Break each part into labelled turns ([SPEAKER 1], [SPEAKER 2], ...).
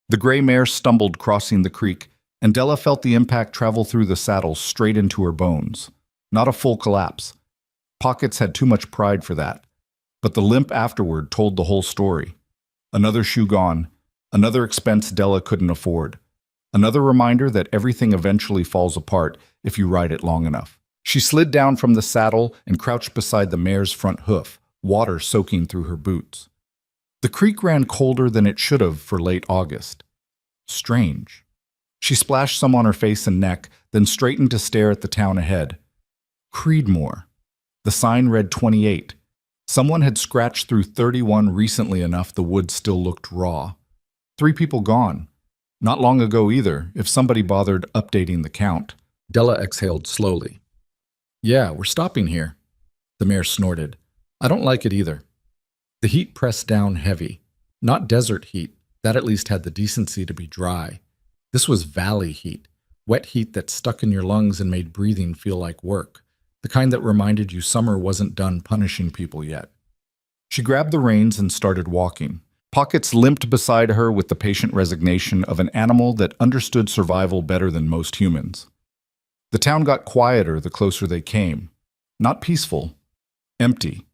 [SPEAKER 1] The gray mare stumbled crossing the creek, and Della felt the impact travel through the saddle straight into her bones. Not a full collapse. Pockets had too much pride for that. But the limp afterward told the whole story. Another shoe gone, another expense Della couldn't afford. Another reminder that everything eventually falls apart if you ride it long enough. She slid down from the saddle and crouched beside the mare's front hoof, water soaking through her boots. The creek ran colder than it should have for late August. Strange. She splashed some on her face and neck, then straightened to stare at the town ahead. Creedmoor. The sign read 28. Someone had scratched through 31 recently enough the wood still looked raw. 3 people gone. Not long ago either, if somebody bothered updating the count. Della exhaled slowly. Yeah, we're stopping here. The mare snorted. I don't like it either. The heat pressed down heavy. Not desert heat. That at least had the decency to be dry. This was valley heat. Wet heat that stuck in your lungs and made breathing feel like work. The kind that reminded you summer wasn't done punishing people yet. She grabbed the reins and started walking. Pockets limped beside her with the patient resignation of an animal that understood survival better than most humans. The town got quieter the closer they came. Not peaceful. Empty.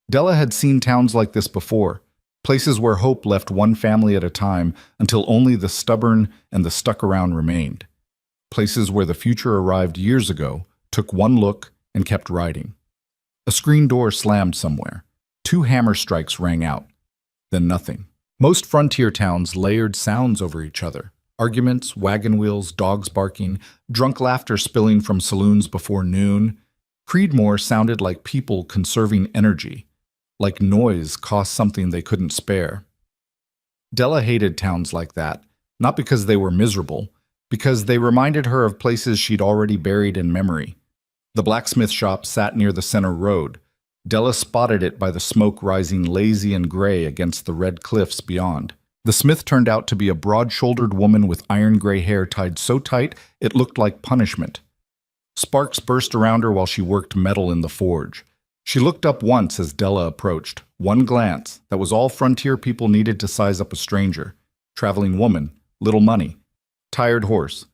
[SPEAKER 1] Della had seen towns like this before, places where hope left one family at a time until only the stubborn and the stuck-around remained. Places where the future arrived years ago, took one look, and kept riding. A screen door slammed somewhere. 2 hammer strikes rang out. Then nothing. Most frontier towns layered sounds over each other. Arguments, wagon wheels, dogs barking, drunk laughter spilling from saloons before noon. Creedmoor sounded like people conserving energy, like noise cost something they couldn't spare. Della hated towns like that, not because they were miserable, because they reminded her of places she'd already buried in memory. The blacksmith shop sat near the center road. Della spotted it by the smoke rising lazy and gray against the red cliffs beyond. The smith turned out to be a broad-shouldered woman with iron-gray hair tied so tight it looked like punishment. Sparks burst around her while she worked metal in the forge. She looked up once as Della approached. One glance, that was all frontier people needed to size up a stranger. Traveling woman, little money, tired horse.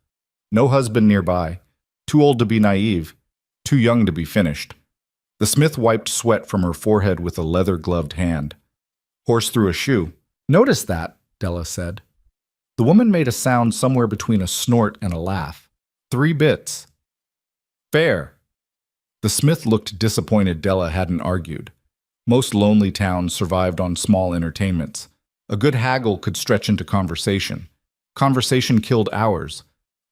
[SPEAKER 1] No husband nearby, too old to be naive, too young to be finished. The smith wiped sweat from her forehead with a leather-gloved hand. Horse threw a shoe. Notice that, Della said. The woman made a sound somewhere between a snort and a laugh. 3 bits. Fair. The smith looked disappointed Della hadn't argued. Most lonely towns survived on small entertainments. A good haggle could stretch into conversation. Conversation killed hours,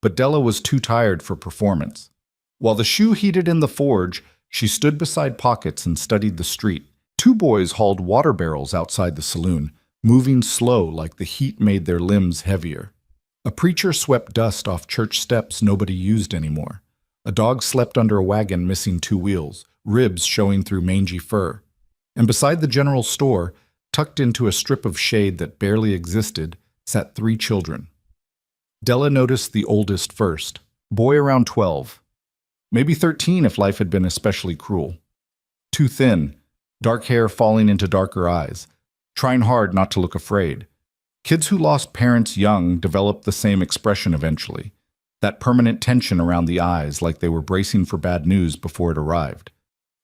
[SPEAKER 1] but Della was too tired for performance. While the shoe heated in the forge, she stood beside Pockets and studied the street. 2 boys hauled water barrels outside the saloon, moving slow like the heat made their limbs heavier. A preacher swept dust off church steps nobody used anymore. A dog slept under a wagon missing 2 wheels, ribs showing through mangy fur. And beside the general store, tucked into a strip of shade that barely existed, sat 3 children. Della noticed the oldest first, boy around 12. Maybe 13 if life had been especially cruel. Too thin, dark hair falling into darker eyes, trying hard not to look afraid. Kids who lost parents young developed the same expression eventually, that permanent tension around the eyes like they were bracing for bad news before it arrived.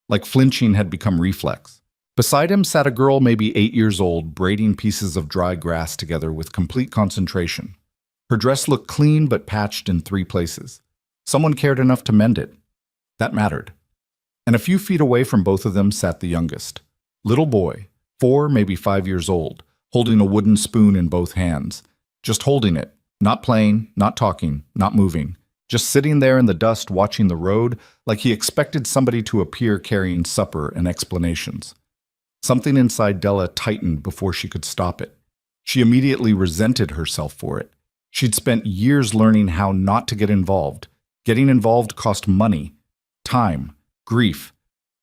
[SPEAKER 1] Like flinching had become reflex. Beside him sat a girl maybe 8 years old, braiding pieces of dry grass together with complete concentration. Her dress looked clean but patched in 3 places. Someone cared enough to mend it. That mattered. And a few feet away from both of them sat the youngest. Little boy, 4, maybe 5 years old, holding a wooden spoon in both hands. Just holding it, not playing, not talking, not moving. Just sitting there in the dust watching the road like he expected somebody to appear carrying supper and explanations. Something inside Della tightened before she could stop it. She immediately resented herself for it. She'd spent years learning how not to get involved. Getting involved cost money, time, grief,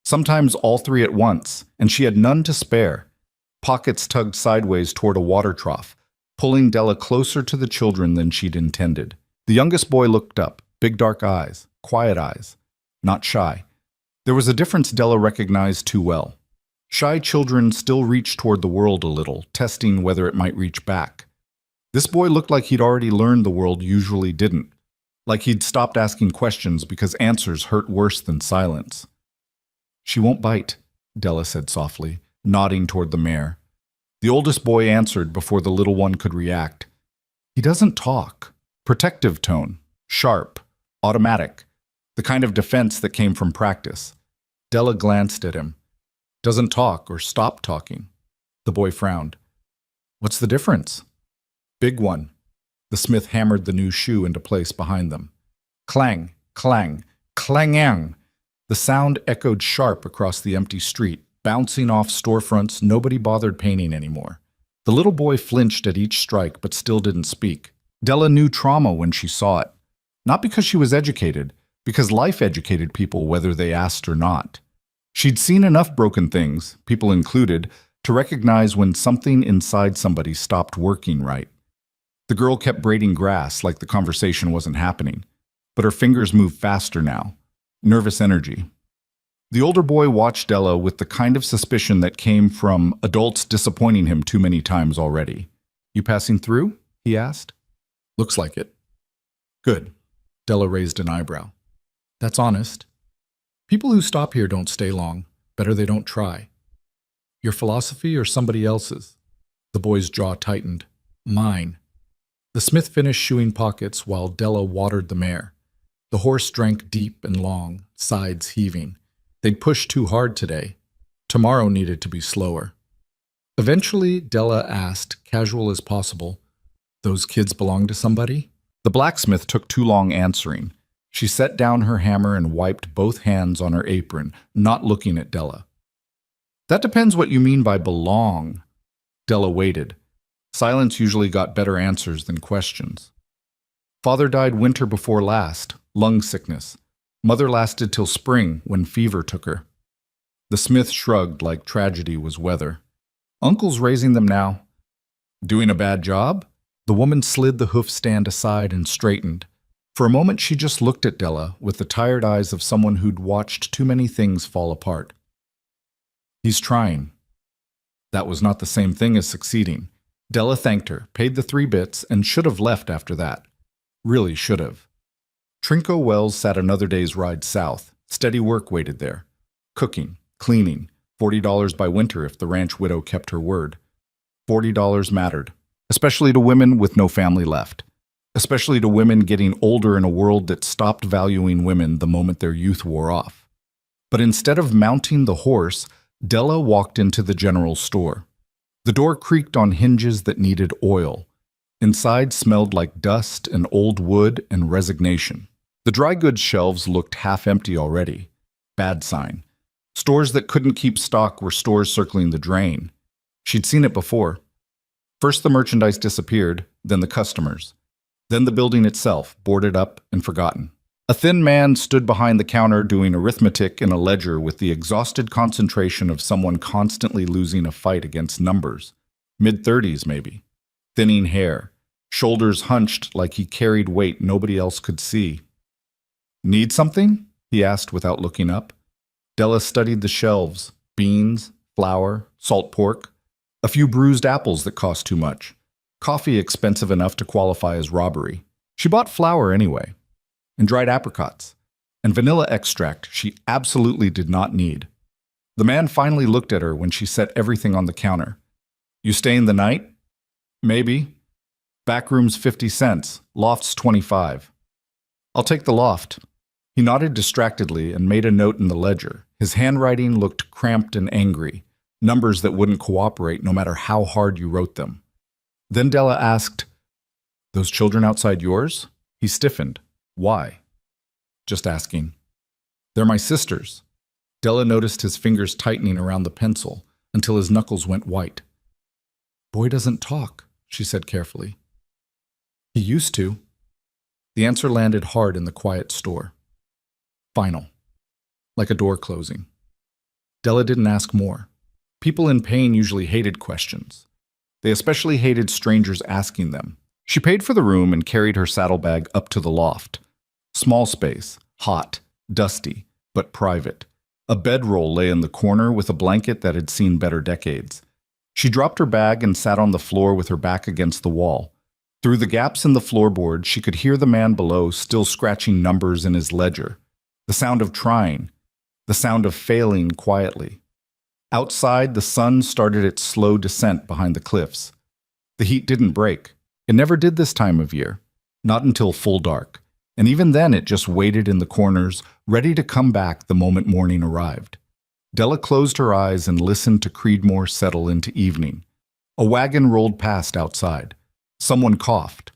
[SPEAKER 1] sometimes all 3 at once, and she had none to spare. Pockets tugged sideways toward a water trough, pulling Della closer to the children than she'd intended. The youngest boy looked up, big dark eyes, quiet eyes, not shy. There was a difference Della recognized too well. Shy children still reached toward the world a little, testing whether it might reach back. This boy looked like he'd already learned the world usually didn't, like he'd stopped asking questions because answers hurt worse than silence. She won't bite, Della said softly, nodding toward the mare. The oldest boy answered before the little one could react. He doesn't talk. Protective tone. Sharp. Automatic. The kind of defense that came from practice. Della glanced at him. Doesn't talk or stop talking. The boy frowned. What's the difference? Big one. The smith hammered the new shoe into place behind them. Clang, clang, clangang. The sound echoed sharp across the empty street, bouncing off storefronts nobody bothered painting anymore. The little boy flinched at each strike but still didn't speak. Della knew trauma when she saw it. Not because she was educated, because life educated people whether they asked or not. She'd seen enough broken things, people included, to recognize when something inside somebody stopped working right. The girl kept braiding grass like the conversation wasn't happening, but her fingers moved faster now. Nervous energy. The older boy watched Della with the kind of suspicion that came from adults disappointing him too many times already. You passing through? He asked. Looks like it. Good. Della raised an eyebrow. That's honest. People who stop here don't stay long. Better they don't try. Your philosophy or somebody else's? The boy's jaw tightened. Mine. The smith finished shoeing pockets while Della watered the mare. The horse drank deep and long, sides heaving. They'd pushed too hard today. Tomorrow needed to be slower. Eventually, Della asked, casual as possible, "Those kids belong to somebody?" The blacksmith took too long answering. She set down her hammer and wiped both hands on her apron, not looking at Della. That depends what you mean by belong. Della waited. Silence usually got better answers than questions. Father died winter before last, lung sickness. Mother lasted till spring when fever took her. The smith shrugged like tragedy was weather. Uncle's raising them now. Doing a bad job? The woman slid the hoof stand aside and straightened. For a moment she just looked at Della with the tired eyes of someone who'd watched too many things fall apart. He's trying. That was not the same thing as succeeding. Della thanked her, paid the 3 bits, and should have left after that. Really should have. Trinco Wells sat another day's ride south. Steady work waited there. Cooking, cleaning, $40 by winter if the ranch widow kept her word. $40 mattered, especially to women with no family left. Especially to women getting older in a world that stopped valuing women the moment their youth wore off. But instead of mounting the horse, Della walked into the general store. The door creaked on hinges that needed oil. Inside smelled like dust and old wood and resignation. The dry goods shelves looked half empty already. Bad sign. Stores that couldn't keep stock were stores circling the drain. She'd seen it before. First the merchandise disappeared, then the customers. Then the building itself, boarded up and forgotten. A thin man stood behind the counter doing arithmetic in a ledger with the exhausted concentration of someone constantly losing a fight against numbers. Mid-30s, maybe. Thinning hair. Shoulders hunched like he carried weight nobody else could see. Need something? He asked without looking up. Della studied the shelves. Beans, flour, salt pork. A few bruised apples that cost too much. Coffee expensive enough to qualify as robbery. She bought flour anyway. And dried apricots. And vanilla extract she absolutely did not need. The man finally looked at her when she set everything on the counter. You staying the night? Maybe. Back room's 50 cents. Loft's 25. I'll take the loft. He nodded distractedly and made a note in the ledger. His handwriting looked cramped and angry. Numbers that wouldn't cooperate no matter how hard you wrote them. Then Della asked, "Those children outside yours?" He stiffened. Why? Just asking. They're my sisters. Della noticed his fingers tightening around the pencil until his knuckles went white. Boy doesn't talk, she said carefully. He used to. The answer landed hard in the quiet store. Final. Like a door closing. Della didn't ask more. People in pain usually hated questions. They especially hated strangers asking them. She paid for the room and carried her saddlebag up to the loft. Small space, hot, dusty, but private. A bedroll lay in the corner with a blanket that had seen better decades. She dropped her bag and sat on the floor with her back against the wall. Through the gaps in the floorboard, she could hear the man below still scratching numbers in his ledger. The sound of trying, the sound of failing quietly. Outside, the sun started its slow descent behind the cliffs. The heat didn't break. It never did this time of year. Not until full dark. And even then it just waited in the corners, ready to come back the moment morning arrived. Della closed her eyes and listened to Creedmoor settle into evening. A wagon rolled past outside. Someone coughed.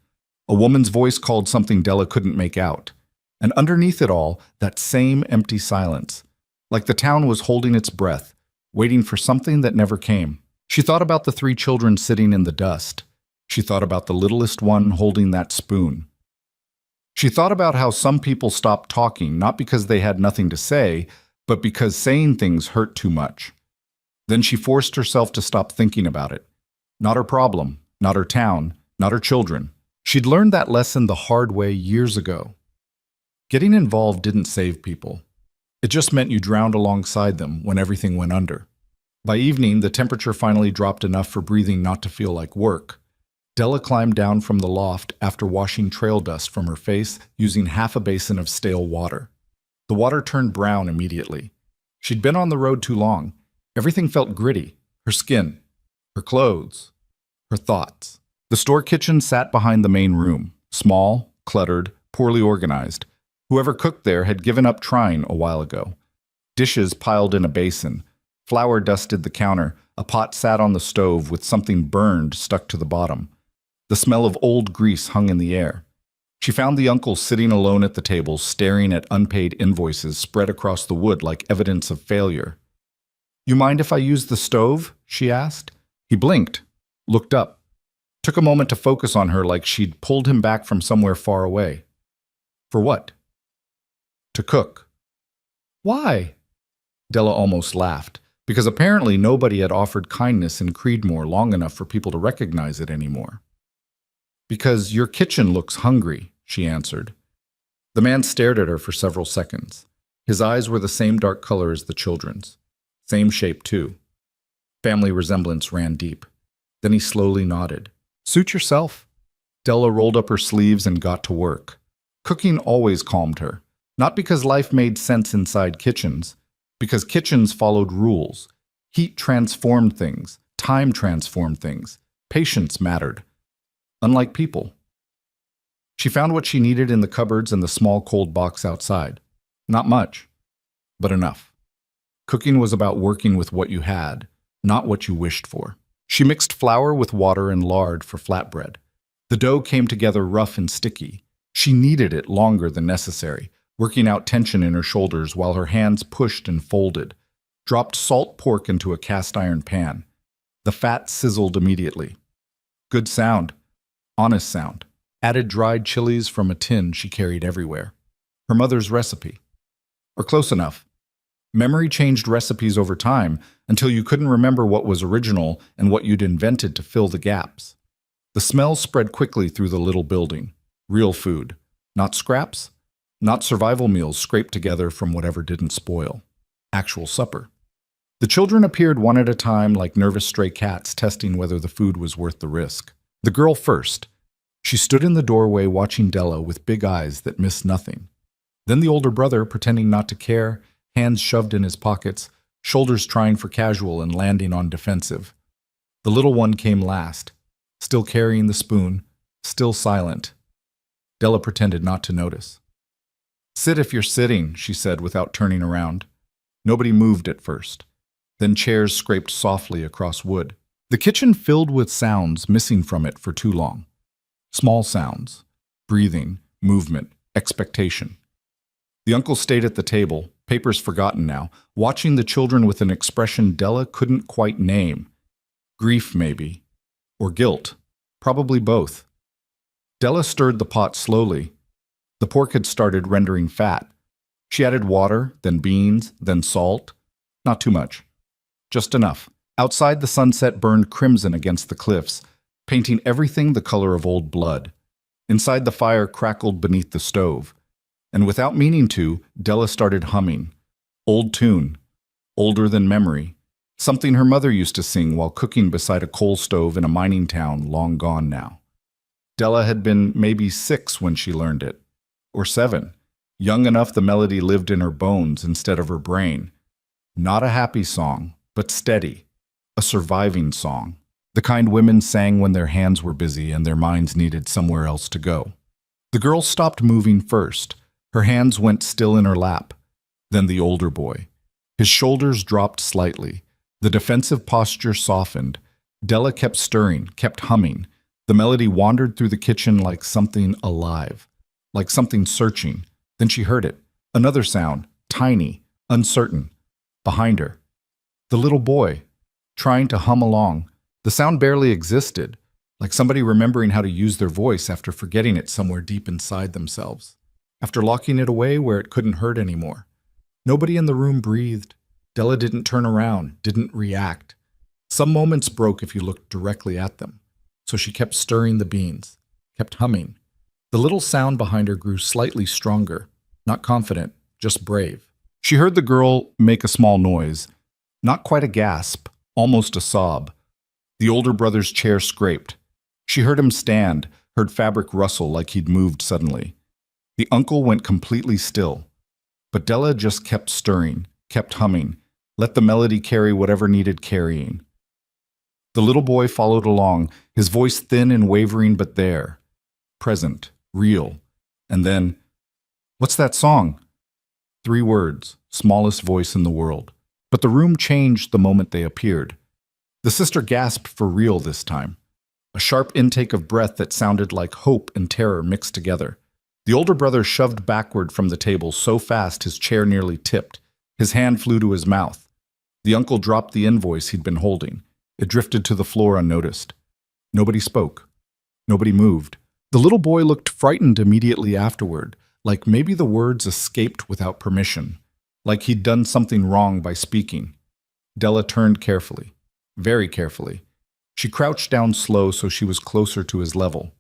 [SPEAKER 1] A woman's voice called something Della couldn't make out. And underneath it all, that same empty silence. Like the town was holding its breath, waiting for something that never came. She thought about the 3 children sitting in the dust. She thought about the littlest one holding that spoon. She thought about how some people stopped talking, not because they had nothing to say, but because saying things hurt too much. Then she forced herself to stop thinking about it. Not her problem, not her town, not her children. She'd learned that lesson the hard way years ago. Getting involved didn't save people. It just meant you drowned alongside them when everything went under. By evening, the temperature finally dropped enough for breathing not to feel like work. Della climbed down from the loft after washing trail dust from her face using half a basin of stale water. The water turned brown immediately. She'd been on the road too long. Everything felt gritty. Her skin, her clothes, her thoughts. The store kitchen sat behind the main room, small, cluttered, poorly organized. Whoever cooked there had given up trying a while ago. Dishes piled in a basin. Flour dusted the counter. A pot sat on the stove with something burned stuck to the bottom. The smell of old grease hung in the air. She found the uncle sitting alone at the table, staring at unpaid invoices spread across the wood like evidence of failure. "You mind if I use the stove?" she asked. He blinked, looked up, took a moment to focus on her like she'd pulled him back from somewhere far away. For what? To cook. Why? Della almost laughed, because apparently nobody had offered kindness in Creedmoor long enough for people to recognize it anymore. "Because your kitchen looks hungry," she answered. The man stared at her for several seconds. His eyes were the same dark color as the children's. Same shape, too. Family resemblance ran deep. Then he slowly nodded. "Suit yourself." Della rolled up her sleeves and got to work. Cooking always calmed her. Not because life made sense inside kitchens, because kitchens followed rules. Heat transformed things. Time transformed things. Patience mattered. Unlike people. She found what she needed in the cupboards and the small cold box outside. Not much, but enough. Cooking was about working with what you had, not what you wished for. She mixed flour with water and lard for flatbread. The dough came together rough and sticky. She kneaded it longer than necessary, working out tension in her shoulders while her hands pushed and folded. Dropped salt pork into a cast iron pan. The fat sizzled immediately. Good sound. Honest sound. Added dried chilies from a tin she carried everywhere. Her mother's recipe. Or close enough. Memory changed recipes over time until you couldn't remember what was original and what you'd invented to fill the gaps. The smell spread quickly through the little building. Real food. Not scraps. Not survival meals scraped together from whatever didn't spoil. Actual supper. The children appeared one at a time like nervous stray cats testing whether the food was worth the risk. The girl first. She stood in the doorway watching Della with big eyes that missed nothing. Then the older brother, pretending not to care, hands shoved in his pockets, shoulders trying for casual and landing on defensive. The little one came last, still carrying the spoon, still silent. Della pretended not to notice. "Sit if you're sitting," she said without turning around. Nobody moved at first. Then chairs scraped softly across wood. The kitchen filled with sounds missing from it for too long. Small sounds. Breathing, movement, expectation. The uncle stayed at the table, papers forgotten now, watching the children with an expression Della couldn't quite name. Grief, maybe. Or guilt. Probably both. Della stirred the pot slowly. The pork had started rendering fat. She added water, then beans, then salt. Not too much. Just enough. Outside, the sunset burned crimson against the cliffs, painting everything the color of old blood. Inside, the fire crackled beneath the stove. And without meaning to, Della started humming. Old tune. Older than memory. Something her mother used to sing while cooking beside a coal stove in a mining town long gone now. Della had been maybe 6 when she learned it, or 7, young enough the melody lived in her bones instead of her brain. Not a happy song, but steady, a surviving song, the kind women sang when their hands were busy and their minds needed somewhere else to go. The girl stopped moving first. Her hands went still in her lap. Then the older boy. His shoulders dropped slightly. The defensive posture softened. Della kept stirring, kept humming. The melody wandered through the kitchen like something alive, like something searching. Then she heard it. Another sound, tiny, uncertain. Behind her. The little boy, trying to hum along. The sound barely existed, like somebody remembering how to use their voice after forgetting it somewhere deep inside themselves, after locking it away where it couldn't hurt anymore. Nobody in the room breathed. Della didn't turn around, didn't react. Some moments broke if you looked directly at them, so she kept stirring the beans, kept humming. The little sound behind her grew slightly stronger, not confident, just brave. She heard the girl make a small noise, not quite a gasp, almost a sob. The older brother's chair scraped. She heard him stand, heard fabric rustle like he'd moved suddenly. The uncle went completely still. But Della just kept stirring, kept humming, let the melody carry whatever needed carrying. The little boy followed along, his voice thin and wavering but there, present, real. And then, "What's that song?" 3 words, smallest voice in the world. But the room changed the moment they appeared. The sister gasped for real this time. A sharp intake of breath that sounded like hope and terror mixed together. The older brother shoved backward from the table so fast his chair nearly tipped. His hand flew to his mouth. The uncle dropped the invoice he'd been holding. It drifted to the floor unnoticed. Nobody spoke. Nobody moved. The little boy looked frightened immediately afterward, like maybe the words escaped without permission, like he'd done something wrong by speaking. Della turned carefully. Very carefully. She crouched down slow so she was closer to his level.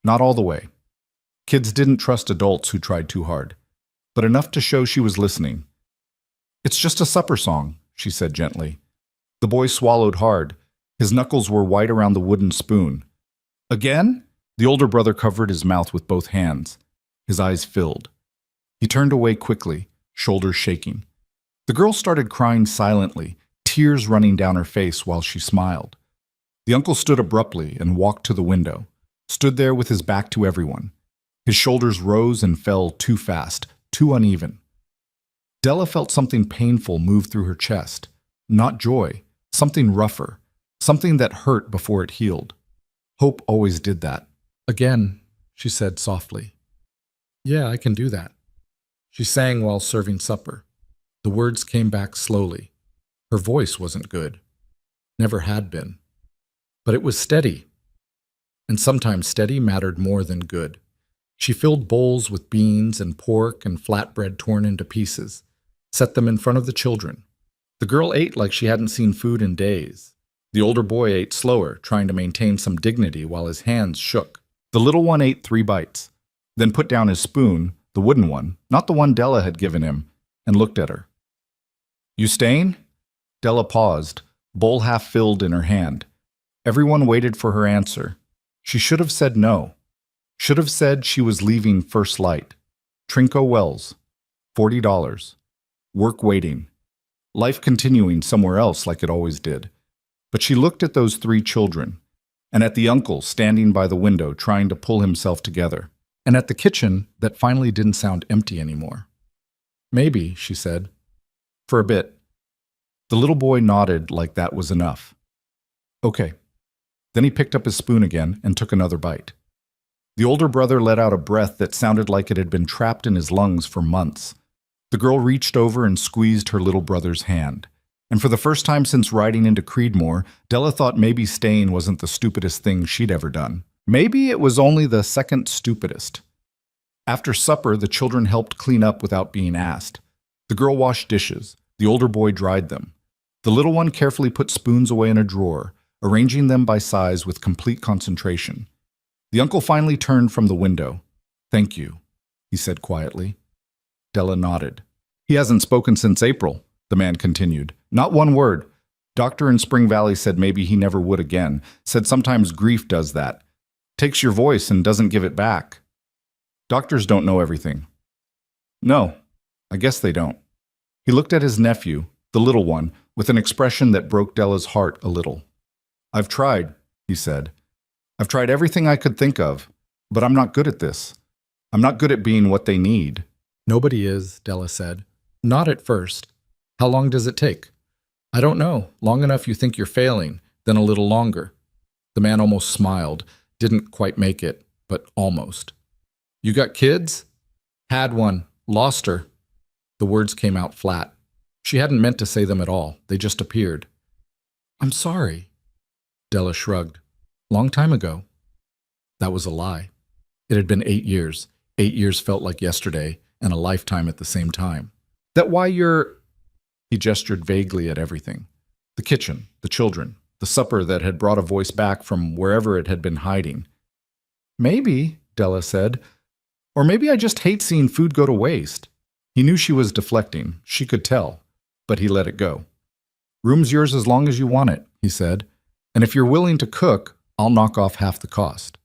[SPEAKER 1] Not all the way. Kids didn't trust adults who tried too hard, but enough to show she was listening. "It's just a supper song," she said gently. The boy swallowed hard. His knuckles were white around the wooden spoon. "Again?" The older brother covered his mouth with both hands. His eyes filled. He turned away quickly, shoulders shaking. The girl started crying silently, tears running down her face while she smiled. The uncle stood abruptly and walked to the window, stood there with his back to everyone. His shoulders rose and fell too fast, too uneven. Della felt something painful move through her chest. Not joy, something rougher, something that hurt before it healed. Hope always did that. "Again," she said softly. "Yeah, I can do that." She sang while serving supper. The words came back slowly. Her voice wasn't good. Never had been. But it was steady. And sometimes steady mattered more than good. She filled bowls with beans and pork and flatbread torn into pieces, set them in front of the children. The girl ate like she hadn't seen food in days. The older boy ate slower, trying to maintain some dignity while his hands shook. The little one ate 3 bites, then put down his spoon, the wooden one, not the one Della had given him, and looked at her. "You staying?" Della paused, bowl half filled in her hand. Everyone waited for her answer. She should have said no. Should have said she was leaving First Light. Trinco Wells. $40. Work waiting. Life continuing somewhere else like it always did. But she looked at those 3 children, and at the uncle standing by the window trying to pull himself together, and at the kitchen that finally didn't sound empty anymore. "Maybe," she said. "For a bit." The little boy nodded like that was enough. "Okay." Then he picked up his spoon again and took another bite. The older brother let out a breath that sounded like it had been trapped in his lungs for months. The girl reached over and squeezed her little brother's hand. And for the first time since riding into Creedmoor, Della thought maybe staying wasn't the stupidest thing she'd ever done. Maybe it was only the second stupidest. After supper, the children helped clean up without being asked. The girl washed dishes. The older boy dried them. The little one carefully put spoons away in a drawer, arranging them by size with complete concentration. The uncle finally turned from the window. "Thank you," he said quietly. Della nodded. "He hasn't spoken since April," the man continued. "Not one word. Doctor in Spring Valley said maybe he never would again. Said sometimes grief does that. Takes your voice and doesn't give it back. Doctors don't know everything. No, I guess they don't. He looked at his nephew, the little one, with an expression that broke Della's heart a little. I've tried, he said. I've tried everything I could think of, but I'm not good at this. I'm not good at being what they need.
[SPEAKER 2] Nobody is, Della said. Not at first. How long does it take? I don't know. Long enough you think you're failing, then a little longer. The man almost smiled. Didn't quite make it, but almost. You got kids? Had one. Lost her. The words came out flat. She hadn't meant to say them at all. They just appeared. I'm sorry. Della shrugged. Long time ago. That was a lie. It had been 8 years. 8 years felt like yesterday, and a lifetime at the same time. That why you're... He gestured vaguely at everything. The kitchen, the children, the supper that had brought a voice back from wherever it had been hiding. Maybe, Della said. Or maybe I just hate seeing food go to waste. He knew she was deflecting. She could tell. But he let it go. Room's yours as long as you want it, he said. And if you're willing to cook, I'll knock off half the cost.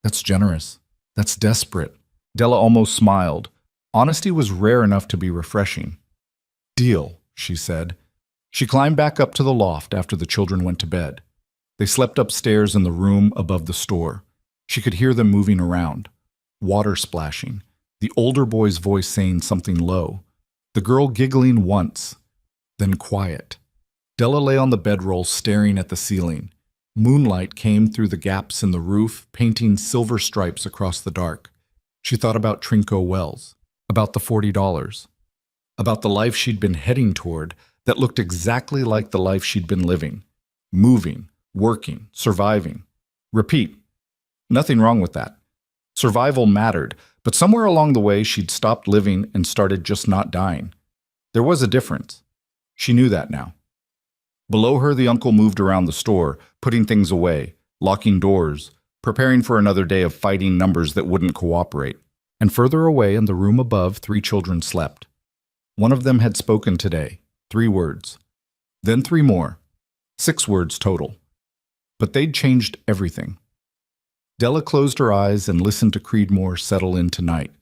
[SPEAKER 2] That's generous. That's desperate. Della almost smiled. Honesty was rare enough to be refreshing. Deal, she said. She climbed back up to the loft after the children went to bed. They slept upstairs in the room above the store. She could hear them moving around. Water splashing. The older boy's voice saying something low. The girl giggling once. Then quiet. Della lay on the bedroll staring at the ceiling. Moonlight came through the gaps in the roof, painting silver stripes across the dark. She thought about Trinco Wells, about the $40, about the life she'd been heading toward that looked exactly like the life she'd been living. Moving, working, surviving. Repeat. Nothing wrong with that. Survival mattered, but somewhere along the way she'd stopped living and started just not dying. There was a difference. She knew that now. Below her, the uncle moved around the store, putting things away, locking doors, preparing for another day of fighting numbers that wouldn't cooperate. And further away in the room above, 3 children slept. One of them had spoken today, 3 words. Then 3 more, 6 words total. But they'd changed everything. Della closed her eyes and listened to Creedmoor settle in tonight.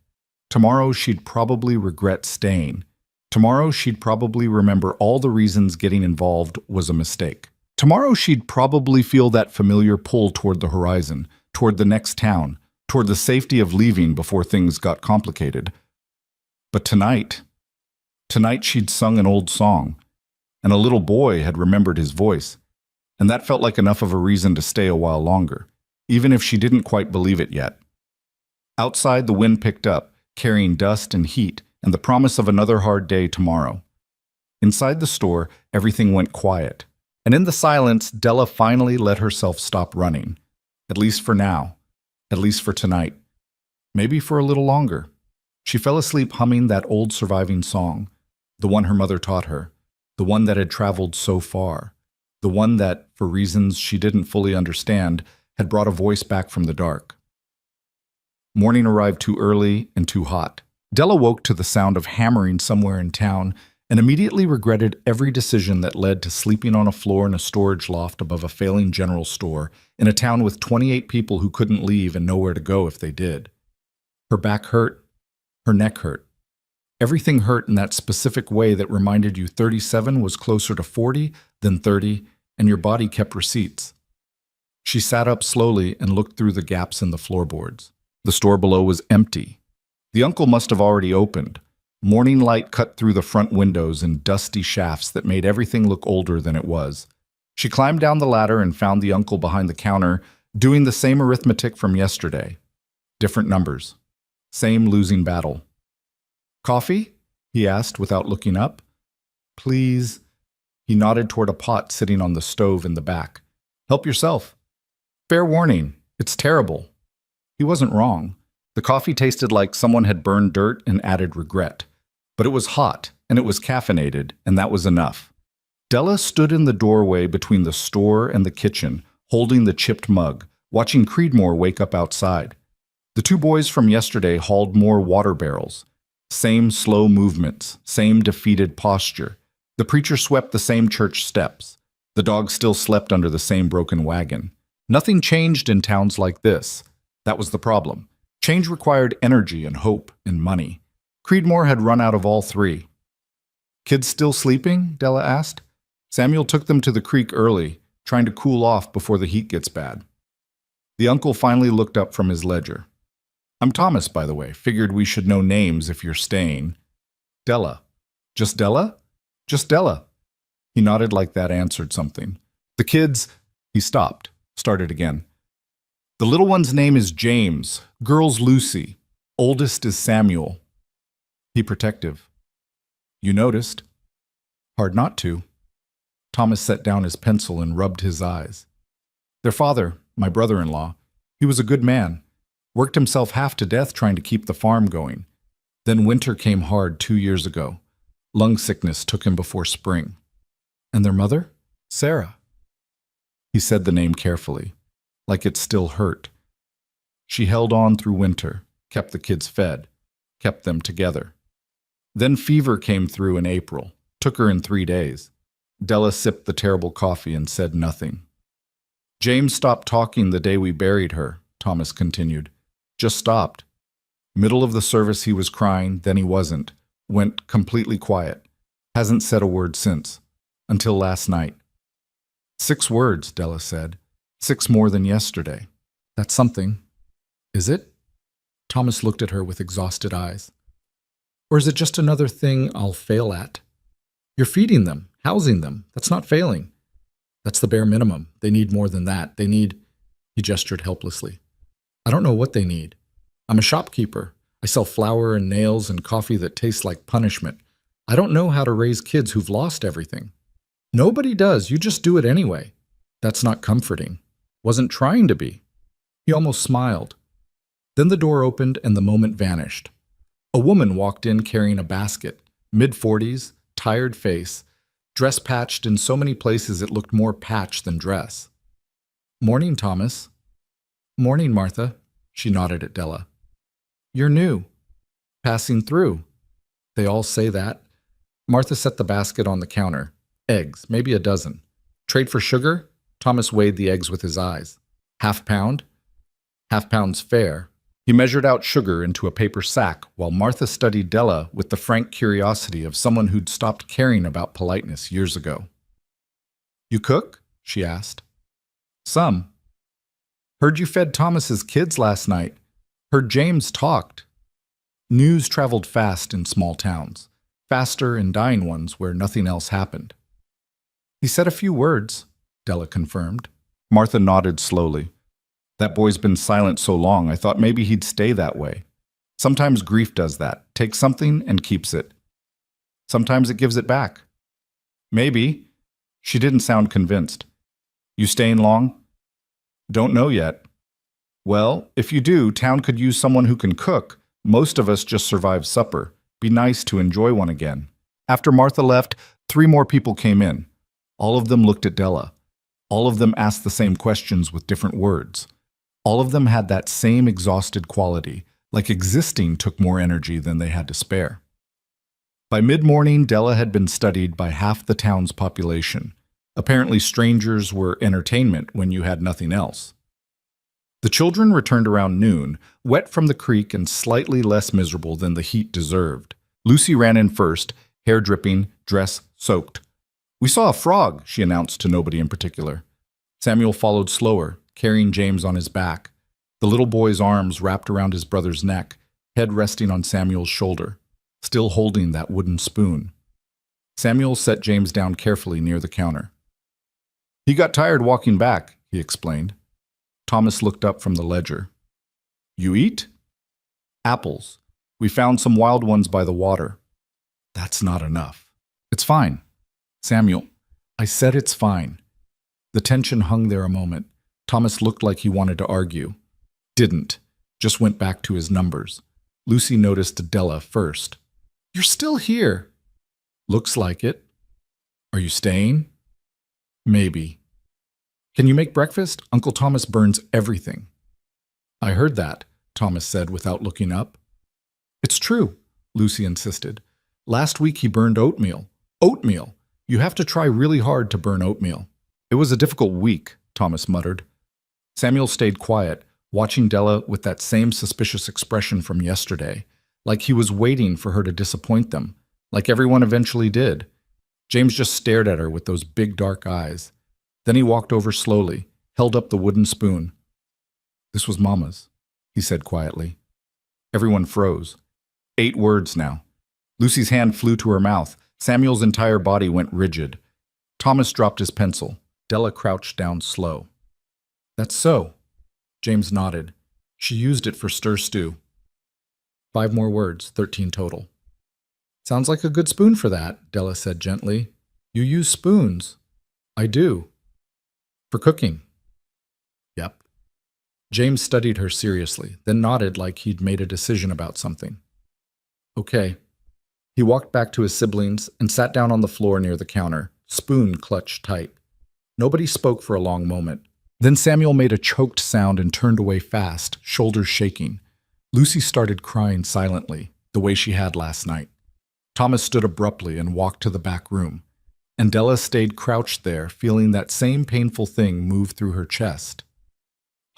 [SPEAKER 2] Tomorrow she'd probably regret staying. Tomorrow she'd probably remember all the reasons getting involved was a mistake. Tomorrow she'd probably feel that familiar pull toward the horizon, toward the next town, toward the safety of leaving before things got complicated. But tonight she'd sung an old song, and a little boy had remembered his voice, and that felt like enough of a reason to stay a while longer, even if she didn't quite believe it yet. Outside, the wind picked up, carrying dust and heat, and the promise of another hard day tomorrow. Inside the store, everything went quiet, and in the silence, Della finally let herself stop running, at least for now, at least for tonight, maybe for a little longer. She fell asleep humming that old surviving song, the one her mother taught her, the one that had traveled so far, the one that, for reasons she didn't fully understand, had brought a voice back from the dark. Morning arrived too early and too hot. Della woke to the sound of hammering somewhere in town and immediately regretted every decision that led to sleeping on a floor in a storage loft above a failing general store in a town with 28 people who couldn't leave and nowhere to go if they did. Her back hurt. Her neck hurt. Everything hurt in that specific way that reminded you 37 was closer to 40 than 30, and your body kept receipts. She sat up slowly and looked through the gaps in the floorboards. The store below was empty. The uncle must have already opened. Morning light cut through the front windows in dusty shafts that made everything look older than it was. She climbed down the ladder and found the uncle behind the counter, doing the same arithmetic from yesterday. Different numbers. Same losing battle. Coffee? He asked without looking up. Please. He nodded toward a pot sitting on the stove in the back. Help yourself. Fair warning, it's terrible. He wasn't wrong. The coffee tasted like someone had burned dirt and added regret. But it was hot, and it was caffeinated, and that was enough. Della stood in the doorway between the store and the kitchen, holding the chipped mug, watching Creedmoor wake up outside. The 2 boys from yesterday hauled more water barrels. Same slow movements, same defeated posture. The preacher swept the same church steps. The dog still slept under the same broken wagon.
[SPEAKER 1] Nothing changed in towns like this. That was the problem. Change required energy and hope and money. Creedmoor had run out of all three. Kids still sleeping? Della asked. Samuel took them to the creek early, trying to cool off before the heat gets bad. The uncle finally looked up from his ledger. I'm Thomas, by the way. Figured we should know names if you're staying. Della. Just Della? Just Della. He nodded like that answered something. The kids... He stopped. Started again. The little one's name is James. Girl's Lucy. Oldest is Samuel. He protective. You noticed. Hard not to. Thomas set down his pencil and rubbed his eyes. Their father, my brother-in-law, he was a good man. Worked himself half to death trying to keep the farm going. Then winter came hard 2 years ago. Lung sickness took him before spring. And their mother? Sarah. He said the name carefully, like it still hurt. She held on through winter, kept the kids fed, kept them together. Then fever came through in April, took her in 3 days. Della sipped the terrible coffee and said nothing. James stopped talking the day we buried her, Thomas continued. Just stopped. Middle of the service he was crying, then he wasn't. Went completely quiet. Hasn't said a word since. Until last night. 6 words, Della said. 6 more than yesterday. That's something. Is it? Thomas looked at her with exhausted eyes. Or is it just another thing I'll fail at? You're feeding them, housing them. That's not failing. That's the bare minimum. They need more than that. They need... He gestured helplessly. I don't know what they need. I'm a shopkeeper. I sell flour and nails and coffee that tastes like punishment. I don't know how to raise kids who've lost everything. Nobody does. You just do it anyway. That's not comforting. Wasn't trying to be. He almost smiled. Then the door opened and the moment vanished. A woman walked in carrying a basket, mid-40s, tired face, dress patched in so many places it looked more patch than dress. Morning, Thomas. Morning, Martha. She nodded at Della. You're new. Passing through. They all say that. Martha set the basket on the counter. Eggs, maybe a dozen. Trade for sugar? Thomas weighed the eggs with his eyes. Half pound? Half pound's fair. He measured out sugar into a paper sack while Martha studied Della with the frank curiosity of someone who'd stopped caring about politeness years ago. You cook? She asked. Some. Heard you fed Thomas's kids last night. Heard James talked. News traveled fast in small towns, faster in dying ones where nothing else happened. He said a few words, Della confirmed. Martha nodded slowly. That boy's been silent so long, I thought maybe he'd stay that way. Sometimes grief does that, takes something and keeps it. Sometimes it gives it back. Maybe. She didn't sound convinced. You staying long? Don't know yet. Well, if you do, town could use someone who can cook. Most of us just survive supper. Be nice to enjoy one again. After Martha left, 3 more people came in. All of them looked at Della. All of them asked the same questions with different words. All of them had that same exhausted quality, like existing took more energy than they had to spare. By mid-morning, Della had been studied by half the town's population. Apparently strangers were entertainment when you had nothing else. The children returned around noon, wet from the creek and slightly less miserable than the heat deserved. Lucy ran in first, hair dripping, dress soaked. We saw a frog, she announced to nobody in particular. Samuel followed slower, carrying James on his back, the little boy's arms wrapped around his brother's neck, head resting on Samuel's shoulder, still holding that wooden spoon. Samuel set James down carefully near the counter. He got tired walking back, he explained. Thomas looked up from the ledger. You eat? Apples. We found some wild ones by the water. That's not enough. It's fine. Samuel, I said it's fine. The tension hung there a moment. Thomas looked like he wanted to argue. Didn't. Just went back to his numbers. Lucy noticed Della first. You're still here. Looks like it. Are you staying? Maybe. Can you make breakfast? Uncle Thomas burns everything. I heard that, Thomas said without looking up. It's true, Lucy insisted. Last week he burned oatmeal. Oatmeal! You have to try really hard to burn oatmeal. It was a difficult week, Thomas muttered. Samuel stayed quiet, watching Della with that same suspicious expression from yesterday, like he was waiting for her to disappoint them, like everyone eventually did. James just stared at her with those big dark eyes. Then he walked over slowly, held up the wooden spoon. "This was Mama's," he said quietly. Everyone froze. 8 words now. Lucy's hand flew to her mouth. Samuel's entire body went rigid. Thomas dropped his pencil. Della crouched down slow. "That's so." James nodded. "She used it for stir stew." 5 more words, 13 total. "Sounds like a good spoon for that," Della said gently. "You use spoons." "I do." "For cooking." "Yep." James studied her seriously, then nodded like he'd made a decision about something. "Okay." He walked back to his siblings and sat down on the floor near the counter, spoon clutched tight. Nobody spoke for a long moment. Then Samuel made a choked sound and turned away fast, shoulders shaking. Lucy started crying silently, the way she had last night. Thomas stood abruptly and walked to the back room, and Della stayed crouched there, feeling that same painful thing move through her chest.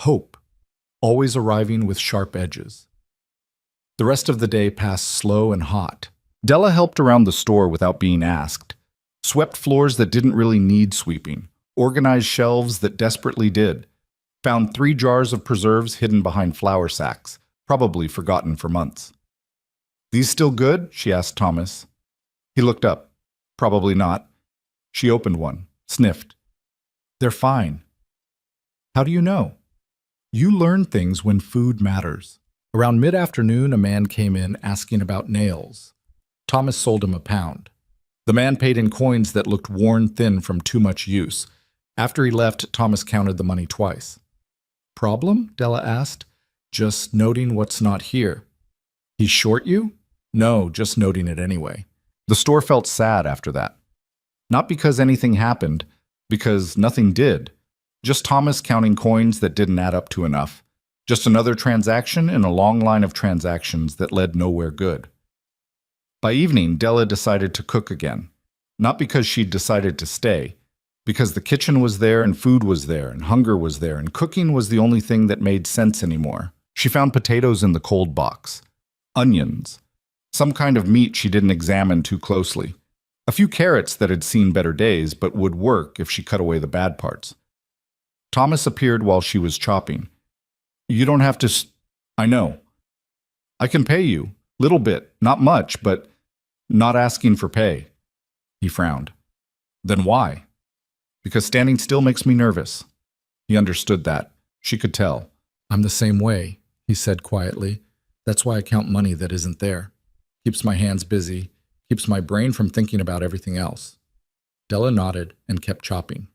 [SPEAKER 1] Hope, always arriving with sharp edges. The rest of the day passed slow and hot. Della helped around the store without being asked, swept floors that didn't really need sweeping, organized shelves that desperately did, found 3 jars of preserves hidden behind flour sacks, probably forgotten for months. "These still good?" she asked Thomas. He looked up. "Probably not." She opened one, sniffed. "They're fine." "How do you know?" "You learn things when food matters." Around mid-afternoon, a man came in asking about nails. Thomas sold him a pound. The man paid in coins that looked worn thin from too much use. After he left, Thomas counted the money twice. "Problem?" Della asked. "Just noting what's not here." "He short you?" "No, just noting it anyway." The store felt sad after that. Not because anything happened, because nothing did. Just Thomas counting coins that didn't add up to enough. Just another transaction in a long line of transactions that led nowhere good. By evening, Della decided to cook again. Not because she'd decided to stay, because the kitchen was there and food was there and hunger was there and cooking was the only thing that made sense anymore. She found potatoes in the cold box, onions, some kind of meat she didn't examine too closely, a few carrots that had seen better days but would work if she cut away the bad parts. Thomas appeared while she was chopping. "You don't have to I know. I can pay you, little bit, not much, but not asking for pay." He frowned. "Then why?" "Because standing still makes me nervous." He understood that. She could tell. "I'm the same way," he said quietly. "That's why I count money that isn't there. Keeps my hands busy, keeps my brain from thinking about everything else." Della nodded and kept chopping.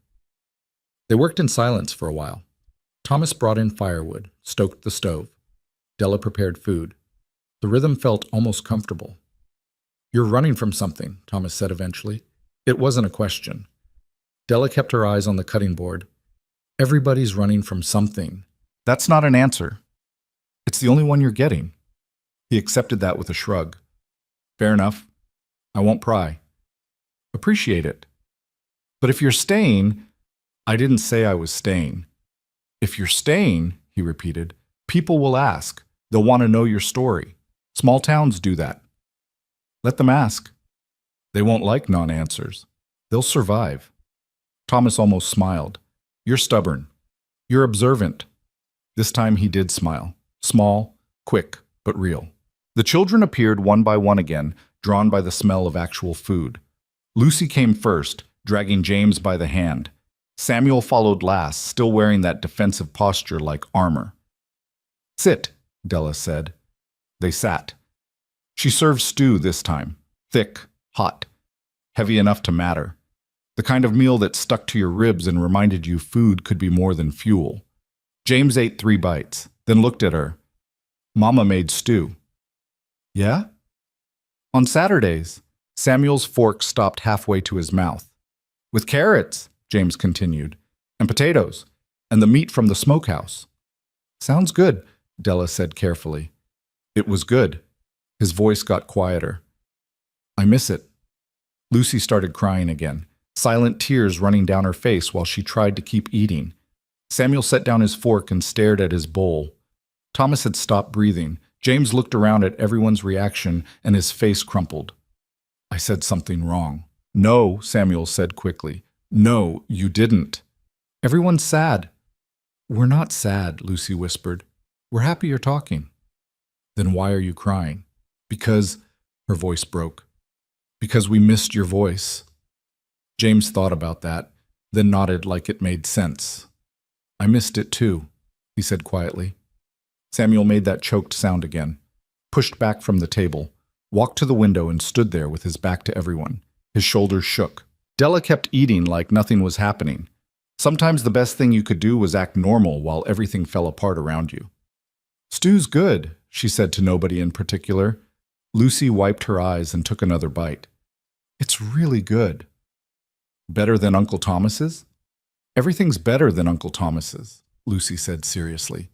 [SPEAKER 1] They worked in silence for a while. Thomas brought in firewood, stoked the stove. Della prepared food. The rhythm felt almost comfortable. "You're running from something," Thomas said eventually. It wasn't a question. Della kept her eyes on the cutting board. "Everybody's running from something." "That's not an answer. It's the only one you're getting." He accepted that with a shrug. "Fair enough. I won't pry." "Appreciate it." "But if you're staying—" "I didn't say I was staying." "If you're staying," he repeated, "people will ask. They'll want to know your story. Small towns do that." "Let them ask." "They won't like non-answers. They'll survive." Thomas almost smiled. "You're stubborn. You're observant." This time he did smile. Small, quick, but real. The children appeared one by one again, drawn by the smell of actual food. Lucy came first, dragging James by the hand. Samuel followed last, still wearing that defensive posture like armor. "Sit," Della said. They sat. She served stew this time. Thick, hot, heavy enough to matter. The kind of meal that stuck to your ribs and reminded you food could be more than fuel. James ate 3 bites, then looked at her. "Mama made stew." "Yeah?" "On Saturdays." Samuel's fork stopped halfway to his mouth. "With carrots," James continued, "and potatoes, and the meat from the smokehouse." "Sounds good," Della said carefully. It was good. His voice got quieter. "I miss it." Lucy started crying again, silent tears running down her face while she tried to keep eating. Samuel set down his fork and stared at his bowl. Thomas had stopped breathing. James looked around at everyone's reaction, and his face crumpled. I said something wrong. No, Samuel said quickly. No, you didn't. Everyone's sad. We're not sad, Lucy whispered. We're happy you're talking. Then why are you crying? Because, her voice broke. Because we missed your voice. James thought about that, then nodded like it made sense. I missed it too, he said quietly. Samuel made that choked sound again, pushed back from the table, walked to the window and stood there with his back to everyone. His shoulders shook. Della kept eating like nothing was happening. Sometimes the best thing you could do was act normal while everything fell apart around you. Stew's good, she said to nobody in particular. Lucy wiped her eyes and took another bite. It's really good. Better than Uncle Thomas's? Everything's better than Uncle Thomas's, Lucy said seriously.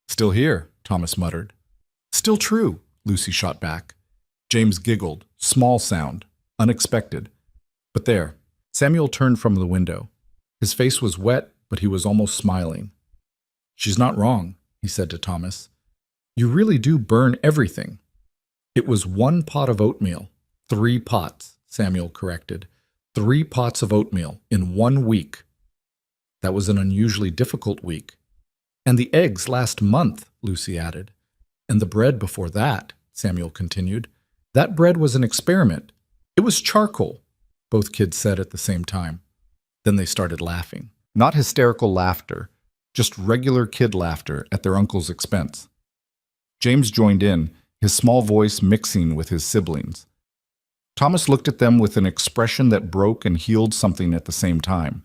[SPEAKER 1] Still here, Thomas muttered. Still true, Lucy shot back. James giggled, small sound, unexpected. But there, Samuel turned from the window. His face was wet, but he was almost smiling. She's not wrong, he said to Thomas. You really do burn everything. It was 1 pot of oatmeal. 3 pots, Samuel corrected. 3 pots of oatmeal in 1 week. That was an unusually difficult week. And the eggs last month, Lucy added. And the bread before that, Samuel continued. That bread was an experiment. It was charcoal, both kids said at the same time. Then they started laughing. Not hysterical laughter, just regular kid laughter at their uncle's expense. James joined in, his small voice mixing with his siblings. Thomas looked at them with an expression that broke and healed something at the same time.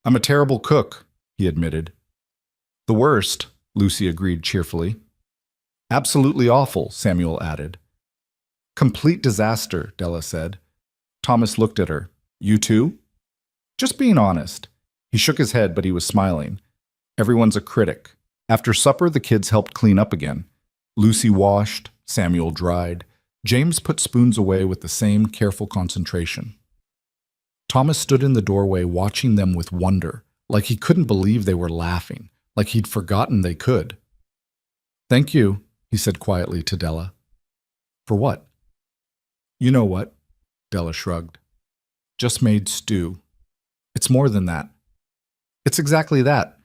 [SPEAKER 1] I'm a terrible cook, he admitted. The worst, Lucy agreed cheerfully. Absolutely awful, Samuel added. Complete disaster, Della said. Thomas looked at her. You too? Just being honest. He shook his head, but he was smiling. Everyone's a critic. After supper, the kids helped clean up again. Lucy washed, Samuel dried. James put spoons away with the same careful concentration. Thomas stood in the doorway watching them with wonder, like he couldn't believe they were laughing, like he'd forgotten they could. Thank you, he said quietly to Della. For what? You know what, Della shrugged. Just made stew. It's more than that. It's exactly that.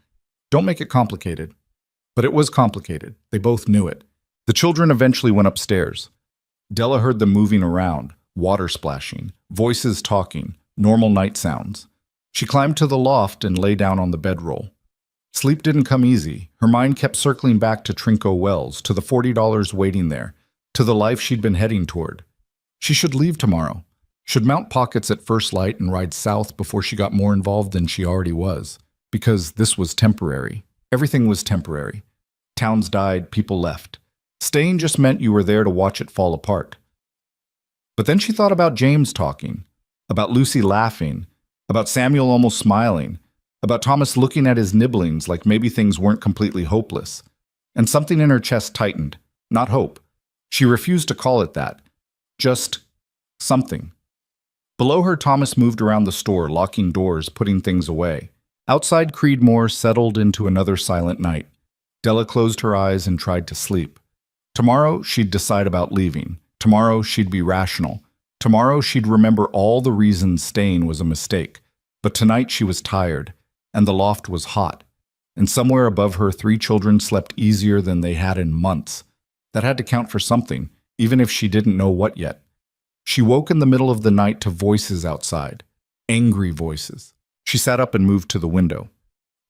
[SPEAKER 1] Don't make it complicated. But it was complicated. They both knew it. The children eventually went upstairs. Della heard them moving around, water splashing, voices talking, normal night sounds. She climbed to the loft and lay down on the bedroll. Sleep didn't come easy. Her mind kept circling back to Trinco Wells, to the $40 waiting there, to the life she'd been heading toward. She should leave tomorrow, should mount pockets at first light and ride south before she got more involved than she already was, because this was temporary. Everything was temporary. Towns died, people left. Staying just meant you were there to watch it fall apart. But then she thought about James talking, about Lucy laughing, about Samuel almost smiling, about Thomas looking at his nibblings like maybe things weren't completely hopeless. And something in her chest tightened. Not hope. She refused to call it that. Just something. Below her, Thomas moved around the store, locking doors, putting things away. Outside, Creedmoor settled into another silent night. Della closed her eyes and tried to sleep. Tomorrow, she'd decide about leaving. Tomorrow, she'd be rational. Tomorrow, she'd remember all the reasons staying was a mistake. But tonight, she was tired, and the loft was hot. And somewhere above her, 3 children slept easier than they had in months. That had to count for something, even if she didn't know what yet. She woke in the middle of the night to voices outside. Angry voices. She sat up and moved to the window.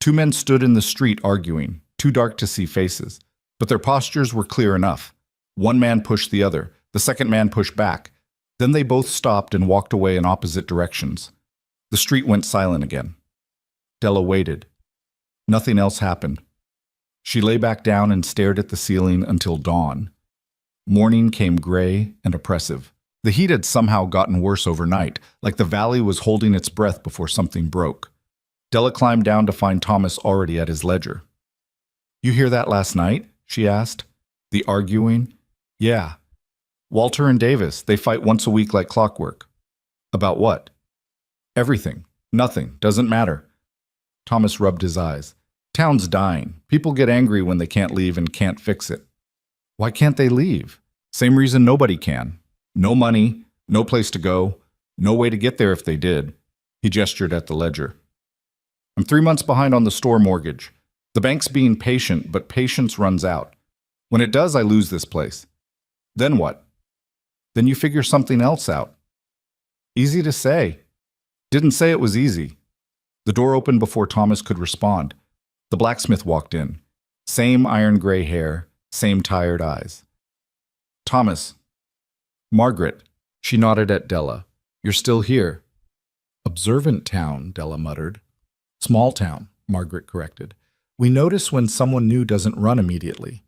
[SPEAKER 1] 2 men stood in the street arguing, too dark to see faces. But their postures were clear enough. 1 man pushed the other. The second man pushed back. Then they both stopped and walked away in opposite directions. The street went silent again. Della waited. Nothing else happened. She lay back down and stared at the ceiling until dawn. Morning came gray and oppressive. The heat had somehow gotten worse overnight, like the valley was holding its breath before something broke. Della climbed down to find Thomas already at his ledger. You hear that last night? She asked. The arguing? Yeah. Walter and Davis, they fight once a week like clockwork. About what? Everything. Nothing. Doesn't matter. Thomas rubbed his eyes. Town's dying. People get angry when they can't leave and can't fix it. Why can't they leave? Same reason nobody can. No money, no place to go, no way to get there if they did. He gestured at the ledger. I'm 3 months behind on the store mortgage. The bank's being patient, but patience runs out. When it does, I lose this place. Then what? Then you figure something else out. Easy to say. Didn't say it was easy. The door opened before Thomas could respond. The blacksmith walked in. Same iron gray hair, same tired eyes. Thomas. Margaret. She nodded at Della. You're still here. Observant town, Della muttered. Small town, Margaret corrected. We notice when someone new doesn't run immediately.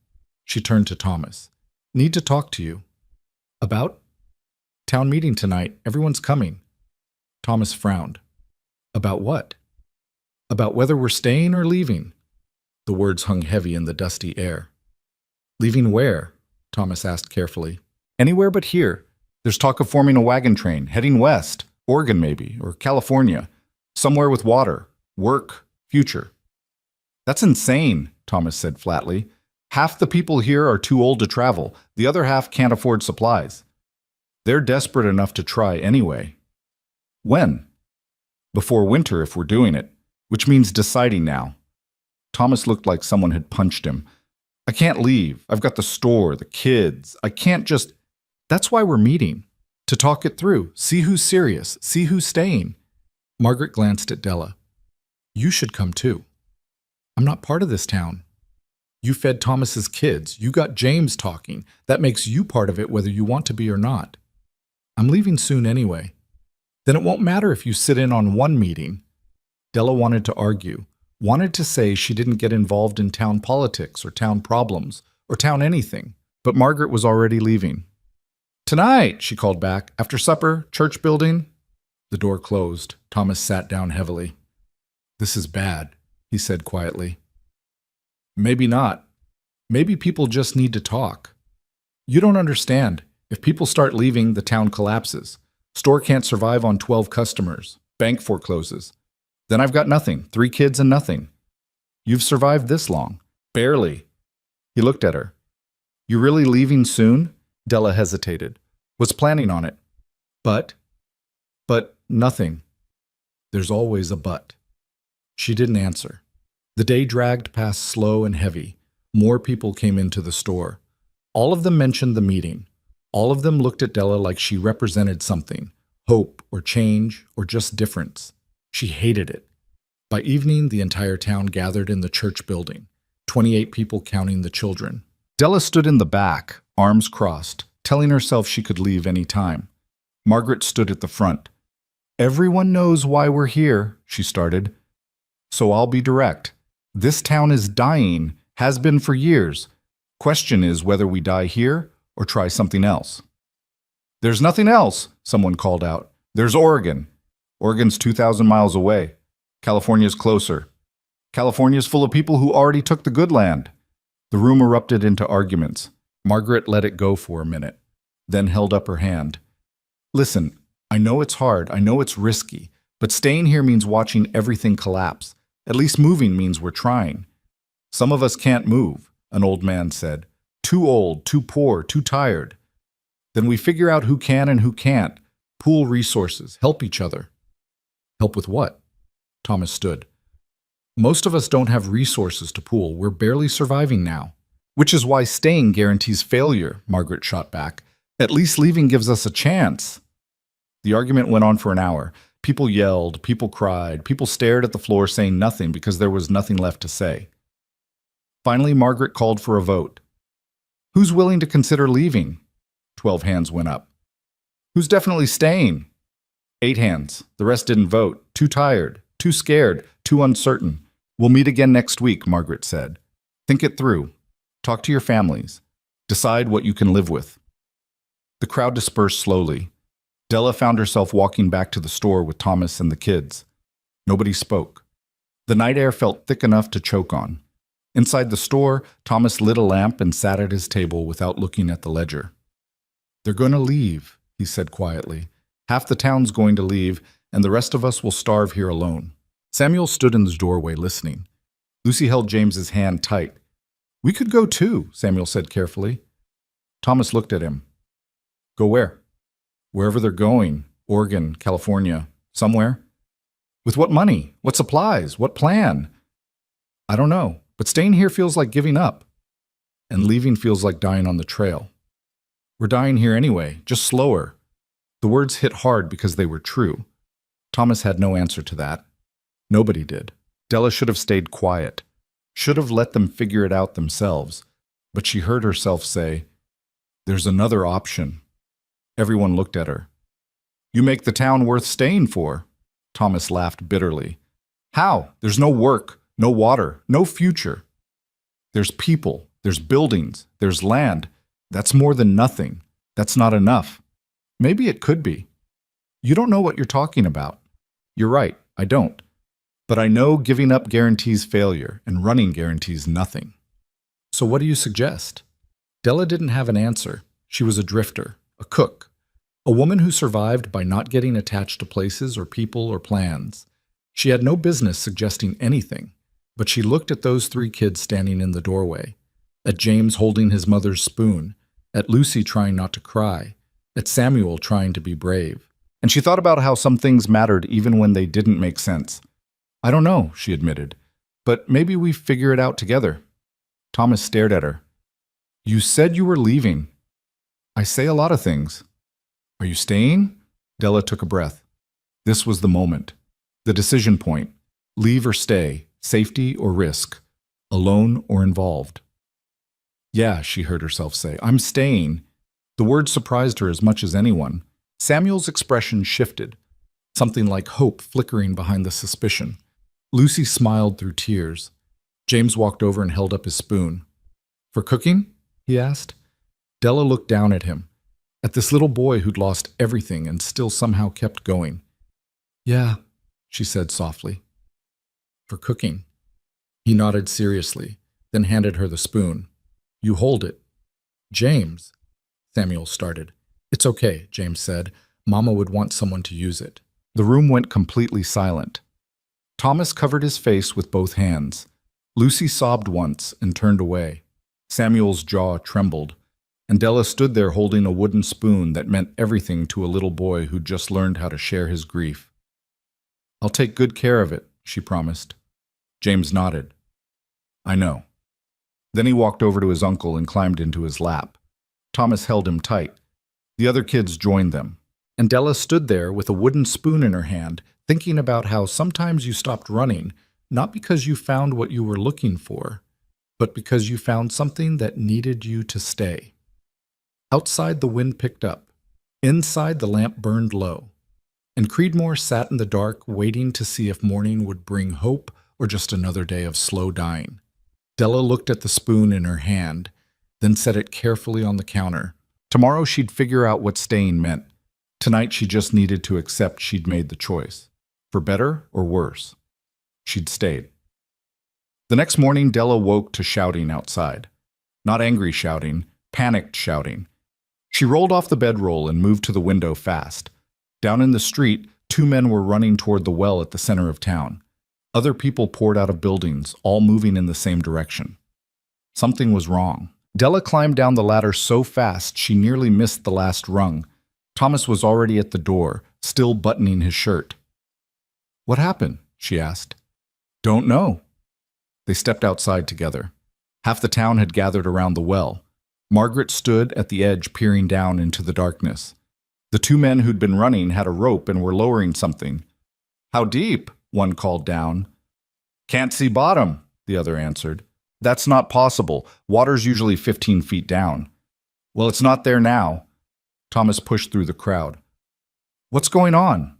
[SPEAKER 1] She turned to Thomas. Need to talk to you. About? Town meeting tonight. Everyone's coming. Thomas frowned. About what? About whether we're staying or leaving. The words hung heavy in the dusty air. Leaving where? Thomas asked carefully. Anywhere but here. There's talk of forming a wagon train, heading west, Oregon maybe, or California. Somewhere with water, work, future. That's insane, Thomas said flatly. Half the people here are too old to travel. The other half can't afford supplies. They're desperate enough to try anyway. When? Before winter if we're doing it, which means deciding now. Thomas looked like someone had punched him. I can't leave. I've got the store, the kids. I can't just... That's why we're meeting. To talk it through, see who's serious, see who's staying. Margaret glanced at Della. You should come too. I'm not part of this town. You fed Thomas's kids. You got James talking. That makes you part of it whether you want to be or not. I'm leaving soon anyway. Then it won't matter if you sit in on one meeting. Della wanted to argue, wanted to say she didn't get involved in town politics or town problems or town anything, but Margaret was already leaving. Tonight, she called back. After supper, church building. The door closed. Thomas sat down heavily. This is bad, he said quietly. Maybe not. Maybe people just need to talk. You don't understand. If people start leaving, the town collapses. Store can't survive on 12 customers. Bank forecloses. Then I've got nothing. 3 kids and nothing. You've survived this long. Barely. He looked at her. You really leaving soon? Della hesitated. Was planning on it. But nothing. There's always a but. She didn't answer. The day dragged past slow and heavy. More people came into the store. All of them mentioned the meeting. All of them looked at Della like she represented something, hope or change or just difference. She hated it. By evening, the entire town gathered in the church building, 28 people counting the children. Della stood in the back, arms crossed, telling herself she could leave any time. Margaret stood at the front. Everyone knows why we're here, she started. So I'll be direct. This town is dying, has been for years. Question is whether we die here or try something else. There's nothing else, someone called out. There's Oregon. Oregon's 2,000 miles away. California's closer. California's full of people who already took the good land. The room erupted into arguments. Margaret let it go for a minute, then held up her hand. Listen, I know it's hard, I know it's risky, but staying here means watching everything collapse. At least moving means we're trying. Some of us can't move, an old man said. Too old, too poor, too tired. Then we figure out who can and who can't. Pool resources, help each other. Help with what? Thomas stood. Most of us don't have resources to pool. We're barely surviving now. Which is why staying guarantees failure, Margaret shot back. At least leaving gives us a chance. The argument went on for an hour. People yelled, people cried, people stared at the floor saying nothing because there was nothing left to say. Finally, Margaret called for a vote. Who's willing to consider leaving? 12 hands went up. Who's definitely staying? 8 hands. The rest didn't vote. Too tired, too scared, too uncertain. We'll meet again next week, Margaret said. Think it through. Talk to your families. Decide what you can live with. The crowd dispersed slowly. Della found herself walking back to the store with Thomas and the kids. Nobody spoke. The night air felt thick enough to choke on. Inside the store, Thomas lit a lamp and sat at his table without looking at the ledger. They're going to leave, he said quietly. Half the town's going to leave, and the rest of us will starve here alone. Samuel stood in the doorway listening. Lucy held James's hand tight. "We could go too," Samuel said carefully. Thomas looked at him. "Go where?" "Wherever they're going. Oregon, California, somewhere." "With what money? What supplies? What plan?" "I don't know, but staying here feels like giving up. And leaving feels like dying on the trail. We're dying here anyway, just slower." The words hit hard because they were true. Thomas had no answer to that. Nobody did. Della should have stayed quiet, should have let them figure it out themselves, but she heard herself say, "There's another option." Everyone looked at her. "You make the town worth staying for." Thomas laughed bitterly. "How? There's no work, no water, no future." "There's people, there's buildings, there's land. That's more than nothing. That's not enough." "Maybe it could be." "You don't know what you're talking about." "You're right, I don't. But I know giving up guarantees failure, and running guarantees nothing." "So what do you suggest?" Della didn't have an answer. She was a drifter, a cook, a woman who survived by not getting attached to places or people or plans. She had no business suggesting anything, but she looked at those three kids standing in the doorway, at James holding his mother's spoon, at Lucy trying not to cry, at Samuel trying to be brave. And she thought about how some things mattered even when they didn't make sense. "I don't know," she admitted, "but maybe we figure it out together." Thomas stared at her. "You said you were leaving." "I say a lot of things." "Are you staying?" Della took a breath. This was the moment, the decision point. Leave or stay, safety or risk, alone or involved. "Yeah," she heard herself say, "I'm staying." The word surprised her as much as anyone. Samuel's expression shifted, something like hope flickering behind the suspicion. Lucy smiled through tears. James walked over and held up his spoon. "For cooking?" he asked. Della looked down at him, at this little boy who'd lost everything and still somehow kept going. "Yeah," she said softly. "For cooking." He nodded seriously, then handed her the spoon. "You hold it." "James," Samuel started. "It's okay," James said. "Mama would want someone to use it." The room went completely silent. Thomas covered his face with both hands. Lucy sobbed once and turned away. Samuel's jaw trembled, and Della stood there holding a wooden spoon that meant everything to a little boy who'd just learned how to share his grief. "I'll take good care of it," she promised. James nodded. "I know." Then he walked over to his uncle and climbed into his lap. Thomas held him tight. The other kids joined them, and Della stood there with a wooden spoon in her hand, thinking about how sometimes you stopped running, not because you found what you were looking for, but because you found something that needed you to stay. Outside, the wind picked up. Inside, the lamp burned low. And Creedmoor sat in the dark, waiting to see if morning would bring hope or just another day of slow dying. Della looked at the spoon in her hand, then set it carefully on the counter. Tomorrow she'd figure out what staying meant. Tonight she just needed to accept she'd made the choice. For better or worse, she'd stayed. The next morning, Della woke to shouting outside. Not angry shouting, panicked shouting. She rolled off the bedroll and moved to the window fast. Down in the street, two men were running toward the well at the center of town. Other people poured out of buildings, all moving in the same direction. Something was wrong. Della climbed down the ladder so fast she nearly missed the last rung. Thomas was already at the door, still buttoning his shirt. "What happened?" she asked. "Don't know." They stepped outside together. Half the town had gathered around the well. Margaret stood at the edge peering down into the darkness. The two men who'd been running had a rope and were lowering something. "How deep?" one called down. "Can't see bottom," the other answered. "That's not possible. Water's usually 15 feet down." "Well, it's not there now." Thomas pushed through the crowd. "What's going on?"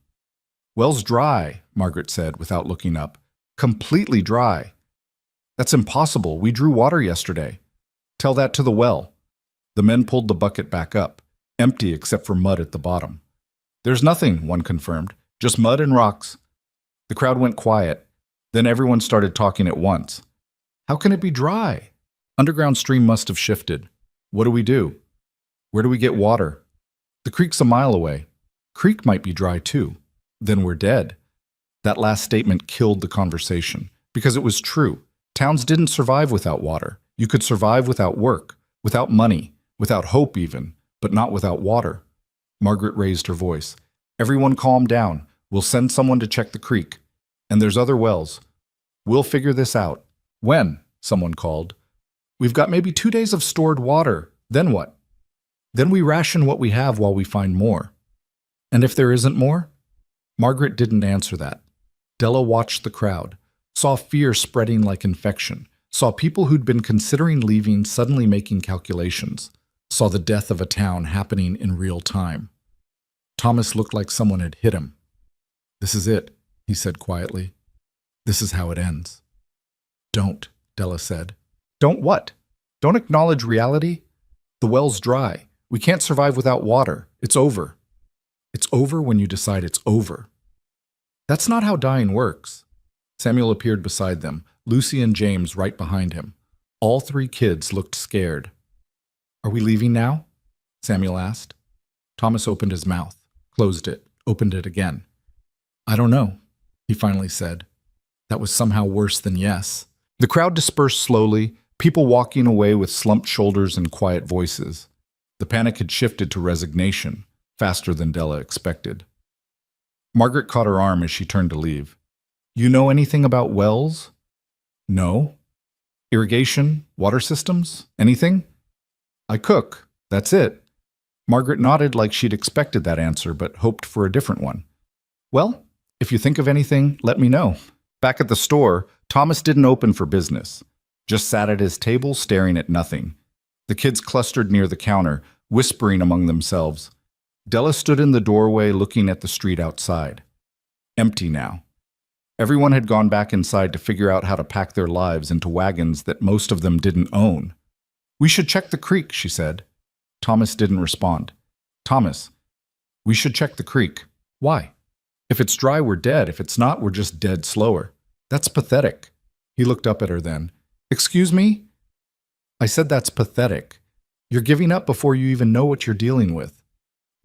[SPEAKER 1] "Well's dry," Margaret said without looking up. "Completely dry." "That's impossible. We drew water yesterday." "Tell that to the well." The men pulled the bucket back up, empty except for mud at the bottom. "There's nothing," one confirmed. "Just mud and rocks." The crowd went quiet. Then everyone started talking at once. "How can it be dry?" "Underground stream must have shifted." "What do we do?" "Where do we get water?" "The creek's a mile away." "Creek might be dry too." "Then we're dead." That last statement killed the conversation, because it was true. Towns didn't survive without water. You could survive without work, without money, without hope even, but not without water. Margaret raised her voice. Everyone calm down. We'll send someone to check the creek. And there's other wells. We'll figure this out. When? Someone called. We've got maybe 2 days of stored water. Then what? Then we ration what we have while we find more. And if there isn't more? Margaret didn't answer that. Della watched the crowd, saw fear spreading like infection, saw people who'd been considering leaving suddenly making calculations, saw the death of a town happening in real time. Thomas looked like someone had hit him. This is it, he said quietly. This is how it ends. Don't, Della said. Don't what? Don't acknowledge reality? The well's dry. We can't survive without water. It's over. It's over when you decide it's over. That's not how dying works. Samuel appeared beside them, Lucy and James right behind him. All 3 kids looked scared. Are we leaving now? Samuel asked. Thomas opened his mouth, closed it, opened it again. I don't know, he finally said. That was somehow worse than yes. The crowd dispersed slowly, people walking away with slumped shoulders and quiet voices. The panic had shifted to resignation, faster than Della expected. Margaret caught her arm as she turned to leave. You know anything about wells? No. Irrigation? Water systems? Anything? I cook. That's it. Margaret nodded like she'd expected that answer, but hoped for a different one. Well, if you think of anything, let me know. Back at the store, Thomas didn't open for business. Just sat at his table staring at nothing. The kids clustered near the counter, whispering among themselves. Della stood in the doorway looking at the street outside. Empty now. Everyone had gone back inside to figure out how to pack their lives into wagons that most of them didn't own. We should check the creek, she said. Thomas didn't respond. Thomas, we should check the creek. Why? If it's dry, we're dead. If it's not, we're just dead slower. That's pathetic. He looked up at her then. Excuse me? I said that's pathetic. You're giving up before you even know what you're dealing with.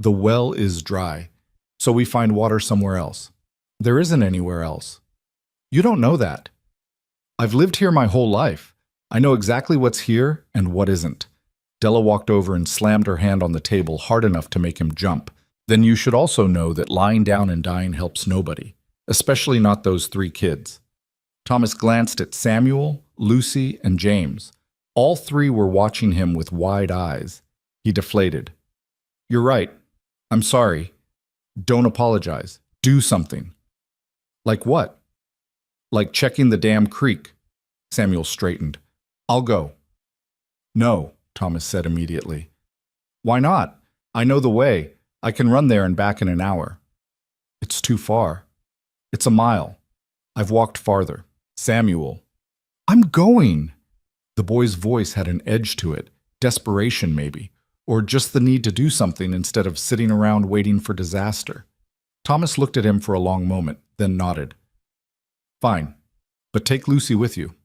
[SPEAKER 1] The well is dry, so we find water somewhere else. There isn't anywhere else. You don't know that. I've lived here my whole life. I know exactly what's here and what isn't. Della walked over and slammed her hand on the table hard enough to make him jump. Then you should also know that lying down and dying helps nobody, especially not those 3 kids. Thomas glanced at Samuel, Lucy, and James. All 3 were watching him with wide eyes. He deflated. You're right. I'm sorry. Don't apologize. Do something. Like what? Like checking the damn creek. Samuel straightened. I'll go. No, Thomas said immediately. Why not? I know the way. I can run there and back in an hour. It's too far. It's a mile. I've walked farther. Samuel. I'm going. The boy's voice had an edge to it, desperation maybe, or just the need to do something instead of sitting around waiting for disaster. Thomas looked at him for a long moment, then nodded. Fine, but take Lucy with you.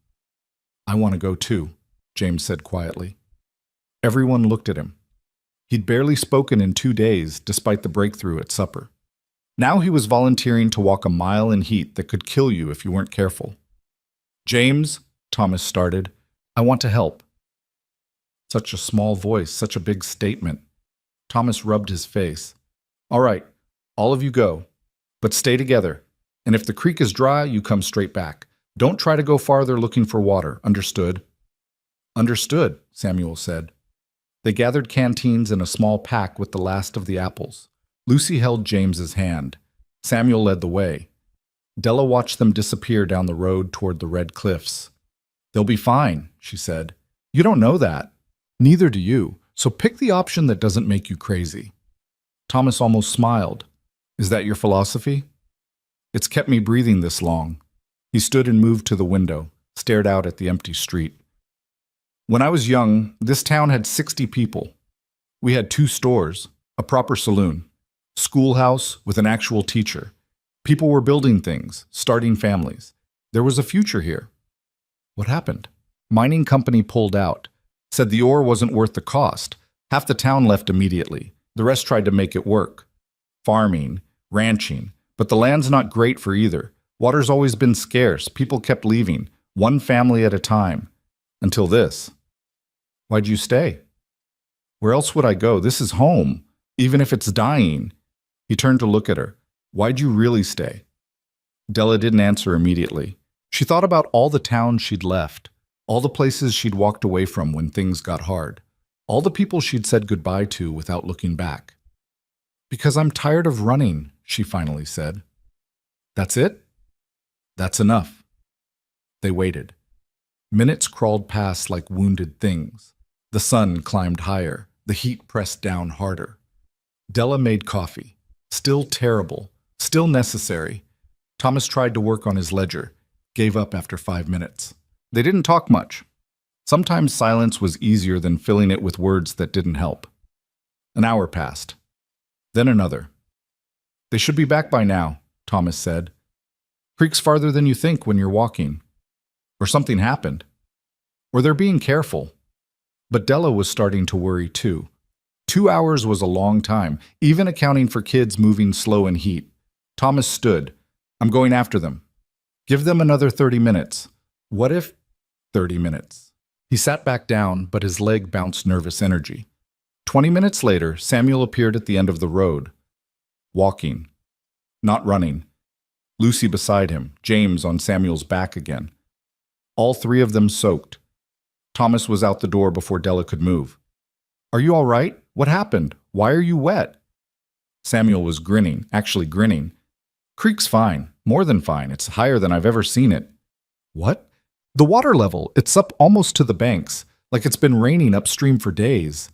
[SPEAKER 1] I want to go too, James said quietly. Everyone looked at him. He'd barely spoken in 2 days, despite the breakthrough at supper. Now he was volunteering to walk a mile in heat that could kill you if you weren't careful. James, Thomas started, I want to help. Such a small voice, such a big statement. Thomas rubbed his face. All right, all of you go, but stay together. And if the creek is dry, you come straight back. Don't try to go farther looking for water, understood? Understood, Samuel said. They gathered canteens in a small pack with the last of the apples. Lucy held James's hand. Samuel led the way. Della watched them disappear down the road toward the red cliffs. They'll be fine, she said. You don't know that. Neither do you, so pick the option that doesn't make you crazy. Thomas almost smiled. Is that your philosophy? It's kept me breathing this long. He stood and moved to the window, stared out at the empty street. When I was young, this town had 60 people. We had 2 stores, a proper saloon, schoolhouse with an actual teacher. People were building things, starting families. There was a future here. What happened? Mining company pulled out, said the ore wasn't worth the cost. Half the town left immediately. The rest tried to make it work. Farming, ranching, but the land's not great for either. Water's always been scarce. People kept leaving, one family at a time. Until this. Why'd you stay? Where else would I go? This is home, even if it's dying. He turned to look at her. Why'd you really stay? Della didn't answer immediately. She thought about all the towns she'd left, all the places she'd walked away from when things got hard, all the people she'd said goodbye to without looking back. Because I'm tired of running, she finally said. That's it? That's enough. They waited. Minutes crawled past like wounded things. The sun climbed higher. The heat pressed down harder. Della made coffee. Still terrible. Still necessary. Thomas tried to work on his ledger. Gave up after 5 minutes. They didn't talk much. Sometimes silence was easier than filling it with words that didn't help. An hour passed. Then another. They should be back by now, Thomas said. Creek's farther than you think when you're walking. Or something happened. Or they're being careful. But Della was starting to worry too. 2 hours was a long time, even accounting for kids moving slow in heat. Thomas stood. I'm going after them. Give them another 30 minutes. What if 30 minutes? He sat back down, but his leg bounced nervous energy. 20 minutes later, Samuel appeared at the end of the road. Walking. Not running. Lucy beside him, James on Samuel's back again. All 3 of them soaked. Thomas was out the door before Della could move. Are you all right? What happened? Why are you wet? Samuel was grinning, actually grinning. Creek's fine, more than fine. It's higher than I've ever seen it. What? The water level, it's up almost to the banks, like it's been raining upstream for days.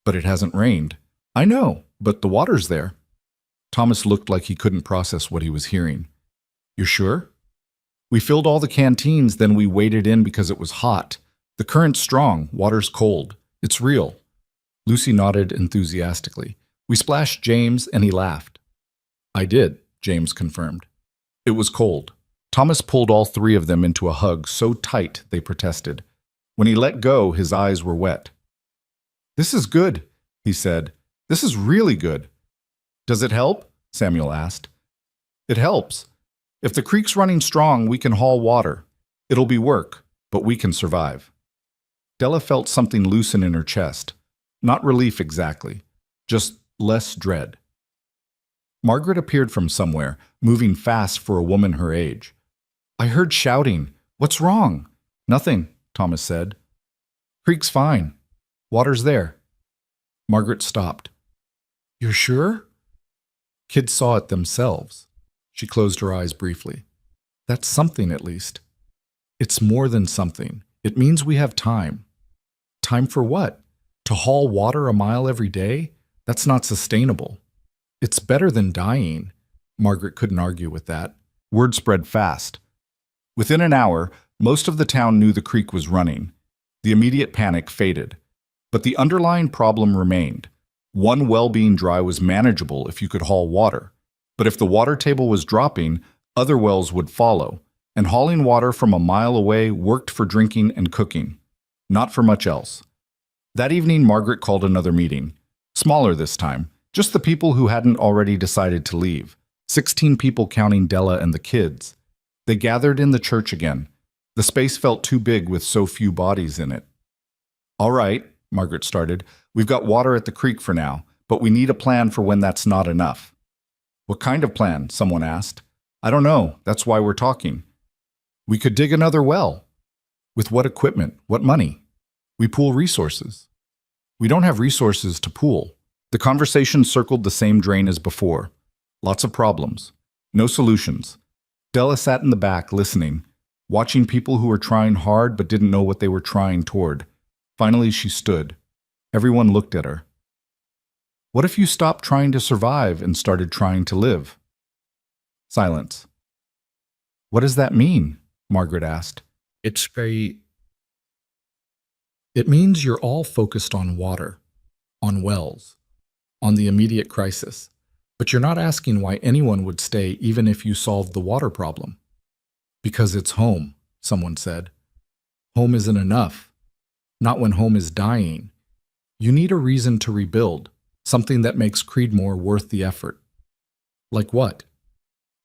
[SPEAKER 1] But it hasn't rained. I know, but the water's there. Thomas looked like he couldn't process what he was hearing. You're sure? We filled all the canteens, then we waded in because it was hot. The current's strong, water's cold. It's real. Lucy nodded enthusiastically. We splashed James and he laughed. I did, James confirmed. It was cold. Thomas pulled all 3 of them into a hug so tight they protested. When he let go, his eyes were wet. This is good, he said. This is really good. Does it help? Samuel asked. It helps. If the creek's running strong, we can haul water. It'll be work, but we can survive. Della felt something loosen in her chest. Not relief exactly, just less dread. Margaret appeared from somewhere, moving fast for a woman her age. I heard shouting. What's wrong? Nothing, Thomas said. Creek's fine. Water's there. Margaret stopped. You're sure? Kids saw it themselves. She closed her eyes briefly. That's something, at least. It's more than something. It means we have time. Time for what? To haul water a mile every day? That's not sustainable. It's better than dying. Margaret couldn't argue with that. Word spread fast. Within an hour, most of the town knew the creek was running. The immediate panic faded. But the underlying problem remained. One well being dry was manageable if you could haul water. But if the water table was dropping, other wells would follow. And hauling water from a mile away worked for drinking and cooking. Not for much else. That evening, Margaret called another meeting. Smaller this time. Just the people who hadn't already decided to leave. 16 people counting Della and the kids. They gathered in the church again. The space felt too big with so few bodies in it. All right, Margaret started. We've got water at the creek for now, but we need a plan for when that's not enough. What kind of plan? Someone asked. I don't know. That's why we're talking. We could dig another well. With what equipment? What money? We pool resources. We don't have resources to pool. The conversation circled the same drain as before. Lots of problems. No solutions. Della sat in the back, listening, watching people who were trying hard but didn't know what they were trying toward. Finally, she stood. Everyone looked at her. What if you stopped trying to survive and started trying to live? Silence. What does that mean? Margaret asked. It means you're all focused on water, on wells, on the immediate crisis. But you're not asking why anyone would stay even if you solved the water problem. Because it's home, someone said. Home isn't enough. Not when home is dying. You need a reason to rebuild, something that makes Creedmoor worth the effort. Like what?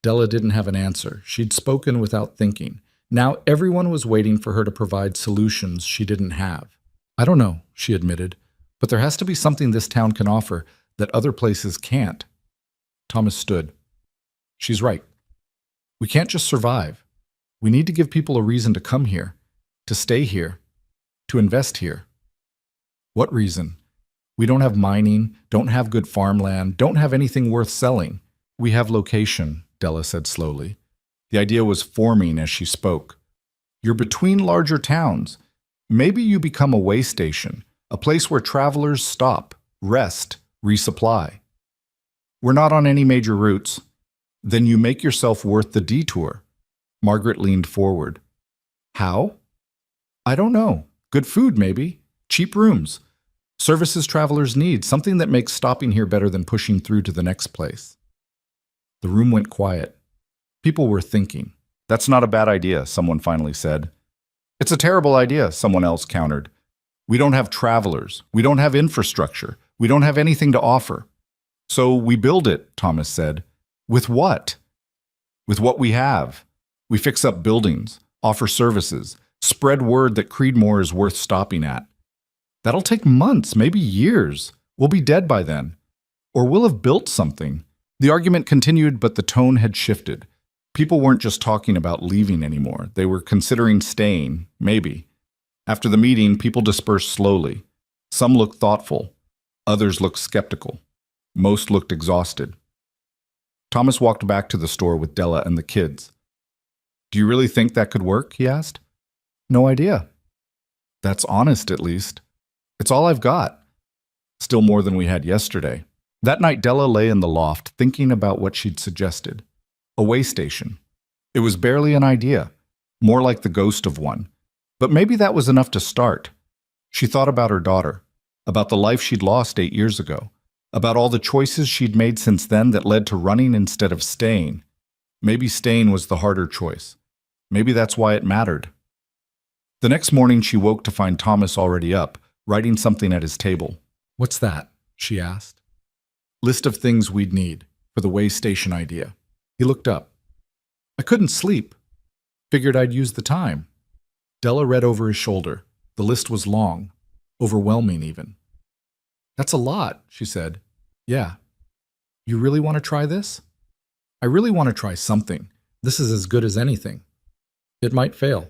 [SPEAKER 2] Della didn't have an answer. She'd spoken without thinking. Now everyone was waiting for her to provide solutions she didn't have. I don't know, she admitted, but there has to be something this town can offer that other places can't. Thomas stood. She's right. We can't just survive. We need to give people a reason to come here, to stay here, to invest here. What reason? We don't have mining, don't have good farmland, don't have anything worth selling. We have location, Della said slowly. The idea was forming as she spoke. You're between larger towns. Maybe you become a way station, a place where travelers stop, rest, resupply. We're not on any major routes. Then you make yourself worth the detour. Margaret leaned forward. How? I don't know. Good food, maybe. Cheap rooms. Services travelers need, something that makes stopping here better than pushing through to the next place. The room went quiet. People were thinking.
[SPEAKER 1] That's not a bad idea, someone finally said. It's a terrible idea, someone else countered. We don't have travelers. We don't have infrastructure. We don't have anything to offer. So we build it, Thomas said. With what? With what we have. We fix up buildings, offer services, spread word that Creedmoor is worth stopping at. That'll take months, maybe years. We'll be dead by then. Or we'll have built something. The argument continued, but the tone had shifted. People weren't just talking about leaving anymore. They were considering staying, maybe. After the meeting, people dispersed slowly. Some looked thoughtful. Others looked skeptical. Most looked exhausted. Thomas walked back to the store with Della and the kids. Do you really think that could work? He asked. No idea. That's honest, at least. It's all I've got. Still more than we had yesterday. That night, Della lay in the loft, thinking about what she'd suggested. A way station. It was barely an idea, more like the ghost of one. But maybe that was enough to start. She thought about her daughter, about the life she'd lost 8 years ago, about all the choices she'd made since then that led to running instead of staying. Maybe staying was the harder choice. Maybe that's why it mattered. The next morning, she woke to find Thomas already up, writing something at his table. What's that? She asked. List of things we'd need for the way station idea. He looked up. I couldn't sleep. Figured I'd use the time. Della read over his shoulder. The list was long, overwhelming even. That's a lot, she said. Yeah. You really want to try this? I really want to try something. This is as good as anything. It might fail.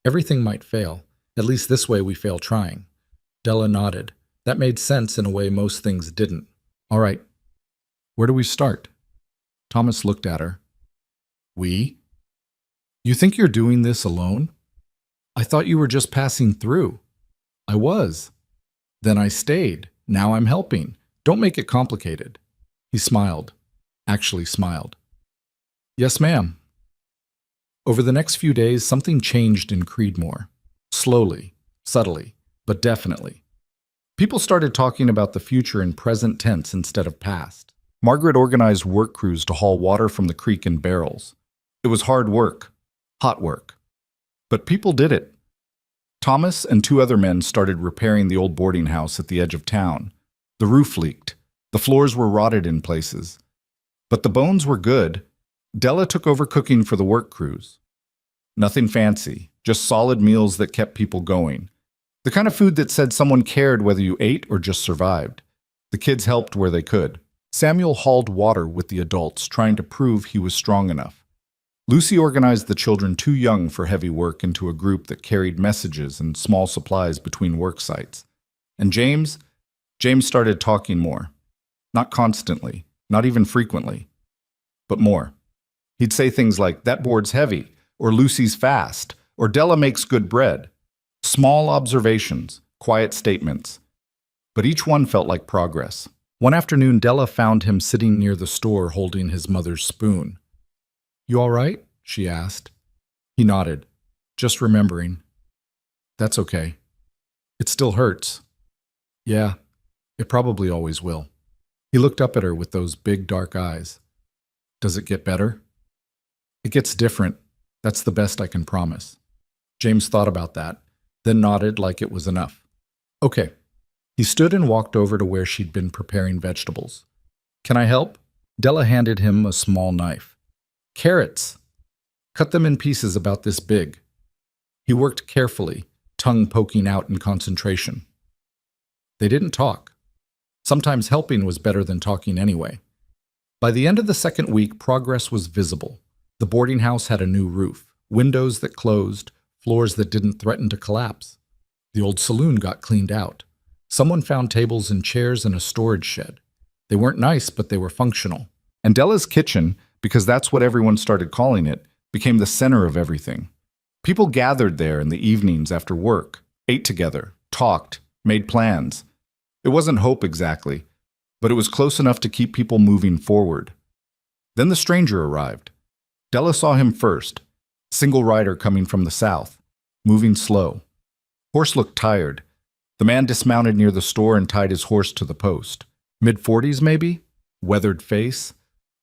[SPEAKER 1] Everything might fail. At least this way we fail trying. Della nodded. That made sense in a way most things didn't. All right. Where do we start? Thomas looked at her. We? You think you're doing this alone? I thought you were just passing through. I was. Then I stayed. Now I'm helping. Don't make it complicated. He smiled. Actually smiled. Yes, ma'am. Over the next few days, something changed in Creedmoor. Slowly, subtly, but definitely. People started talking about the future in present tense instead of past. Margaret organized work crews to haul water from the creek in barrels. It was hard work, hot work. But people did it. Thomas and 2 other men started repairing the old boarding house at the edge of town. The roof leaked. The floors were rotted in places. But the bones were good. Della took over cooking for the work crews. Nothing fancy, just solid meals that kept people going. The kind of food that said someone cared whether you ate or just survived. The kids helped where they could. Samuel hauled water with the adults, trying to prove he was strong enough. Lucy organized the children too young for heavy work into a group that carried messages and small supplies between work sites. And James started talking more. Not constantly, not even frequently, but more. He'd say things like, "That board's heavy," or "Lucy's fast," or "Della makes good bread." Small observations, quiet statements. But each one felt like progress. One afternoon, Della found him sitting near the store holding his mother's spoon. You all right? She asked. He nodded, just remembering. That's okay. It still hurts. Yeah, it probably always will. He looked up at her with those big dark eyes. Does it get better? It gets different. That's the best I can promise. James thought about that, then nodded like it was enough. Okay. He stood and walked over to where she'd been preparing vegetables. Can I help? Della handed him a small knife.
[SPEAKER 2] Carrots. Cut them in pieces about this big. He worked carefully, tongue poking out in concentration. They didn't talk. Sometimes helping was better than talking anyway. By the end of the second week, progress was visible. The boarding house had a new roof, windows that closed, floors that didn't threaten to collapse. The old saloon got cleaned out. Someone found tables and chairs in a storage shed. They weren't nice, but they were functional.
[SPEAKER 1] And Della's kitchen, because that's what everyone started calling it, became the center of everything. People gathered there in the evenings after work, ate together, talked, made plans. It wasn't hope exactly, but it was close enough to keep people moving forward. Then the stranger arrived. Della saw him first, single rider coming from the south, moving slow. Horse looked tired. The man dismounted near the store and tied his horse to the post. Mid-40s maybe? Weathered face?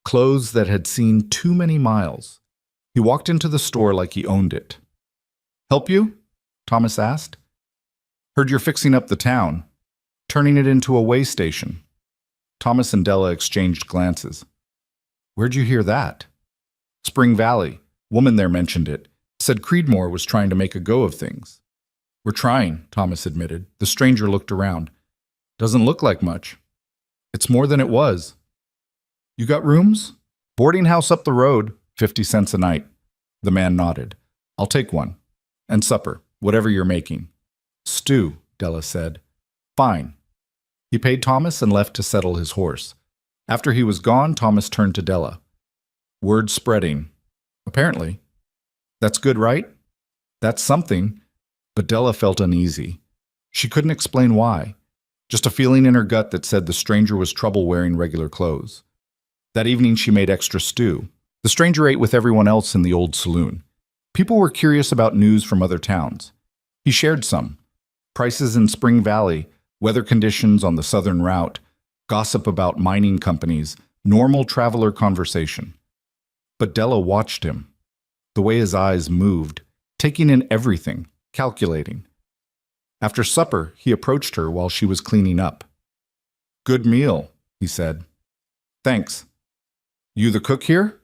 [SPEAKER 1] Clothes that had seen too many miles. He walked into the store like he owned it. "Help you?" Thomas asked. "Heard you're fixing up the town, turning it into a way station." Thomas and Della exchanged glances. "Where'd you hear that?" "Spring Valley. Woman there mentioned it. Said Creedmoor was trying to make a go of things." "We're trying," Thomas admitted. The stranger looked around. "Doesn't look like much." "It's more than it was." "You got rooms?" "Boarding house up the road, 50 cents a night." The man nodded. "I'll take one. And supper, whatever you're making." "Stew," Della said. "Fine." He paid Thomas and left to settle his horse. After he was gone, Thomas turned to Della. "Word spreading." "Apparently." "That's good, right?" "That's something." But Della felt uneasy. She couldn't explain why. Just a feeling in her gut that said the stranger was trouble wearing regular clothes. That evening she made extra stew. The stranger ate with everyone else in the old saloon. People were curious about news from other towns. He shared some. Prices in Spring Valley, weather conditions on the southern route, gossip about mining companies, normal traveler conversation. But Della watched him. The way his eyes moved, taking in everything, calculating. After supper, he approached her while she was cleaning up. "Good meal," he said. "Thanks." "You the cook here?"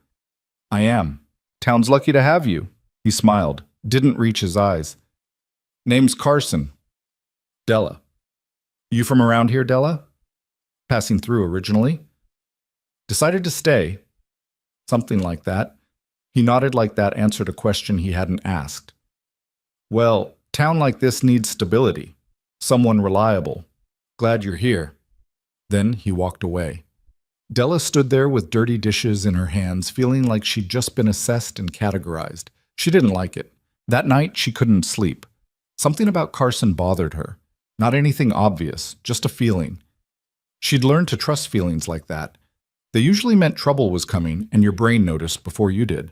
[SPEAKER 1] "I am." "Town's lucky to have you." He smiled, didn't reach his eyes. "Name's Carson." "Della." "You from around here, Della?" "Passing through originally." "Decided to stay?" "Something like that." He nodded like that answered a question he hadn't asked. "Well, town like this needs stability. Someone reliable. Glad you're here." Then he walked away. Della stood there with dirty dishes in her hands, feeling like she'd just been assessed and categorized. She didn't like it. That night, she couldn't sleep. Something about Carson bothered her. Not anything obvious, just a feeling. She'd learned to trust feelings like that. They usually meant trouble was coming, and your brain noticed before you did.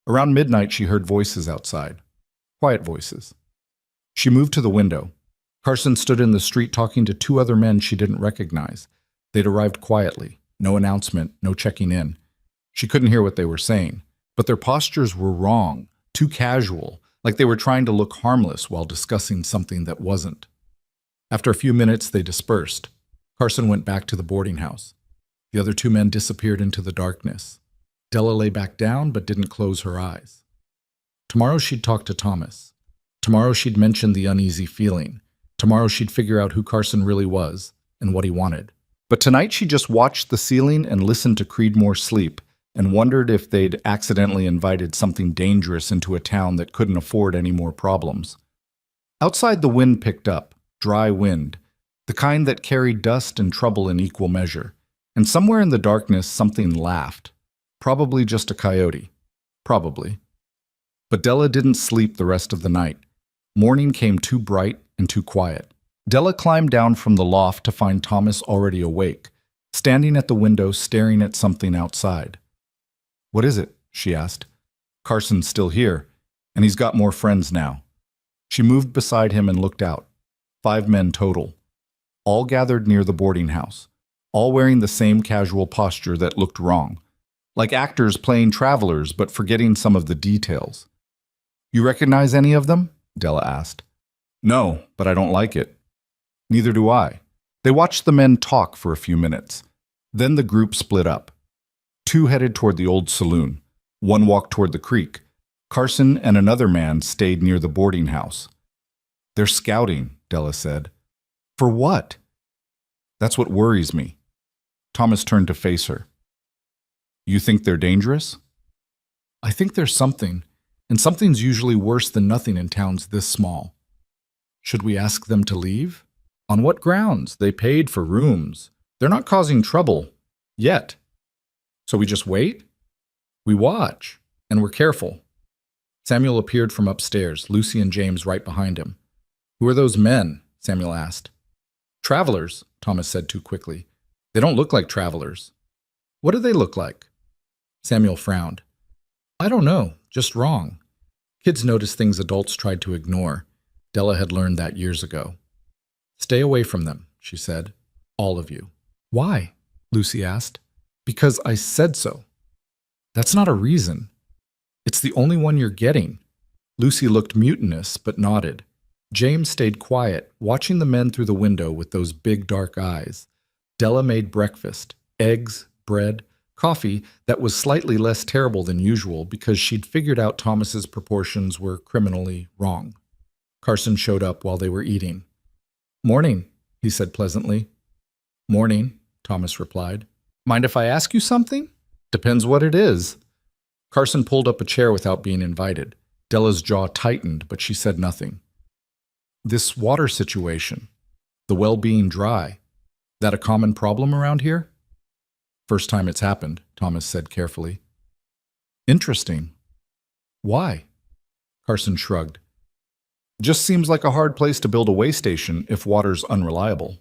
[SPEAKER 1] Around midnight, she heard voices outside. Quiet voices. She moved to the window. Carson stood in the street talking to two other men she didn't recognize. They'd arrived quietly. No announcement, no checking in. She couldn't hear what they were saying, but their postures were wrong, too casual, like they were trying to look harmless while discussing something that wasn't. After a few minutes, they dispersed. Carson went back to the boarding house. The other two men disappeared into the darkness. Della lay back down but didn't close her eyes. Tomorrow she'd talk to Thomas. Tomorrow she'd mention the uneasy feeling. Tomorrow she'd figure out who Carson really was and what he wanted. But tonight she just watched the ceiling and listened to Creedmoor sleep and wondered if they'd accidentally invited something dangerous into a town that couldn't afford any more problems. Outside, the wind picked up, dry wind, the kind that carried dust and trouble in equal measure. And somewhere in the darkness, something laughed. Probably just a coyote. Probably. But Della didn't sleep the rest of the night. Morning came too bright and too quiet. Della climbed down from the loft to find Thomas already awake, standing at the window staring at something outside. "What is it?" she asked. "Carson's still here, and he's got more friends now." She moved beside him and looked out. 5 men total. All gathered near the boarding house, all wearing the same casual posture that looked wrong, like actors playing travelers but forgetting some of the details. "You recognize any of them?" Della asked. "No, but I don't like it." "Neither do I." They watched the men talk for a few minutes. Then the group split up. 2 headed toward the old saloon. One walked toward the creek. Carson and another man stayed near the boarding house. They're scouting, Della said. For what? That's what worries me. Thomas turned to face her. You think they're dangerous? I think there's something, and something's usually worse than nothing in towns this small. Should we ask them to leave? On what grounds? They paid for rooms. They're not causing trouble. Yet. So we just wait? We watch, and we're careful. Samuel appeared from upstairs, Lucy and James right behind him. Who are those men? Samuel asked. Travelers, Thomas said too quickly. They don't look like travelers. What do they look like? Samuel frowned. I don't know, just wrong. Kids notice things adults tried to ignore. Della had learned that years ago. Stay away from them, she said. All of you. Why? Lucy asked. Because I said so. That's not a reason. It's the only one you're getting. Lucy looked mutinous, but nodded. James stayed quiet, watching the men through the window with those big dark eyes. Della made breakfast, eggs, bread, coffee that was slightly less terrible than usual because she'd figured out Thomas's proportions were criminally wrong. Carson showed up while they were eating. Morning, he said pleasantly. Morning, Thomas replied. Mind if I ask you something? Depends what it is. Carson pulled up a chair without being invited. Della's jaw tightened, but she said nothing. This water situation, the well being dry, that a common problem around here? First time it's happened, Thomas said carefully. Interesting. Why? Carson shrugged. Just seems like a hard place to build a way station if water's unreliable.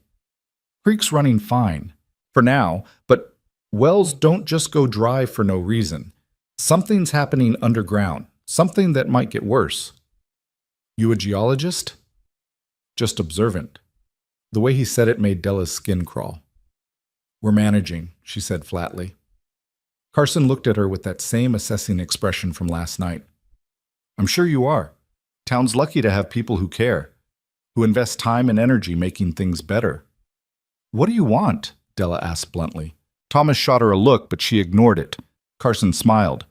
[SPEAKER 1] Creek's running fine, for now, but wells don't just go dry for no reason. Something's happening underground, something that might get worse. You a geologist? Just observant. The way he said it made Della's skin crawl. We're managing, she said flatly. Carson looked at her with that same assessing expression from last night. I'm sure you are. Town's lucky to have people who care, who invest time and energy making things better. What do you want? Della asked bluntly. Thomas shot her a look, but she ignored it. Carson smiled.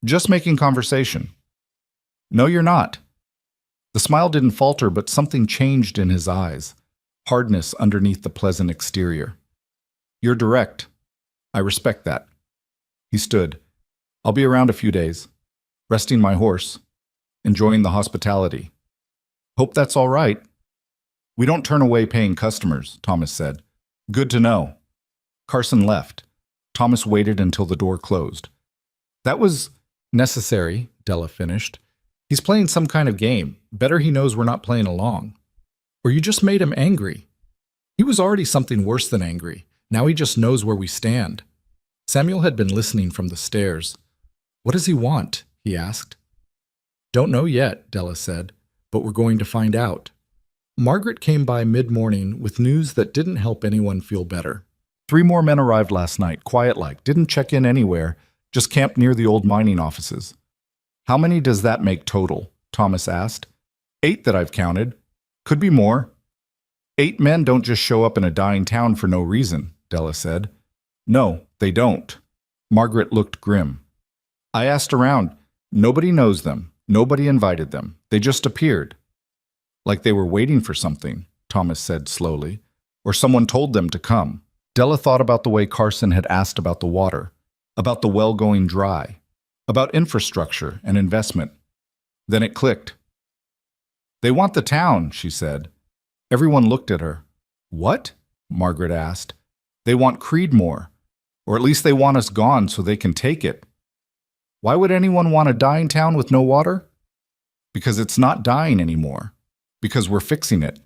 [SPEAKER 1] Just making conversation. No, you're not. The smile didn't falter, but something changed in his eyes. Hardness underneath the pleasant exterior. You're direct. I respect that. He stood. I'll be around a few days. Resting my horse. Enjoying the hospitality. Hope that's all right. We don't turn away paying customers, Thomas said. Good to know. Carson left. Thomas waited until the door closed. That was necessary, Della finished. He's playing some kind of game. Better he knows we're not playing along. Or you just made him angry. He was already something worse than angry. Now he just knows where we stand. Samuel had been listening from the stairs. What does he want? He asked. Don't know yet, Della said, but we're going to find out. Margaret came by mid-morning with news that didn't help anyone feel better. 3 more men arrived last night, quiet-like, didn't check in anywhere, just camped near the old mining offices. How many does that make total? Thomas asked. 8 that I've counted. Could be more. 8 men don't just show up in a dying town for no reason, Della said. No, they don't. Margaret looked grim. I asked around. Nobody knows them. Nobody invited them. They just appeared. Like they were waiting for something, Thomas said slowly. Or someone told them to come. Della thought about the way Carson had asked about the water, about the well going dry, about infrastructure and investment. Then it clicked. They want the town, she said. Everyone looked at her. What? Margaret asked. They want Creedmoor. Or at least they want us gone so they can take it. Why would anyone want a dying town with no water? Because it's not dying anymore. Because we're fixing it.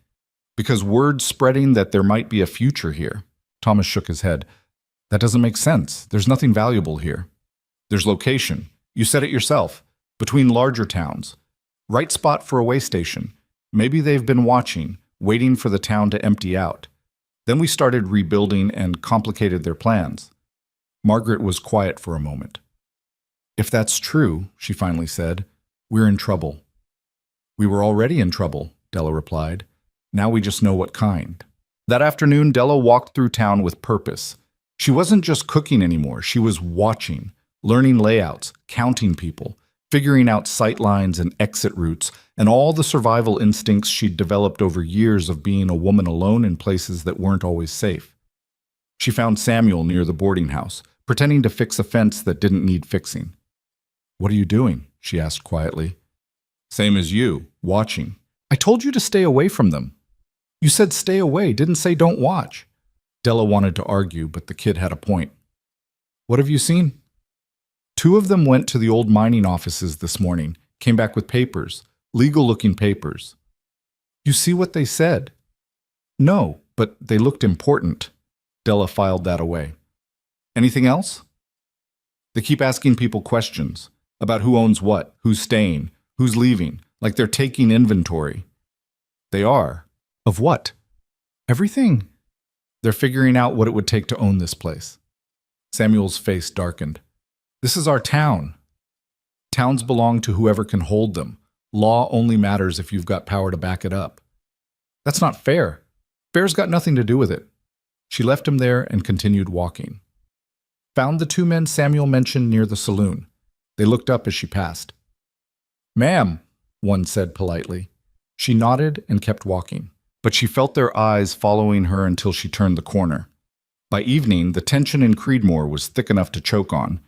[SPEAKER 1] Because word's spreading that there might be a future here. Thomas shook his head. That doesn't make sense. There's nothing valuable here. There's location. You said it yourself. Between larger towns. Right spot for a way station. Maybe they've been watching, waiting for the town to empty out. Then we started rebuilding and complicated their plans. Margaret was quiet for a moment. If that's true, she finally said, we're in trouble. We were already in trouble, Della replied. Now we just know what kind. That afternoon, Della walked through town with purpose. She wasn't just cooking anymore. She was watching, learning layouts, counting people, figuring out sight lines and exit routes, and all the survival instincts she'd developed over years of being a woman alone in places that weren't always safe. She found Samuel near the boarding house, pretending to fix a fence that didn't need fixing. "What are you doing?" she asked quietly. "Same as you, watching." "I told you to stay away from them." "You said stay away, didn't say don't watch." Della wanted to argue, but the kid had a point. "What have you seen?" "Two of them went to the old mining offices this morning, came back with papers, legal-looking papers." "You see what they said?" "No, but they looked important." Della filed that away. "Anything else?" "They keep asking people questions about who owns what, who's staying, who's leaving, like they're taking inventory." "They are. Of what?" "Everything." "They're figuring out what it would take to own this place." Samuel's face darkened. "This is our town." "Towns belong to whoever can hold them. Law only matters if you've got power to back it up." "That's not fair. Fair's got nothing to do with it." She left him there and continued walking. Found the two men Samuel mentioned near the saloon. They looked up as she passed. "Ma'am," one said politely. She nodded and kept walking, but she felt their eyes following her until she turned the corner. By evening, the tension in Creedmoor was thick enough to choke on.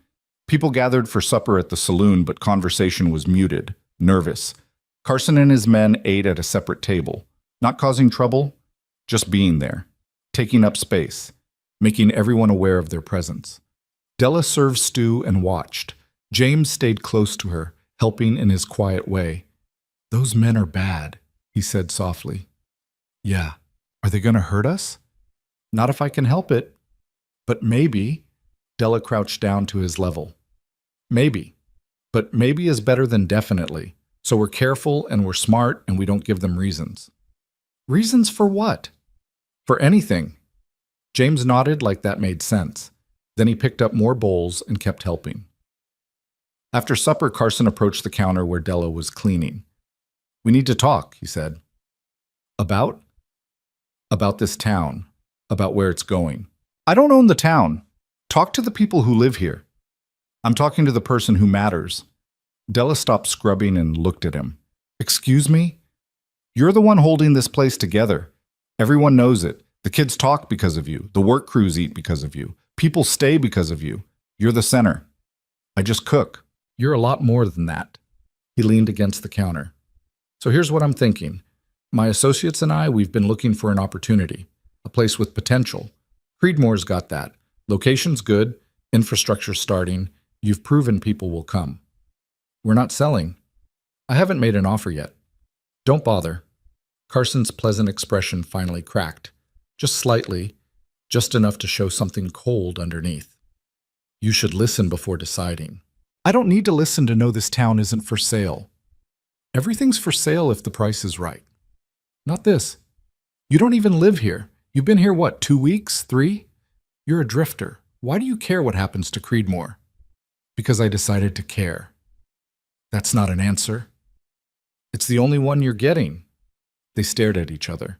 [SPEAKER 1] People gathered for supper at the saloon, but conversation was muted, nervous. Carson and his men ate at a separate table, not causing trouble, just being there, taking up space, making everyone aware of their presence. Della served stew and watched. James stayed close to her, helping in his quiet way. "Those men are bad," he said softly. "Yeah. Are they going to hurt us?" "Not if I can help it." "But maybe." Della crouched down to his level. "Maybe. But maybe is better than definitely. So we're careful and we're smart and we don't give them reasons." "Reasons for what?" "For anything." James nodded like that made sense. Then he picked up more bowls and kept helping. After supper, Carson approached the counter where Della was cleaning. "We need to talk," he said. "About?" "About this town. About where it's going." "I don't own the town. Talk to the people who live here." "I'm talking to the person who matters." Della stopped scrubbing and looked at him. "Excuse me? You're the one holding this place together. Everyone knows it. The kids talk because of you. The work crews eat because of you. People stay because of you. You're the center. I just cook." "You're a lot more than that." He leaned against the counter. "So here's what I'm thinking. My associates and I, we've been looking for an opportunity, a place with potential. Creedmoor's got that. Location's good, infrastructure's starting. You've proven people will come. We're not selling. I haven't made an offer yet." "Don't bother." Carson's pleasant expression finally cracked. Just slightly, just enough to show something cold underneath. "You should listen before deciding." "I don't need to listen to know this town isn't for sale." "Everything's for sale if the price is right." "Not this. You don't even live here. You've been here, what, 2 weeks, 3? You're a drifter. Why do you care what happens to Creedmoor?" "Because I decided to care." "That's not an answer." "It's the only one you're getting." They stared at each other.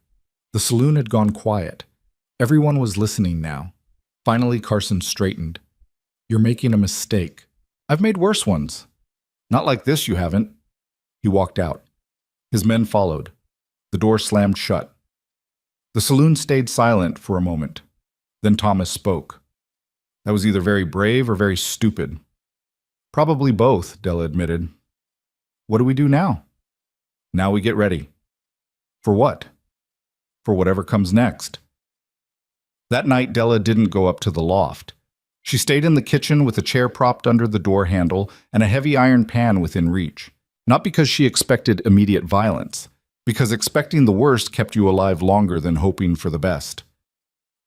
[SPEAKER 1] The saloon had gone quiet. Everyone was listening now. Finally, Carson straightened. "You're making a mistake. I've made worse ones." "Not like this, you haven't." He walked out. His men followed. The door slammed shut. The saloon stayed silent for a moment. Then Thomas spoke. "That was either very brave or very stupid." "Probably both," Della admitted. "What do we do now?" "Now we get ready." "For what?" "For whatever comes next." That night, Della didn't go up to the loft. She stayed in the kitchen with a chair propped under the door handle and a heavy iron pan within reach. Not because she expected immediate violence, because expecting the worst kept you alive longer than hoping for the best.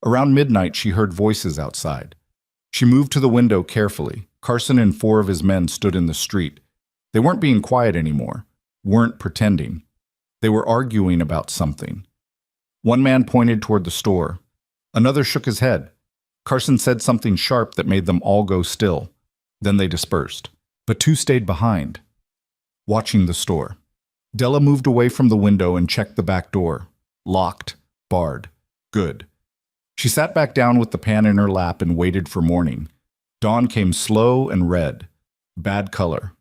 [SPEAKER 1] Around midnight, she heard voices outside. She moved to the window carefully. Carson and 4 of his men stood in the street. They weren't being quiet anymore, weren't pretending. They were arguing about something. One man pointed toward the store. Another shook his head. Carson said something sharp that made them all go still. Then they dispersed. But 2 stayed behind, watching the store. Della moved away from the window and checked the back door. Locked, barred. Good. She sat back down with the pan in her lap and waited for morning. Dawn came slow and red. Bad color.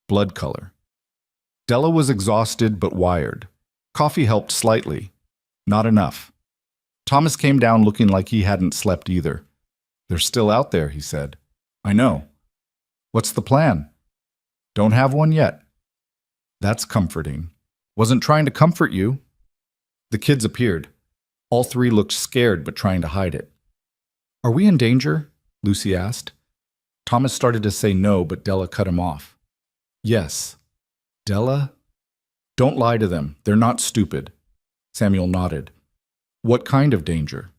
[SPEAKER 1] Blood color. Della was exhausted but wired. Coffee helped slightly. Not enough. Thomas came down looking like he hadn't slept either. "They're still out there," he said. "I know." "What's the plan?" "Don't have one yet." "That's comforting." "Wasn't trying to comfort you." The kids appeared. All three looked scared but trying to hide it. "Are we in danger?" Lucy asked. Thomas started to say no, but Della cut him off. "Yes." "Della?" "Don't lie to them. They're not stupid." Samuel nodded. "What kind of danger?"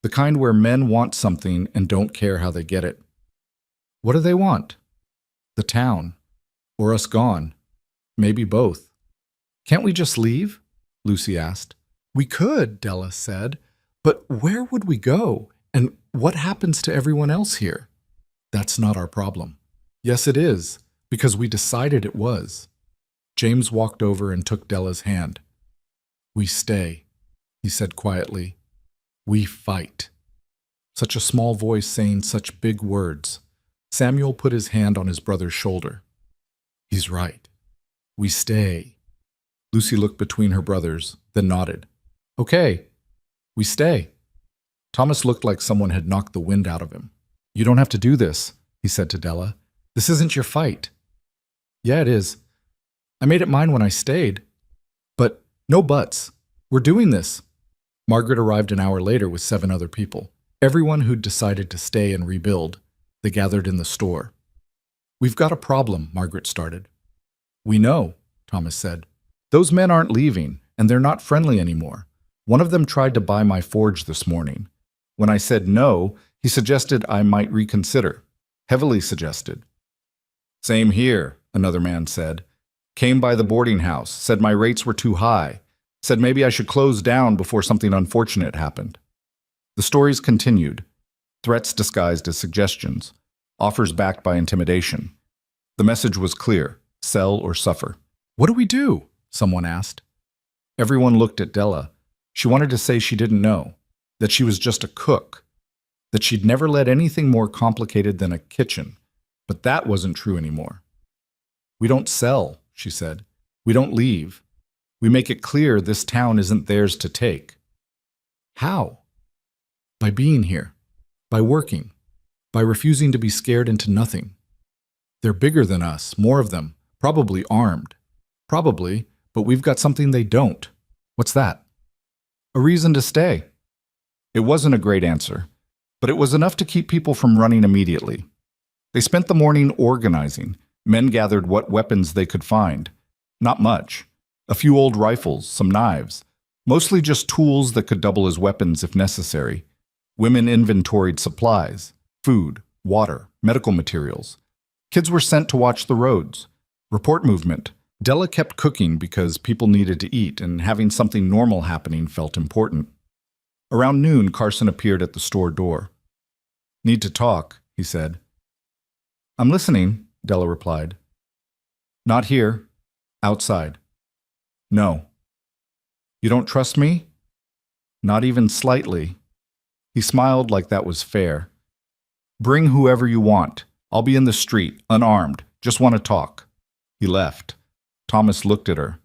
[SPEAKER 1] "The kind where men want something and don't care how they get it." "What do they want?" "The town. Or us gone. Maybe both." "Can't we just leave?" Lucy asked. "We could," Della said. "But where would we go? And what happens to everyone else here?" "That's not our problem." "Yes, it is, because we decided it was." James walked over and took Della's hand. "We stay," he said quietly. "We fight." Such a small voice saying such big words. Samuel put his hand on his brother's shoulder. "He's right. We stay." Lucy looked between her brothers, then nodded. "Okay, we stay." Thomas looked like someone had knocked the wind out of him. "You don't have to do this," he said to Della. "This isn't your fight." "Yeah, it is. I made it mine when I stayed." "But no buts. We're doing this." Margaret arrived an hour later with 7 other people. Everyone who'd decided to stay and rebuild. They gathered in the store. "We've got a problem," Margaret started. "We know," Thomas said. "Those men aren't leaving, and they're not friendly anymore. One of them tried to buy my forge this morning. When I said no, he suggested I might reconsider. Heavily suggested." "Same here," another man said. "Came by the boarding house, said my rates were too high, said maybe I should close down before something unfortunate happened." The stories continued. Threats disguised as suggestions. Offers backed by intimidation. The message was clear: sell or suffer. "What do we do?" someone asked. Everyone looked at Della. She wanted to say she didn't know, that she was just a cook, that she'd never led anything more complicated than a kitchen, but that wasn't true anymore. "We don't sell," she said. "We don't leave. We make it clear this town isn't theirs to take." "How?" "By being here, by working, by refusing to be scared into nothing. They're bigger than us, more of them, probably armed. Probably, but we've got something they don't." "What's that?" "A reason to stay." It wasn't a great answer, but it was enough to keep people from running immediately. They spent the morning organizing. Men gathered what weapons they could find. Not much. A few old rifles, some knives. Mostly just tools that could double as weapons if necessary. Women inventoried supplies, food, water, medical materials. Kids were sent to watch the roads. Report movement. Della kept cooking because people needed to eat, and having something normal happening felt important. Around noon, Carson appeared at the store door. "Need to talk," he said. "I'm listening," Della replied. "Not here. Outside." "No." "You don't trust me?" "Not even slightly." He smiled like that was fair. "Bring whoever you want. I'll be in the street, unarmed. Just want to talk." He left. Thomas looked at her.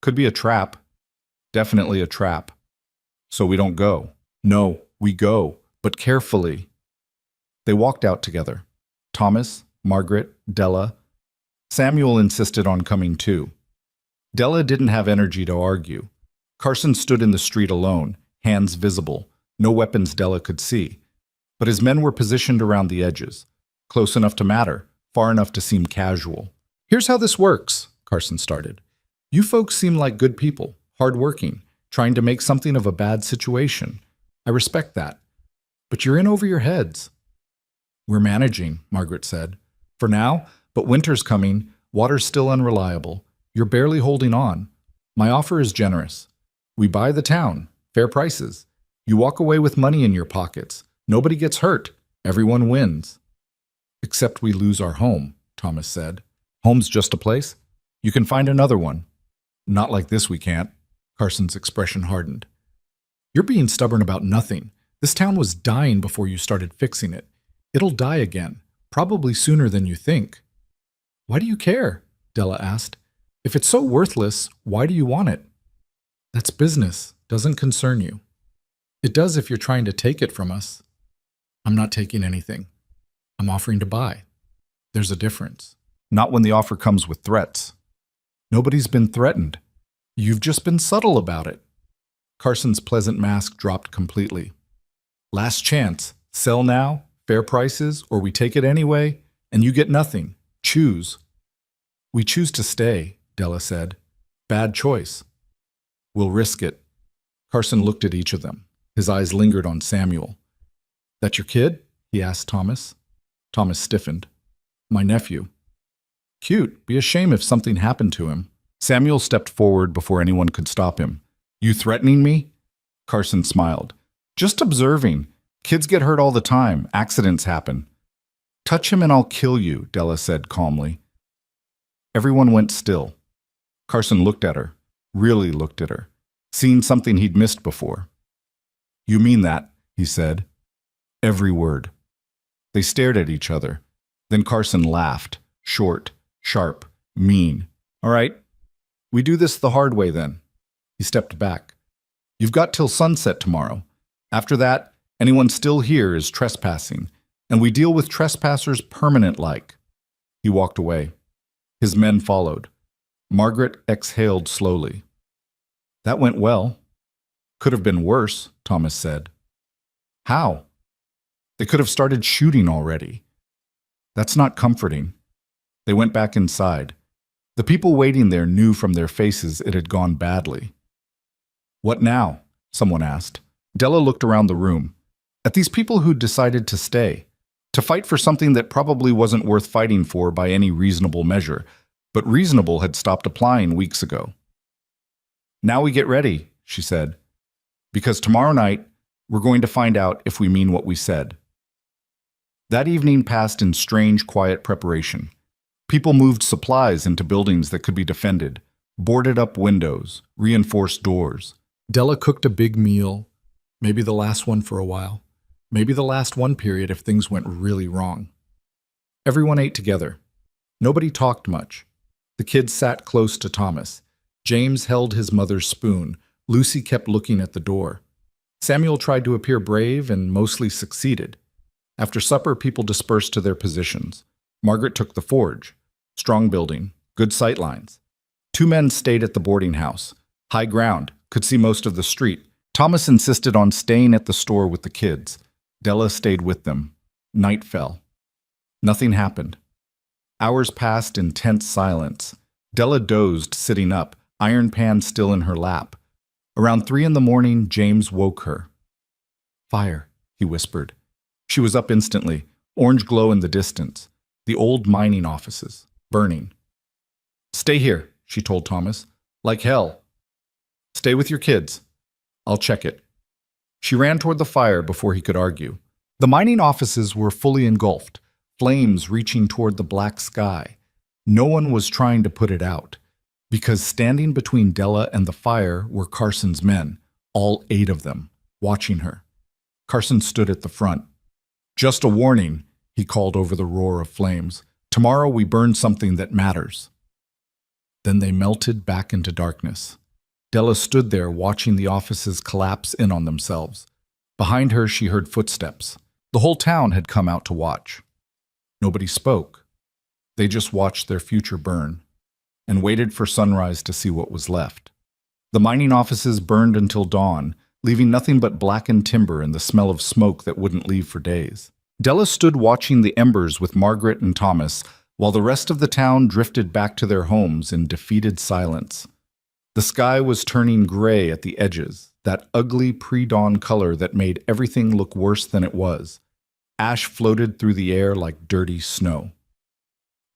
[SPEAKER 1] "Could be a trap." "Definitely a trap." "So we don't go." "No, we go, but carefully." They walked out together. Thomas, Margaret, Della. Samuel insisted on coming too. Della didn't have energy to argue. Carson stood in the street alone, hands visible, no weapons Della could see. But his men were positioned around the edges, close enough to matter, far enough to seem casual. "Here's how this works," Carson started. "You folks seem like good people, hardworking, trying to make something of a bad situation. I respect that. But you're in over your heads." "We're managing," Margaret said. "For now, but winter's coming, water's still unreliable. You're barely holding on. My offer is generous. We buy the town, fair prices. You walk away with money in your pockets. Nobody gets hurt. Everyone wins." "Except we lose our home," Thomas said. "Home's just a place? You can find another one." "Not like this we can't." Carson's expression hardened. "You're being stubborn about nothing. This town was dying before you started fixing it.
[SPEAKER 2] It'll die again, probably sooner than you think. Why do you care? Della asked. If it's so worthless, why do you want it? That's business. Doesn't concern you. It does if you're trying to take it from us. I'm not taking anything. I'm offering to buy. There's a difference.
[SPEAKER 1] Not when the offer comes with threats.
[SPEAKER 2] Nobody's been threatened. You've just been subtle about it. Carson's pleasant mask dropped completely. Last chance. Sell now, fair prices, or we take it anyway, and you get nothing. Choose. We choose to stay, Della said. Bad choice. We'll risk it. Carson looked at each of them. His eyes lingered on Samuel. That your kid? He asked Thomas. Thomas stiffened. My nephew. Cute. Be a shame if something happened to him.
[SPEAKER 1] Samuel stepped forward before anyone could stop him. You threatening me? Carson smiled. Just observing. Kids get hurt all the time. Accidents happen. Touch him and I'll kill you, Della said calmly. Everyone went still. Carson looked at her, really looked at her, seeing something he'd missed before. You mean that, he said. Every word. They stared at each other. Then Carson laughed, short, sharp, mean. All right, we do this the hard way then. He stepped back. You've got till sunset tomorrow. After that, anyone still here is trespassing, and we deal with trespassers permanent-like. He walked away. His men followed. Margaret exhaled slowly. That went well. Could have been worse, Thomas said. How? They could have started shooting already. That's not comforting. They went back inside. The people waiting there knew from their faces it had gone badly. What now? Someone asked. Della looked around the room. At these people who'd decided to stay, to fight for something that probably wasn't worth fighting for by any reasonable measure, but reasonable had stopped applying weeks ago. Now we get ready, she said, because tomorrow night we're going to find out if we mean what we said. That evening passed in strange, quiet preparation. People moved supplies into buildings that could be defended, boarded up windows, reinforced doors. Della cooked a big meal, maybe the last one for a while, maybe the last one period if things went really wrong. Everyone ate together. Nobody talked much. The kids sat close to Thomas. James held his mother's spoon. Lucy kept looking at the door. Samuel tried to appear brave and mostly succeeded. After supper, people dispersed to their positions. Margaret took the forge. Strong building, good sight lines. 2 men stayed at the boarding house. High ground, could see most of the street. Thomas insisted on staying at the store with the kids. Della stayed with them. Night fell. Nothing happened. Hours passed in tense silence. Della dozed, sitting up, iron pan still in her lap. Around 3 a.m, James woke her. Fire, he whispered. She was up instantly, orange glow in the distance. The old mining offices, burning. Stay here, she told Thomas. Like hell. Stay with your kids. I'll check it. She ran toward the fire before he could argue. The mining offices were fully engulfed, flames reaching toward the black sky. No one was trying to put it out, because standing between Della and the fire were Carson's men, all 8 of them, watching her. Carson stood at the front. Just a warning, he called over the roar of flames. Tomorrow we burn something that matters. Then they melted back into darkness. Della stood there watching the offices collapse in on themselves. Behind her she heard footsteps. The whole town had come out to watch. Nobody spoke. They just watched their future burn and waited for sunrise to see what was left. The mining offices burned until dawn, leaving nothing but blackened timber and the smell of smoke that wouldn't leave for days. Della stood watching the embers with Margaret and Thomas, while the rest of the town drifted back to their homes in defeated silence. The sky was turning gray at the edges, that ugly pre-dawn color that made everything look worse than it was. Ash floated through the air like dirty snow.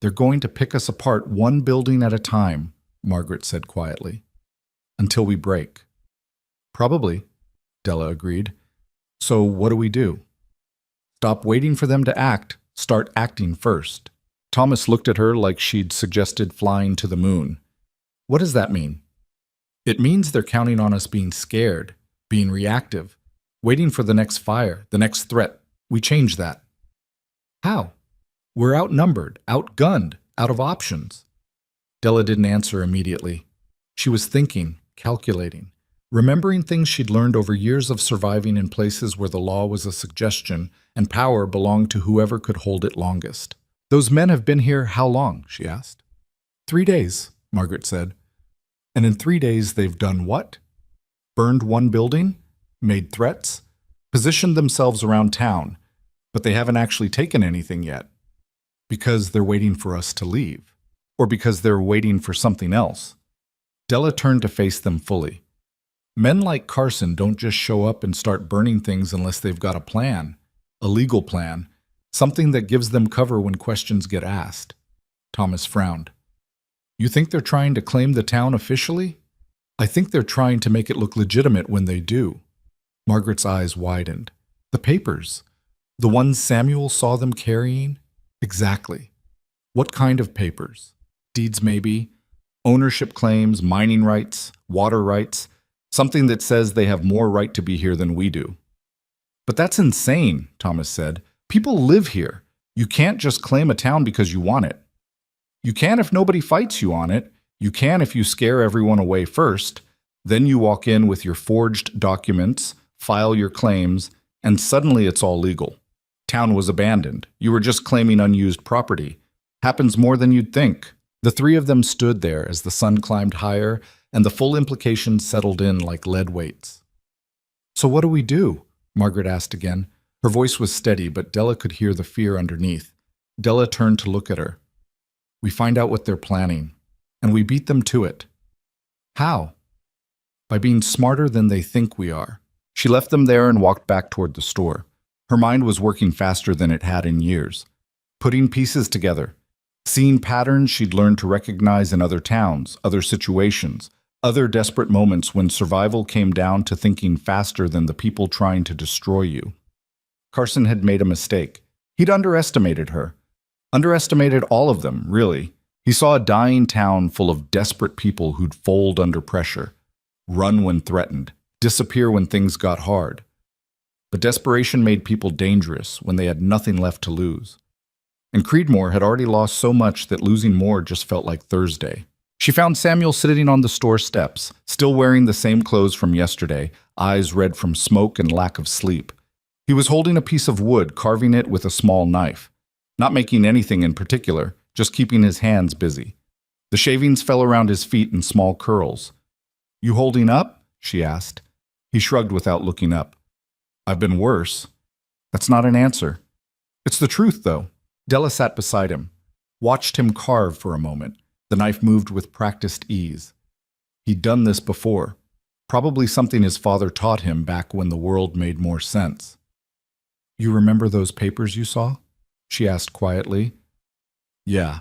[SPEAKER 1] They're going to pick us apart one building at a time, Margaret said quietly, until we break. Probably, Della agreed. So what do we do? Stop waiting for them to act, start acting first. Thomas looked at her like she'd suggested flying to the moon. What does that mean? It means they're counting on us being scared, being reactive, waiting for the next fire, the next threat. We change that.
[SPEAKER 2] How? We're outnumbered, outgunned, out of options. Della didn't answer immediately. She was thinking, calculating, remembering things she'd learned over years of surviving in places where the law was a suggestion and power belonged to whoever could hold it longest. Those men have been here how long? She asked. 3 days, Margaret said. And in 3 days they've done what? Burned one building? Made threats? Positioned themselves around town, but they haven't actually taken anything yet. Because they're waiting for us to leave. Or because they're waiting for something else. Della turned to face them fully. Men like Carson don't just show up and start burning things unless they've got a plan, a legal plan, something that gives them cover when questions get asked. Thomas frowned. You think they're trying to claim the town officially? I think they're trying to make it look legitimate when they do. Margaret's eyes widened. The papers. The ones Samuel saw them carrying? Exactly. What kind of papers? Deeds maybe? Ownership claims, mining rights, water rights, something that says they have more right to be here than we do. But that's insane, Thomas said. People live here. You can't just claim a town because you want it. You can if nobody fights you on it. You can if you scare everyone away first. Then you walk in with your forged documents, file your claims, and suddenly it's all legal. Town was abandoned. You were just claiming unused property. Happens more than you'd think. The three of them stood there as the sun climbed higher and the full implications settled in like lead weights. So what do we do? Margaret asked again. Her voice was steady, but Della could hear the fear underneath. Della turned to look at her. We find out what they're planning, and we beat them to it. How? By being smarter than they think we are. She left them there and walked back toward the store. Her mind was working faster than it had in years. Putting pieces together. Seeing patterns she'd learned to recognize in other towns, other situations, other desperate moments when survival came down to thinking faster than the people trying to destroy you. Carson had made a mistake. He'd underestimated her. Underestimated all of them, really. He saw a dying town full of desperate people who'd fold under pressure, run when threatened, disappear when things got hard. But desperation made people dangerous when they had nothing left to lose. And Creedmoor had already lost so much that losing more just felt like Thursday. She found Samuel sitting on the store steps, still wearing the same clothes from yesterday, eyes red from smoke and lack of sleep. He was holding a piece of wood, carving it with a small knife. Not making anything in particular, just keeping his hands busy. The shavings fell around his feet in small curls. You holding up? She asked. He shrugged without looking up. I've been worse. That's not an answer. It's the truth, though. Della sat beside him, watched him carve for a moment. The knife moved with practiced ease. He'd done this before, probably something his father taught him back when the world made more sense. You remember those papers you saw? She asked quietly. Yeah.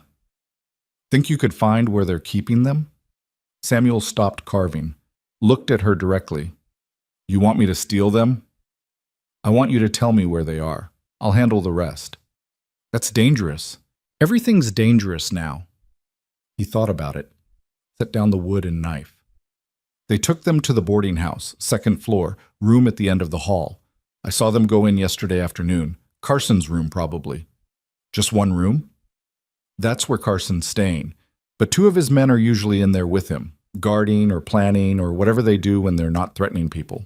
[SPEAKER 2] Think you could find where they're keeping them? Samuel stopped carving, looked at her directly. You want me to steal them? I want you to tell me where they are. I'll handle the rest. That's dangerous. Everything's dangerous now. He thought about it, set down the wood and knife. They took them to the boarding house, second floor, room at the end of the hall. I saw them go in yesterday afternoon. Carson's room, probably. Just one room? That's where Carson's staying, but 2 of his men are usually in there with him, guarding or planning or whatever they do when they're not threatening people.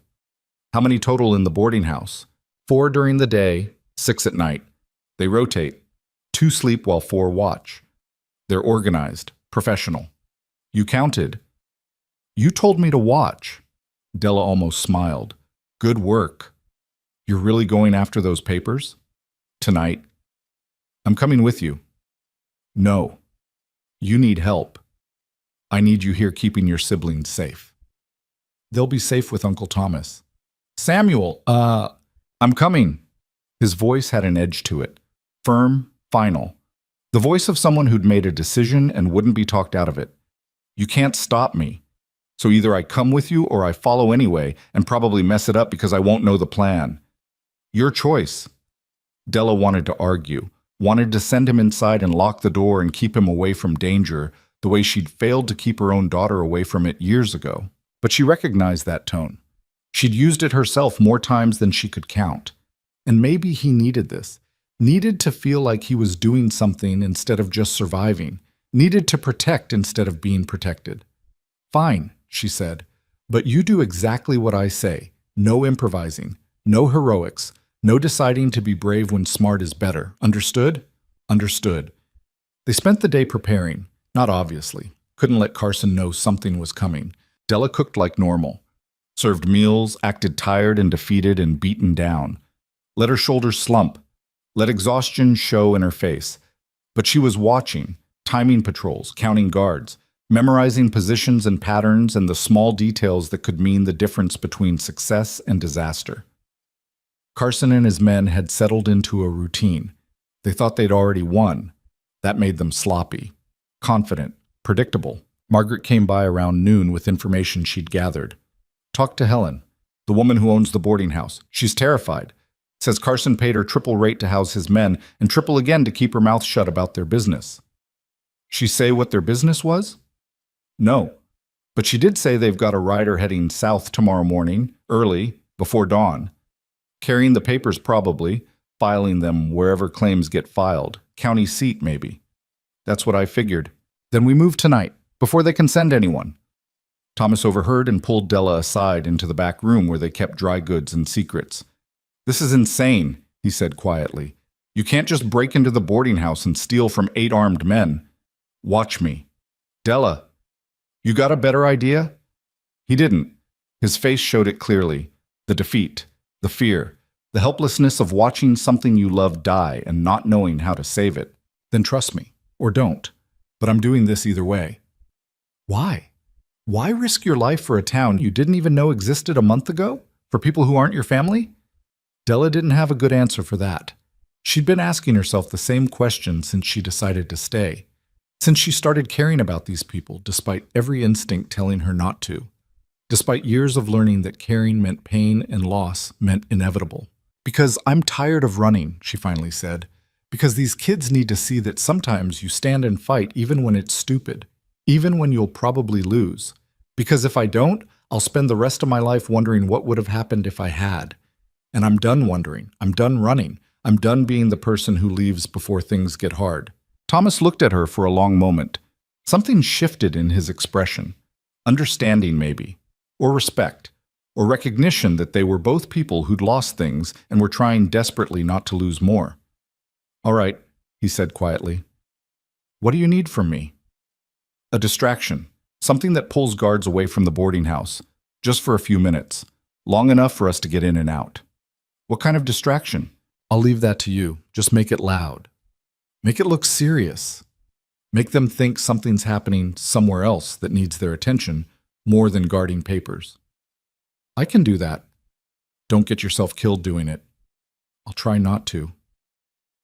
[SPEAKER 2] How many total in the boarding house? 4 during the day, 6 at night. They rotate. 2 sleep while 4 watch. They're organized, professional. You counted. You told me to watch. Della almost smiled. Good work. You're really going after those papers? Tonight. I'm coming with you. No. You need help. I need you here keeping your siblings safe. They'll be safe with Uncle Thomas. Samuel, I'm coming. His voice had an edge to it. Firm, final. The voice of someone who'd made a decision and wouldn't be talked out of it. You can't stop me. So either I come with you or I follow anyway and probably mess it up because I won't know the plan. Your choice. Della wanted to argue, wanted to send him inside and lock the door and keep him away from danger, the way she'd failed to keep her own daughter away from it years ago. But she recognized that tone. She'd used it herself more times than she could count. And maybe he needed this. Needed to feel like he was doing something instead of just surviving. Needed to protect instead of being protected. Fine, she said, but you do exactly what I say. No improvising, no heroics, no deciding to be brave when smart is better. Understood? Understood. They spent the day preparing, not obviously. Couldn't let Carson know something was coming. Della cooked like normal. Served meals, acted tired and defeated and beaten down. Let her shoulders slump. Let exhaustion show in her face. But she was watching, timing patrols, counting guards, memorizing positions and patterns and the small details that could mean the difference between success and disaster. Carson and his men had settled into a routine. They thought they'd already won. That made them sloppy, confident, predictable. Margaret came by around noon with information she'd gathered. Talked to Helen, the woman who owns the boarding house. She's terrified. Says Carson paid her triple rate to house his men and triple again to keep her mouth shut about their business. She say what their business was? No, but she did say they've got a rider heading south tomorrow morning, early, before dawn. Carrying the papers probably, filing them wherever claims get filed. County seat, maybe. That's what I figured. Then we move tonight, before they can send anyone. Thomas overheard and pulled Della aside into the back room where they kept dry goods and secrets. This is insane, he said quietly. You can't just break into the boarding house and steal from 8 armed men. Watch me. Della, you got a better idea? He didn't. His face showed it clearly. The defeat, the fear, the helplessness of watching something you love die and not knowing how to save it. Then trust me, or don't. But I'm doing this either way. Why? Why risk your life for a town you didn't even know existed a month ago? For people who aren't your family? Della didn't have a good answer for that. She'd been asking herself the same question since she decided to stay. Since she started caring about these people, despite every instinct telling her not to. Despite years of learning that caring meant pain and loss meant inevitable. Because I'm tired of running, she finally said. Because these kids need to see that sometimes you stand and fight even when it's stupid. Even when you'll probably lose. Because if I don't, I'll spend the rest of my life wondering what would have happened if I had. And I'm done wondering. I'm done running. I'm done being the person who leaves before things get hard. Thomas looked at her for a long moment. Something shifted in his expression. Understanding, maybe. Or respect. Or recognition that they were both people who'd lost things and were trying desperately not to lose more. All right, he said quietly. What do you need from me? A distraction. Something that pulls guards away from the boarding house. Just for a few minutes. Long enough for us to get in and out. What kind of distraction? I'll leave that to you. Just make it loud. Make it look serious. Make them think something's happening somewhere else that needs their attention more than guarding papers. I can do that. Don't get yourself killed doing it. I'll try not to.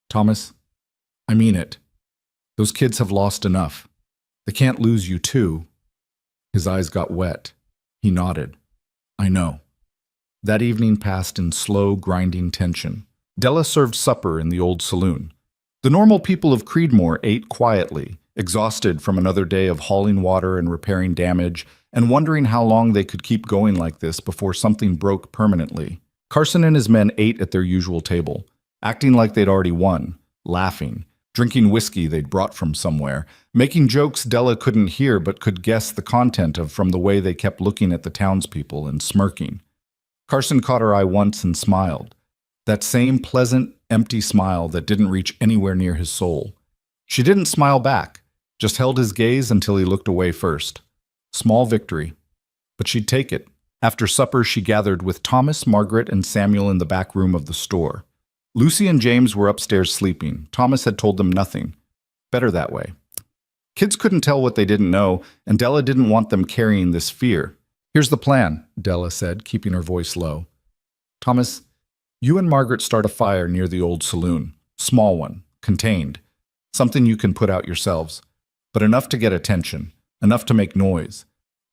[SPEAKER 2] Thomas, I mean it. Those kids have lost enough. They can't lose you too. His eyes got wet. He nodded. I know. That evening passed in slow, grinding tension. Della served supper in the old saloon. The normal people of Creedmoor ate quietly, exhausted from another day of hauling water and repairing damage, and wondering how long they could keep going like this before something broke permanently. Carson and his men ate at their usual table, acting like they'd already won, laughing, drinking whiskey they'd brought from somewhere, making jokes Della couldn't hear but could guess the content of from the way they kept looking at the townspeople and smirking. Carson caught her eye once and smiled. That same pleasant, empty smile that didn't reach anywhere near his soul. She didn't smile back, just held his gaze until he looked away first. Small victory. But she'd take it. After supper, she gathered with Thomas, Margaret, and Samuel in the back room of the store. Lucy and James were upstairs sleeping. Thomas had told them nothing. Better that way. Kids couldn't tell what they didn't know, and Della didn't want them carrying this fear. Here's the plan, Della said, keeping her voice low. Thomas, you and Margaret start a fire near the old saloon. Small one, contained. Something you can put out yourselves. But enough to get attention. Enough to make noise.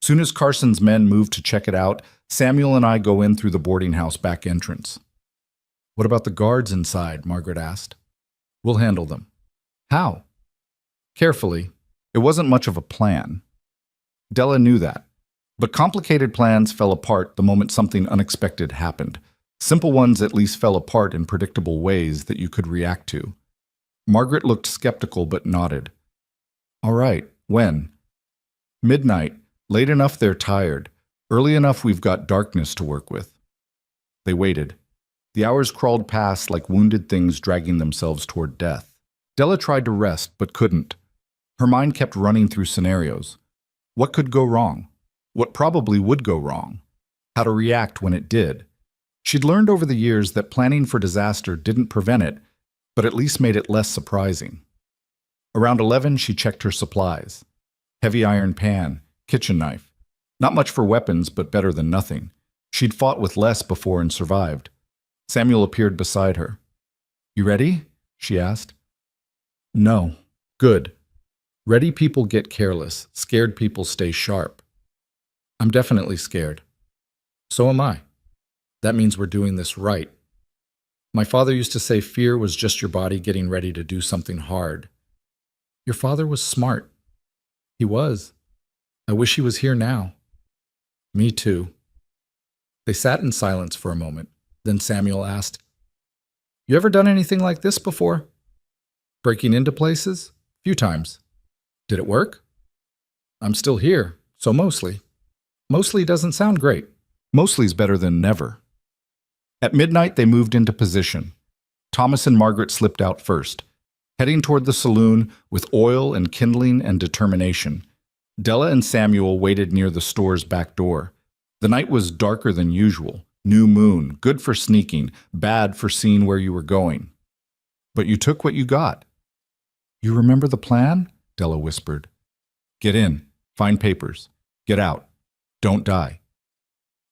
[SPEAKER 2] Soon as Carson's men move to check it out, Samuel and I go in through the boarding house back entrance. What about the guards inside? Margaret asked. We'll handle them. How? Carefully. It wasn't much of a plan. Della knew that. But complicated plans fell apart the moment something unexpected happened.
[SPEAKER 1] Simple ones at least fell apart in predictable ways that you could react to. Margaret looked skeptical but nodded. All right, when? Midnight, late enough they're tired, early enough we've got darkness to work with. They waited. The hours crawled past like wounded things dragging themselves toward death. Della tried to rest but couldn't. Her mind kept running through scenarios. What could go wrong? What probably would go wrong? How to react when it did. She'd learned over the years that planning for disaster didn't prevent it, but at least made it less surprising. Around 11, she checked her supplies. Heavy iron pan, kitchen knife. Not much for weapons, but better than nothing. She'd fought with less before and survived. Samuel appeared beside her. You ready? She asked. No. Good. Ready people get careless. Scared people stay sharp. I'm definitely scared. So am I. That means we're doing this right. My father used to say fear was just your body getting ready to do something hard. Your father was smart. He was. I wish he was here now. Me too. They sat in silence for a moment. Then Samuel asked, You ever done anything like this before? Breaking into places? Few times. Did it work? I'm still here, so mostly. Mostly doesn't sound great. Mostly's better than never. At midnight, they moved into position. Thomas and Margaret slipped out first, heading toward the saloon with oil and kindling and determination. Della and Samuel waited near the store's back door. The night was darker than usual. New moon, good for sneaking, bad for seeing where you were going. But you took what you got. You remember the plan? Della whispered. Get in, find papers, get out, don't die.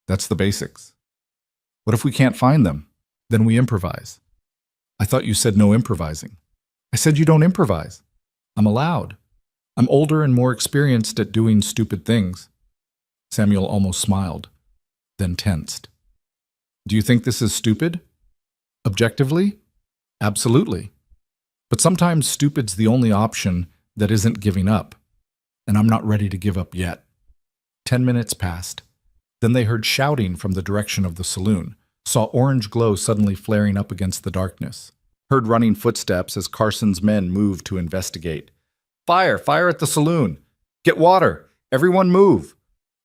[SPEAKER 1] That's the basics. What if we can't find them? Then we improvise. I thought you said no improvising. I said you don't improvise. I'm allowed. I'm older and more experienced at doing stupid things. Samuel almost smiled, then tensed. Do you think this is stupid? Objectively? Absolutely. But sometimes stupid's the only option that isn't giving up, and I'm not ready to give up yet. 10 minutes passed. Then they heard shouting from the direction of the saloon, saw orange glow suddenly flaring up against the darkness, heard running footsteps as Carson's men moved to investigate. Fire! Fire at the saloon! Get water! Everyone move!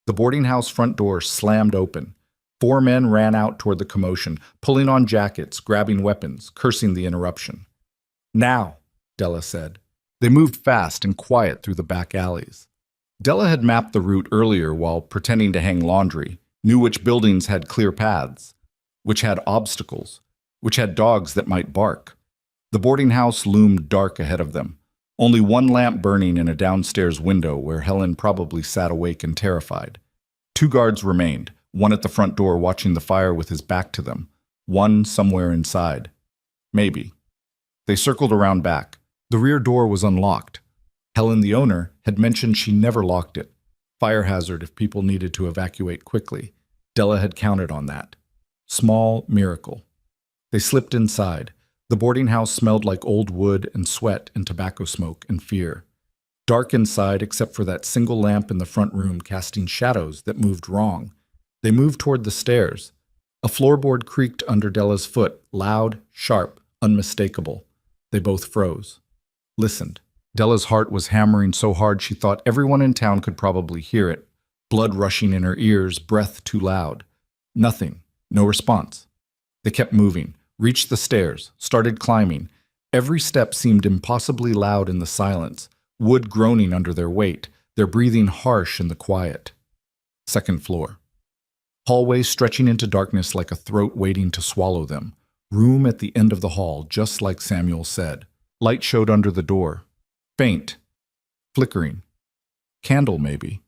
[SPEAKER 1] The boarding house front door slammed open. 4 men ran out toward the commotion, pulling on jackets, grabbing weapons, cursing the interruption. Now, Della said. They moved fast and quiet through the back alleys. Della had mapped the route earlier while pretending to hang laundry, knew which buildings had clear paths, which had obstacles, which had dogs that might bark. The boarding house loomed dark ahead of them, only one lamp burning in a downstairs window where Helen probably sat awake and terrified. 2 guards remained, one at the front door watching the fire with his back to them, one somewhere inside. Maybe. They circled around back. The rear door was unlocked. Helen, the owner, had mentioned she never locked it. Fire hazard if people needed to evacuate quickly. Della had counted on that. Small miracle. They slipped inside. The boarding house smelled like old wood and sweat and tobacco smoke and fear. Dark inside except for that single lamp in the front room casting shadows that moved wrong. They moved toward the stairs. A floorboard creaked under Della's foot, loud, sharp, unmistakable. They both froze. Listened. Della's heart was hammering so hard she thought everyone in town could probably hear it. Blood rushing in her ears, breath too loud. Nothing. No response. They kept moving, reached the stairs, started climbing. Every step seemed impossibly loud in the silence, wood groaning under their weight, their breathing harsh in the quiet. 2nd floor. Hallway stretching into darkness like a throat waiting to swallow them. Room at the end of the hall, just like Samuel said. Light showed under the door. Faint. Flickering. Candle, maybe.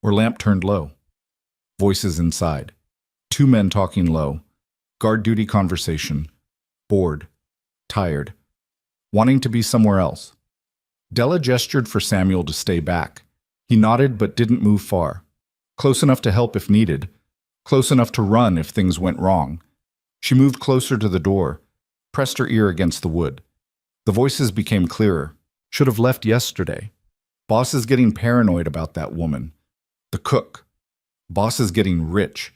[SPEAKER 1] Or lamp turned low. Voices inside. 2 men talking low. Guard duty conversation. Bored. Tired. Wanting to be somewhere else. Della gestured for Samuel to stay back. He nodded but didn't move far. Close enough to help if needed. Close enough to run if things went wrong. She moved closer to the door, pressed her ear against the wood. The voices became clearer. Should have left yesterday. Boss is getting paranoid about that woman. The cook. Boss is getting rich.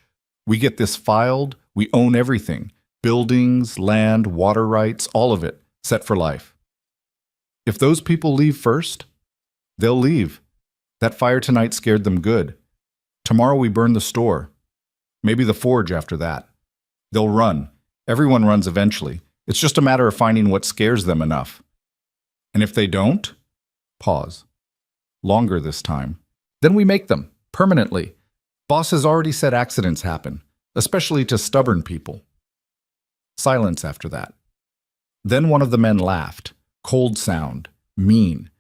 [SPEAKER 1] We get this filed, We own everything. Buildings, land, water rights, all of it, set for life. If those people leave first, they'll leave. That fire tonight scared them good. Tomorrow we burn the store. Maybe the forge after that. They'll run. Everyone runs eventually. It's just a matter of finding what scares them enough. And if they don't? Pause. Longer this time. Then we make them, permanently. Boss has already said accidents happen, especially to stubborn people. Silence after that. Then one of the men laughed. Cold sound. Mean.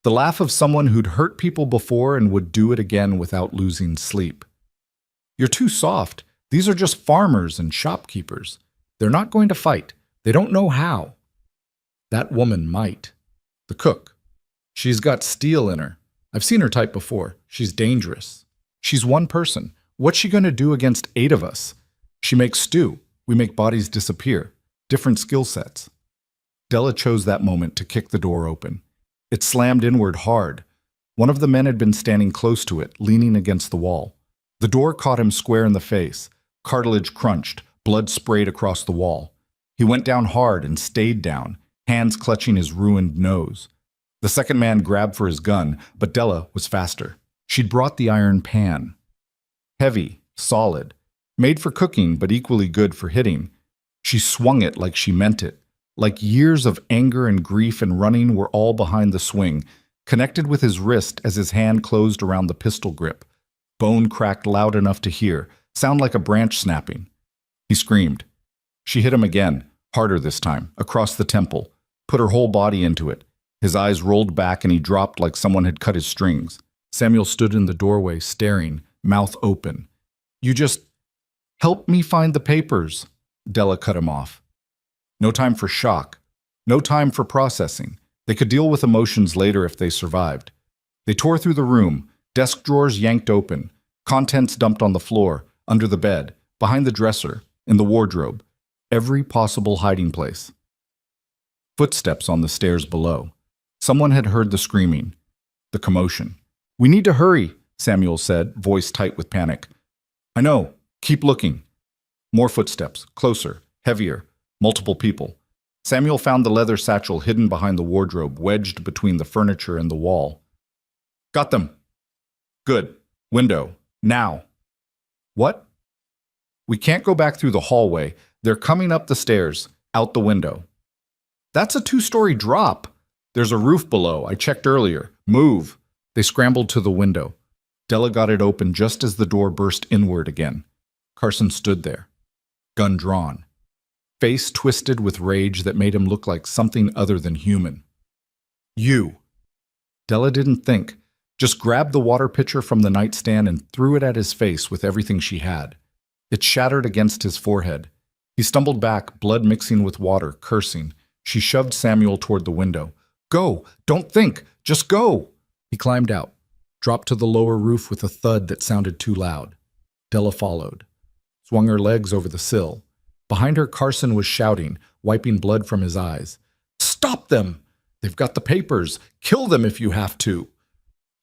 [SPEAKER 1] The laugh of someone who'd hurt people before and would do it again without losing sleep. You're too soft. These are just farmers and shopkeepers. They're not going to fight. They don't know how. That woman might. The cook. She's got steel in her. I've seen her type before. She's dangerous. She's one person. What's she going to do against 8 of us? She makes stew. We make bodies disappear. Different skill sets. Della chose that moment to kick the door open. It slammed inward hard. One of the men had been standing close to it, leaning against the wall. The door caught him square in the face. Cartilage crunched. Blood sprayed across the wall. He went down hard and stayed down, hands clutching his ruined nose. The second man grabbed for his gun, but Della was faster. She'd brought the iron pan. Heavy, solid, made for cooking but equally good for hitting. She swung it like she meant it, like years of anger and grief and running were all behind the swing, connected with his wrist as his hand closed around the pistol grip. Bone cracked loud enough to hear, sound like a branch snapping. He screamed. She hit him again, harder this time, across the temple, put her whole body into it. His eyes rolled back and he dropped like someone had cut his strings. Samuel stood in the doorway, staring, mouth open. You just help me find the papers. Della cut him off. No time for shock. No time for processing. They could deal with emotions later if they survived. They tore through the room, desk drawers yanked open, contents dumped on the floor, under the bed, behind the dresser, in the wardrobe, every possible hiding place. Footsteps on the stairs below. Someone had heard the screaming, the commotion. We need to hurry, Samuel said, voice tight with panic. I know. Keep looking. More footsteps, closer, heavier, multiple people. Samuel found the leather satchel hidden behind the wardrobe, wedged between the furniture and the wall. Got them. Good. Window. Now. What? We can't go back through the hallway. They're coming up the stairs, out the window. That's a 2-story drop. There's a roof below. I checked earlier. Move. They scrambled to the window. Della got it open just as the door burst inward again. Carson stood there, gun drawn, face twisted with rage that made him look like something other than human. You. Della didn't think, just grabbed the water pitcher from the nightstand and threw it at his face with everything she had. It shattered against his forehead. He stumbled back, blood mixing with water, cursing. She shoved Samuel toward the window. Go! Don't think! Just go! He climbed out, dropped to the lower roof with a thud that sounded too loud. Della followed, swung her legs over the sill. Behind her, Carson was shouting, wiping blood from his eyes. Stop them! They've got the papers! Kill them if you have to!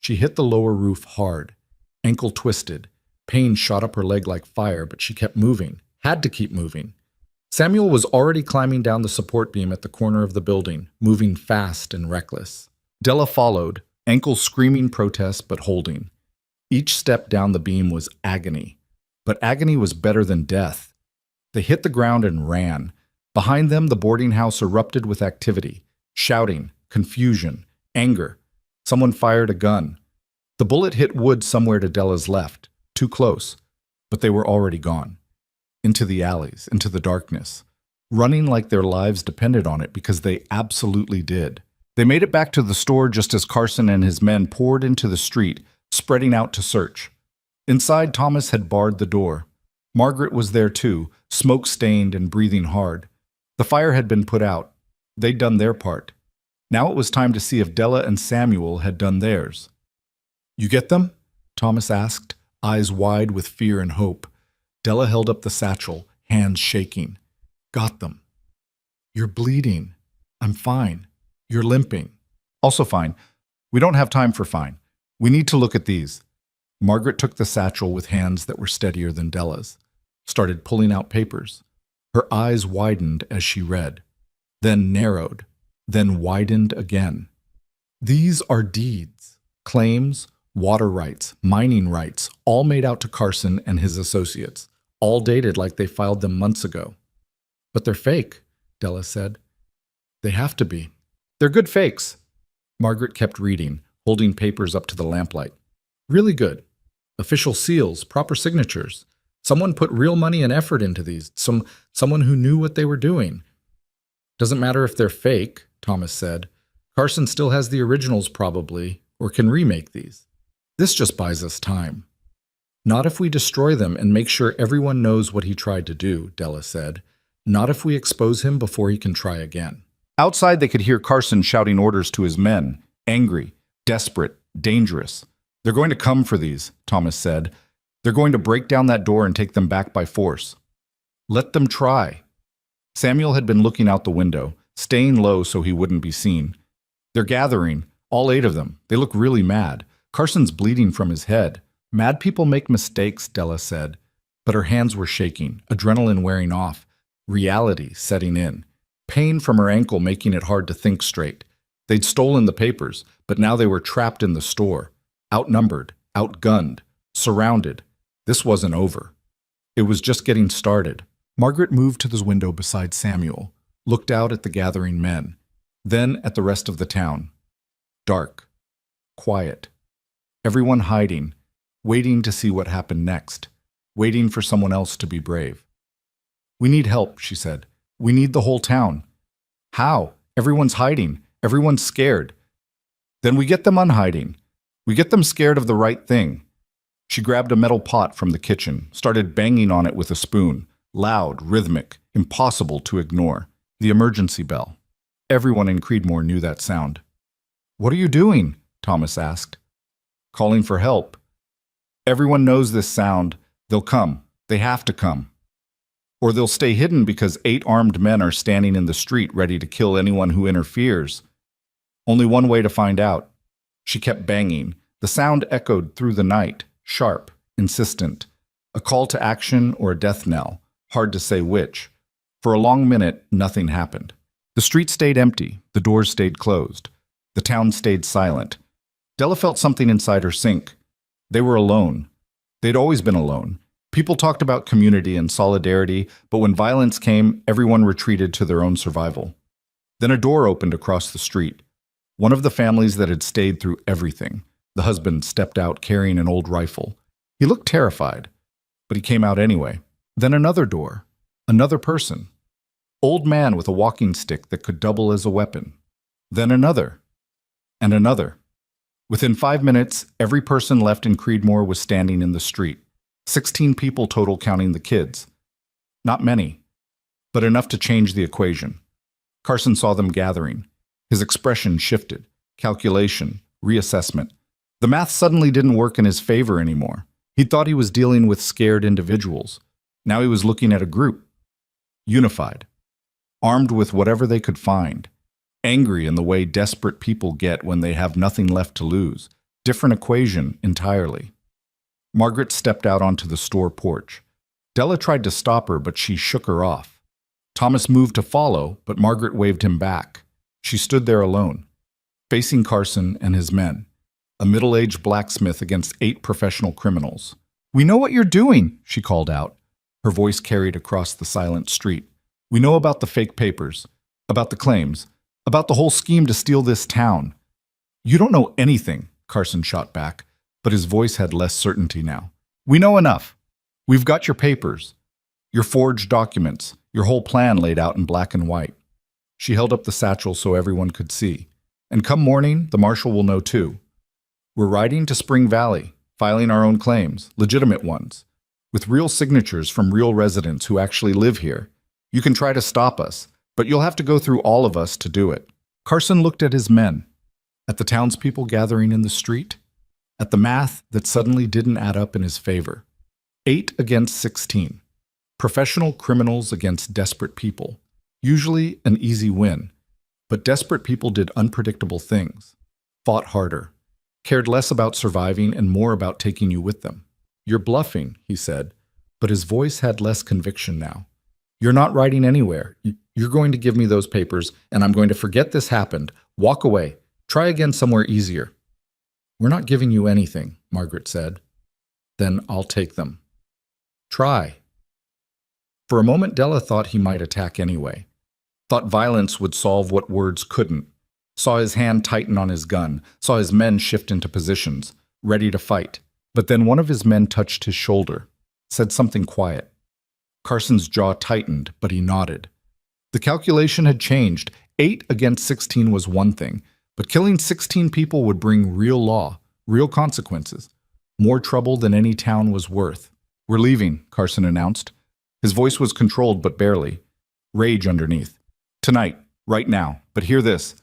[SPEAKER 1] She hit the lower roof hard, ankle twisted. Pain shot up her leg like fire, but she kept moving, had to keep moving. Samuel was already climbing down the support beam at the corner of the building, moving fast and reckless. Della followed, ankle screaming protest but holding. Each step down the beam was agony, but agony was better than death. They hit the ground and ran. Behind them, the boarding house erupted with activity, shouting, confusion, anger. Someone fired a gun. The bullet hit wood somewhere to Della's left, too close, but they were already gone. Into the alleys, into the darkness, running like their lives depended on it because they absolutely did. They made it back to the store just as Carson and his men poured into the street, spreading out to search. Inside, Thomas had barred the door. Margaret was there too, smoke-stained and breathing hard. The fire had been put out. They'd done their part. Now it was time to see if Della and Samuel had done theirs. You get them? Thomas asked, eyes wide with fear and hope. Della held up the satchel, hands shaking. Got them. You're bleeding. I'm fine. You're limping. Also fine. We don't have time for fine. We need to look at these. Margaret took the satchel with hands that were steadier than Della's.
[SPEAKER 2] started pulling out papers. Her eyes widened as she read, then narrowed, then widened again. These are deeds, claims, water rights, mining rights, all made out to Carson and his associates, all dated like they filed them months ago. But they're fake, Della said. They have to be. They're good fakes. Margaret kept reading, holding papers up to the lamplight. Really good. Official seals, proper signatures. Someone put real money and effort into these. Someone who knew what they were doing. Doesn't matter if they're fake, Thomas said. Carson still has the originals probably, or can remake these. This just buys us time. Not if we destroy them and make sure everyone knows what he tried to do, Della said. Not if we expose him before he can try again.
[SPEAKER 1] Outside, they could hear Carson shouting orders to his men, angry, desperate, dangerous. They're going to come for these, Thomas said. They're going to break down that door and take them back by force. Let them try. Samuel had been looking out the window, staying low so he wouldn't be seen. They're gathering, all 8 of them. They look really mad. Carson's bleeding from his head. Mad people make mistakes, Della said. But her hands were shaking, adrenaline wearing off, reality setting in. Pain from her ankle making it hard to think straight. They'd stolen the papers, but now they were trapped in the store. Outnumbered, outgunned, surrounded. This wasn't over. It was just getting started. Margaret moved to the window beside Samuel, looked out at the gathering men, then at the rest of the town. Dark. Quiet. Everyone hiding, waiting to see what happened next, waiting for someone else to be brave. We need help, she said. We need the whole town. How? Everyone's hiding. Everyone's scared. Then we get them unhiding. We get them scared of the right thing. She grabbed a metal pot from the kitchen, started banging on it with a spoon. Loud, rhythmic, impossible to ignore. The emergency bell. Everyone in Creedmoor knew that sound. What are you doing? Thomas asked. Calling for help. Everyone knows this sound. They'll come. They have to come. Or they'll stay hidden because 8 armed men are standing in the street ready to kill anyone who interferes. Only one way to find out. She kept banging. The sound echoed through the night, sharp, insistent. A call to action or a death knell, hard to say which. For a long minute, nothing happened. The street stayed empty. The doors stayed closed. The town stayed silent. Della felt something inside her sink. They were alone. They'd always been alone. People talked about community and solidarity, but when violence came, everyone retreated to their own survival. Then a door opened across the street. One of the families that had stayed through everything. The husband stepped out carrying an old rifle. He looked terrified, but he came out anyway. Then another door. Another person. Old man with a walking stick that could double as a weapon. Then another. And another. Within 5 minutes, every person left in Creedmoor was standing in the street. 16 people total counting the kids. Not many, but enough to change the equation. Carson saw them gathering. His expression shifted. Calculation, reassessment. The math suddenly didn't work in his favor anymore. He thought he was dealing with scared individuals. Now he was looking at a group. Unified. Armed with whatever they could find. Angry in the way desperate people get when they have nothing left to lose. Different equation entirely. Margaret stepped out onto the store porch. Della tried to stop her, but she shook her off. Thomas moved to follow, but Margaret waved him back. She stood there alone, facing Carson and his men. A middle-aged blacksmith against 8 professional criminals. "We know what you're doing," she called out. Her voice carried across the silent street. "We know about the fake papers, about the claims, about the whole scheme to steal this town." "You don't know anything," Carson shot back, but his voice had less certainty now. "We know enough. We've got your papers, your forged documents, your whole plan laid out in black and white." She held up the satchel so everyone could see. "And come morning, the marshal will know too. We're riding to Spring Valley, filing our own claims, legitimate ones, with real signatures from real residents who actually live here. You can try to stop us, but you'll have to go through all of us to do it." Carson looked at his men, at the townspeople gathering in the street, at the math that suddenly didn't add up in his favor. 8 against 16. Professional criminals against desperate people. Usually an easy win. But desperate people did unpredictable things. Fought harder. Cared less about surviving and more about taking you with them. "You're bluffing," he said.
[SPEAKER 2] but his voice had less conviction now. You're not riding anywhere. You're going to give me those papers, and I'm going to forget this happened. Walk away. Try again somewhere easier. We're not giving you anything, Margaret said. Then I'll take them. Try. For a moment, Della thought he might attack anyway. Thought violence would solve what words couldn't. Saw his hand tighten on his gun. Saw his men shift into positions, ready to fight. But then one of his men touched his shoulder, said something quiet. Carson's jaw tightened, but he nodded. The calculation had changed. 8 against 16 was one thing, but killing 16 people would bring real law, real consequences. More trouble than any town was worth. We're leaving, Carson announced. His voice was controlled, but barely. Rage underneath. Tonight, right now, but hear this.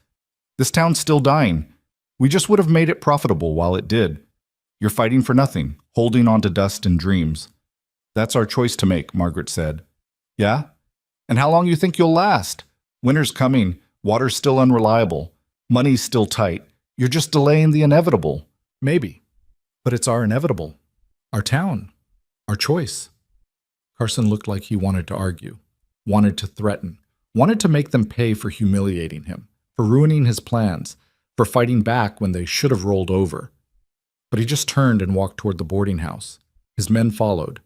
[SPEAKER 2] This town's still dying. We just would have made it profitable while it did. You're fighting for nothing, holding on to dust and dreams. That's our choice to make, Margaret said. Yeah? And how long you think you'll last? Winter's coming, water's still unreliable, money's still tight. You're just delaying the inevitable. Maybe. But it's our inevitable. Our town. Our choice. Carson looked like he wanted to argue, wanted to threaten, wanted to make them pay for humiliating him, for ruining his plans, for fighting back when they should have rolled over. But he just turned and walked toward the boarding house. His men followed.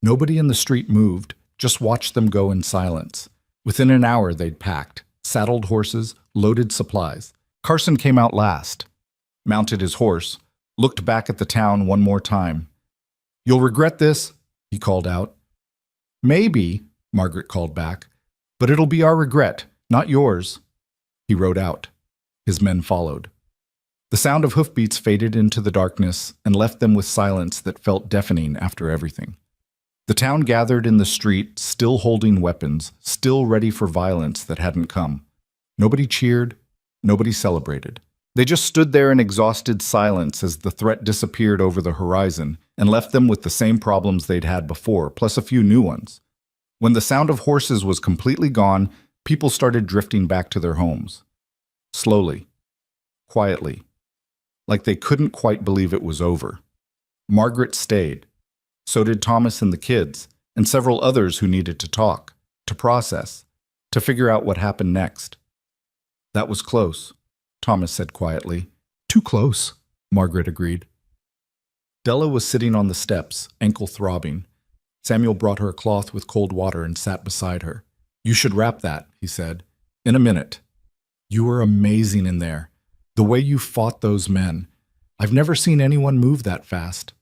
[SPEAKER 2] Nobody in the street moved, just watched them go in silence. Within an hour they'd packed, saddled horses, loaded supplies. Carson came out last, mounted his horse, looked back at the town one more time. You'll regret this, he called out. Maybe, Margaret called back, but it'll be our regret, not yours. He rode out. His men followed. The sound of hoofbeats faded into the darkness and left them with silence that felt deafening after everything. The town gathered in the street, still holding weapons, still ready for violence that hadn't come. Nobody cheered, nobody celebrated. They just stood there in exhausted silence as the threat disappeared over the horizon and left them with the same problems they'd had before, plus a few new ones. When the sound of horses was completely gone, people started drifting back to their homes. Slowly, quietly, like they couldn't quite believe it was over. Margaret stayed. So did Thomas and the kids, and several others who needed to talk, to process, to figure out what happened next. That was close, Thomas said quietly. Too close, Margaret agreed. Della was sitting on the steps, ankle throbbing. Samuel brought her a cloth with cold water and sat beside her. You should wrap that, he said. In a minute. You were amazing in there. The way you fought those men. I've never seen anyone move that fast.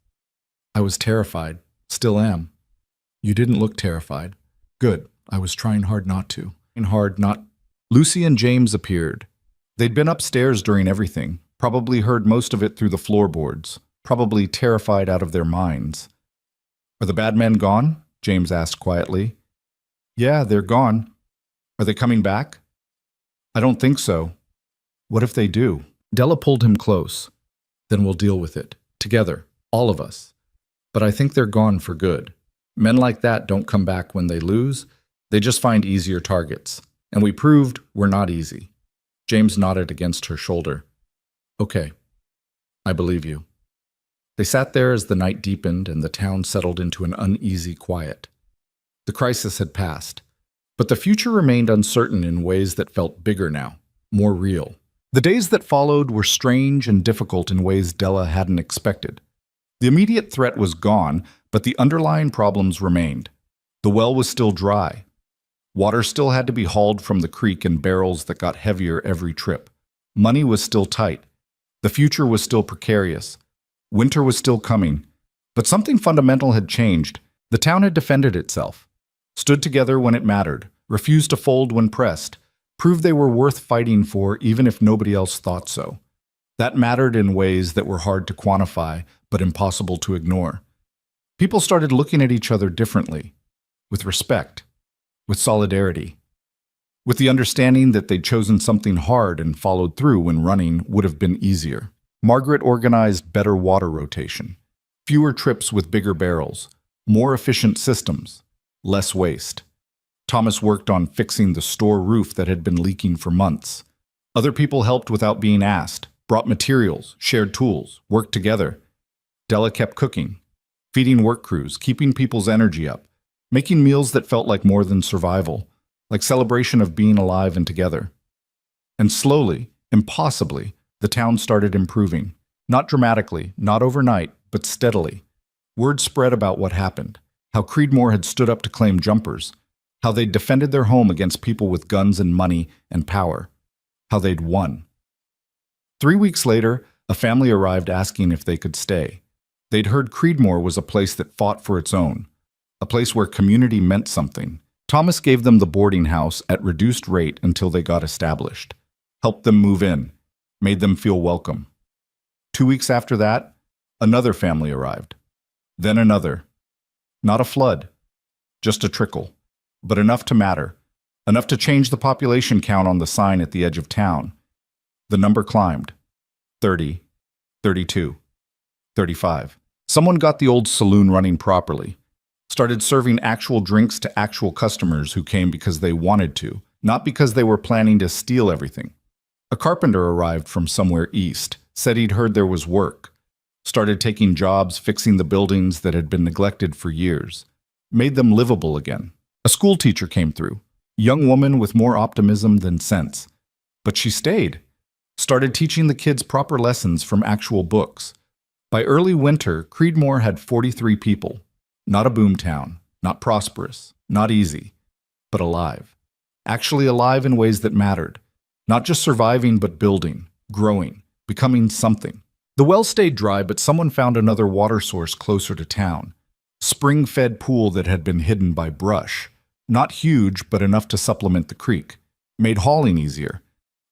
[SPEAKER 2] I was terrified. Still am. You didn't look terrified. Good. I was trying hard not to. Lucy and James appeared. They'd been upstairs during everything, probably heard most of it through the floorboards, probably terrified out of their minds. Are the bad men gone? James asked quietly. Yeah, they're gone. Are they coming back? I don't think so. What if they do? Della pulled him close. Then we'll deal with it. Together. All of us. But I think they're gone for good. Men like that don't come back when they lose. They just find easier targets. And we proved we're not easy. James nodded against her shoulder. Okay. I believe you. They sat there as the night deepened and the town settled into an uneasy quiet. The crisis had passed. But the future remained uncertain in ways that felt bigger now, more real. The days that followed were strange and difficult in ways Della hadn't expected. The immediate threat was gone, but the underlying problems remained. The well was still dry. Water still had to be hauled from the creek in barrels that got heavier every trip. Money was still tight. The future was still precarious. Winter was still coming. But something fundamental had changed. The town had defended itself, stood together when it mattered, refused to fold when pressed, proved they were worth fighting for even if nobody else thought so. That mattered in ways that were hard to quantify, but impossible to ignore. People started looking at each other differently, with respect, with solidarity, with the understanding that they'd chosen something hard and followed through when running would have been easier. Margaret organized better water rotation, fewer trips with bigger barrels, more efficient systems, less waste. Thomas worked on fixing the store roof that had been leaking for months. Other people helped without being asked, brought materials, shared tools, worked together. Della kept cooking,
[SPEAKER 1] feeding work crews, keeping people's energy up, making meals that felt like more than survival, like celebration of being alive and together. And slowly, impossibly, the town started improving. Not dramatically, not overnight, but steadily. Word spread about what happened, how Creedmoor had stood up to claim jumpers, how they'd defended their home against people with guns and money and power, how they'd won. 3 weeks later, a family arrived asking if they could stay. They'd heard Creedmoor was a place that fought for its own, a place where community meant something. Thomas gave them the boarding house at reduced rate until they got established, helped them move in, made them feel welcome. 2 weeks after that, another family arrived. Then another. Not a flood, just a trickle, but enough to matter, enough to change the population count on the sign at the edge of town. The number climbed. 30, 32, 35. Someone got the old saloon running properly, started serving actual drinks to actual customers who came because they wanted to, not because they were planning to steal everything. A carpenter arrived from somewhere east, said he'd heard there was work, started taking jobs fixing the buildings that had been neglected for years, made them livable again. A school teacher came through, young woman with more optimism than sense. But she stayed, started teaching the kids proper lessons from actual books. By early winter, Creedmoor had 43 people. Not a boomtown, not prosperous, not easy, but alive. Actually alive in ways that mattered. Not just surviving, but building, growing, becoming something. The well stayed dry, but someone found another water source closer to town. Spring-fed pool that had been hidden by brush. Not huge, but enough to supplement the creek. Made hauling easier.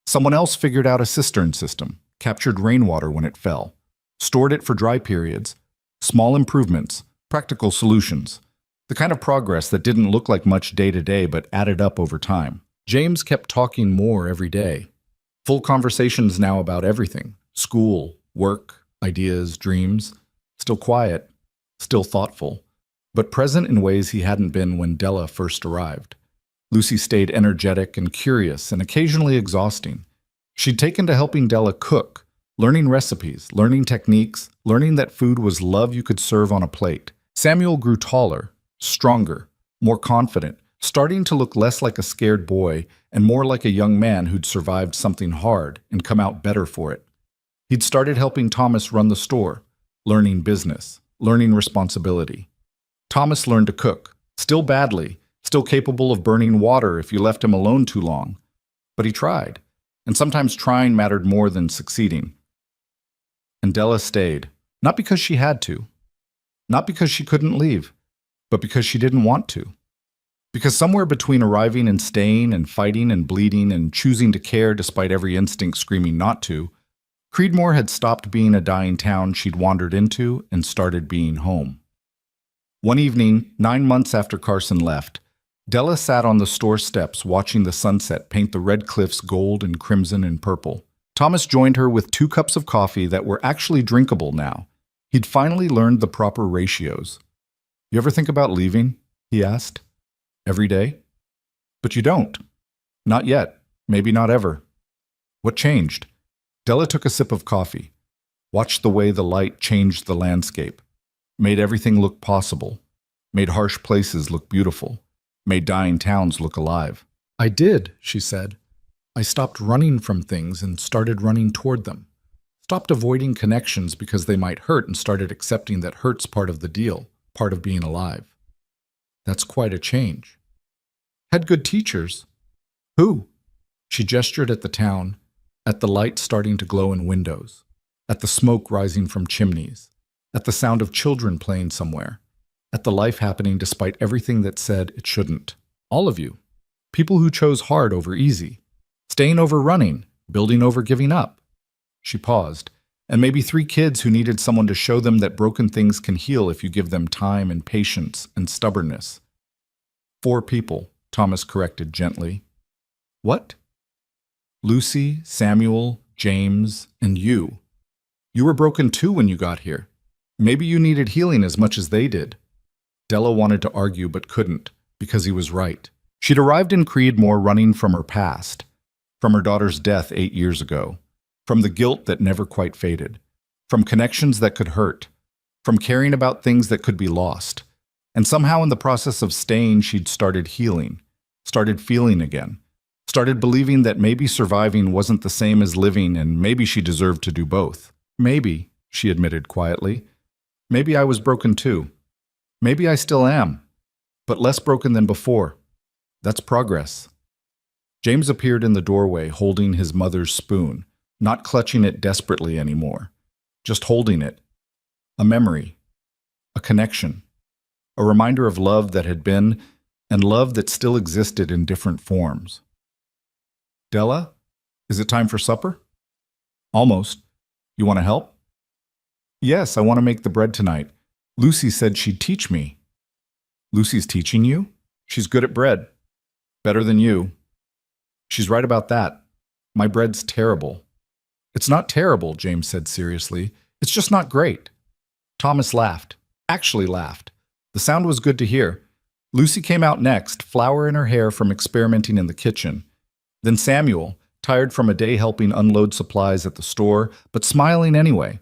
[SPEAKER 1] Someone else figured out a cistern system, captured rainwater when it fell, stored it for dry periods. Small improvements, practical solutions. The kind of progress that didn't look like much day to day, but added up over time. James kept talking more every day. Full conversations now about everything. School, work, ideas, dreams. Still quiet, still thoughtful, but present in ways he hadn't been when Della first arrived. Lucy stayed energetic and curious and occasionally exhausting. She'd taken to helping Della cook, learning recipes, learning techniques, learning that food was love you could serve on a plate. Samuel grew taller, stronger, more confident, starting to look less like a scared boy and more like a young man who'd survived something hard and come out better for it. He'd started helping Thomas run the store, learning business, learning responsibility. Thomas learned to cook, still badly, still capable of burning water if you left him alone too long. But he tried, and sometimes trying mattered more than succeeding. And Della stayed, not because she had to, not because she couldn't leave, but because she didn't want to. Because somewhere between arriving and staying and fighting and bleeding and choosing to care despite every instinct screaming not to, Creedmoor had stopped being a dying town she'd wandered into and started being home. One evening, 9 months after Carson left, Della sat on the store steps watching the sunset paint the red cliffs gold and crimson and purple. Thomas joined her with 2 cups of coffee that were actually drinkable now. He'd finally learned the proper ratios. "You ever think about leaving?" he asked. "Every day?" "But you don't." "Not yet. Maybe not ever." "What changed?" Della took a sip of coffee, watched the way the light changed the landscape, made everything look possible, made harsh places look beautiful, made dying towns look alive. "I did," she said. "I stopped running from things and started running toward them. Stopped avoiding connections because they might hurt and started accepting that hurt's part of the deal, part of being alive." "That's quite a change." "Had good teachers." "Who?" She gestured at the town, at the light starting to glow in windows, at the smoke rising from chimneys, at the sound of children playing somewhere, at the life happening despite everything that said it shouldn't. "All of you. People who chose hard over easy, staying over running, building over giving up." She paused, "And maybe 3 kids who needed someone to show them that broken things can heal if you give them time and patience and stubbornness." 4 people, Thomas corrected gently. "What?" "Lucy, Samuel, James, and you. You were broken too when you got here. Maybe you needed healing as much as they did." Della wanted to argue but couldn't, because he was right. She'd arrived in Creedmoor running from her past, from her daughter's death 8 years ago, from the guilt that never quite faded, from connections that could hurt, from caring about things that could be lost. And somehow in the process of staying, she'd started healing, started feeling again, started believing that maybe surviving wasn't the same as living and maybe she deserved to do both. Maybe, she admitted quietly, maybe I was broken too. Maybe I still am, but less broken than before. That's progress. James appeared in the doorway holding his mother's spoon, not clutching it desperately anymore, just holding it. A memory, a connection, a reminder of love that had been and love that still existed in different forms. Della, is it time for supper? Almost. You want to help? Yes, I want to make the bread tonight. Lucy said she'd teach me. Lucy's teaching you? She's good at bread. Better than you. She's right about that. My bread's terrible. It's not terrible, James said seriously. It's just not great. Thomas laughed. Actually laughed. The sound was good to hear. Lucy came out next, flour in her hair from experimenting in the kitchen. Then Samuel, tired from a day helping unload supplies at the store, but smiling anyway.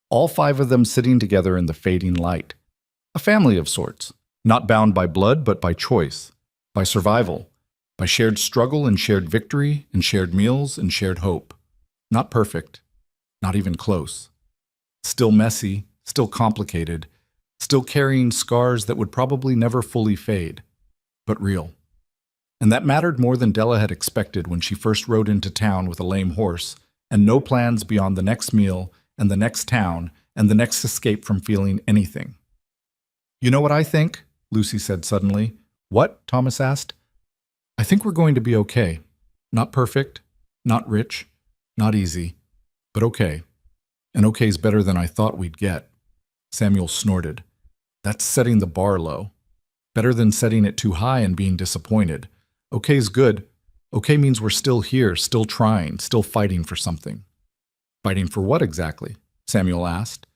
[SPEAKER 1] All five of them sitting together in the fading light. A family of sorts, not bound by blood but by choice, by survival, by shared struggle and shared victory and shared meals and shared hope. Not perfect, not even close. Still messy, still complicated, still carrying scars that would probably never fully fade, but real. And that mattered more than Della had expected when she first rode into town with a lame horse and no plans beyond the next meal and the next town and the next escape from feeling anything. You know what I think? Lucy said suddenly. What? Thomas asked. I think we're going to be okay. Not perfect, not rich, not easy, but okay. And okay's better than I thought we'd get. Samuel snorted. That's setting the bar low. Better than setting it too high and being disappointed. Okay's good. Okay means we're still here, still trying, still fighting for something. Fighting for what exactly? Samuel asked.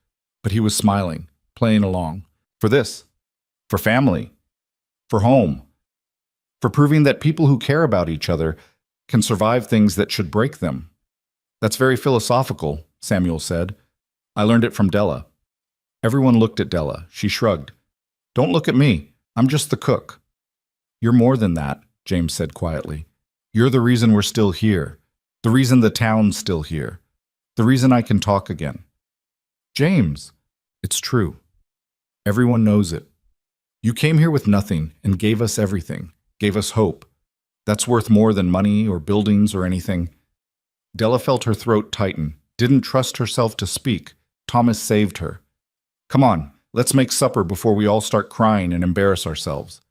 [SPEAKER 1] But he was smiling, playing along. For this. For family. For home. For proving that people who care about each other can survive things that should break them. That's very philosophical, Samuel said. I learned it from Della. Everyone looked at Della. She shrugged. Don't look at me. I'm just the cook. You're more than that, James said quietly. You're the reason we're still here. The reason the town's still here. The reason I can talk again. James, it's true. Everyone knows it. You came here with nothing and gave us everything, gave us hope. That's worth more than money or buildings or anything. Della felt her throat tighten, didn't trust herself to speak. Thomas saved her. Come on, let's make supper before we all start crying and embarrass ourselves.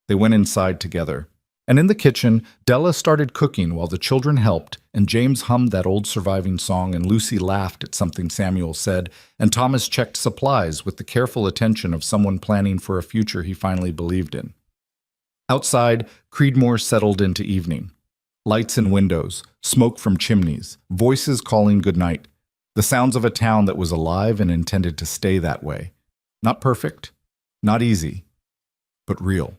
[SPEAKER 1] They went inside together. And in the kitchen, Della started cooking while the children helped, and James hummed that old surviving song, and Lucy laughed at something Samuel said, and Thomas checked supplies with the careful attention of someone planning for a future he finally believed in. Outside, Creedmoor settled into evening. Lights in windows, smoke from chimneys, voices calling goodnight. The sounds of a town that was alive and intended to stay that way. Not perfect, not easy, but real.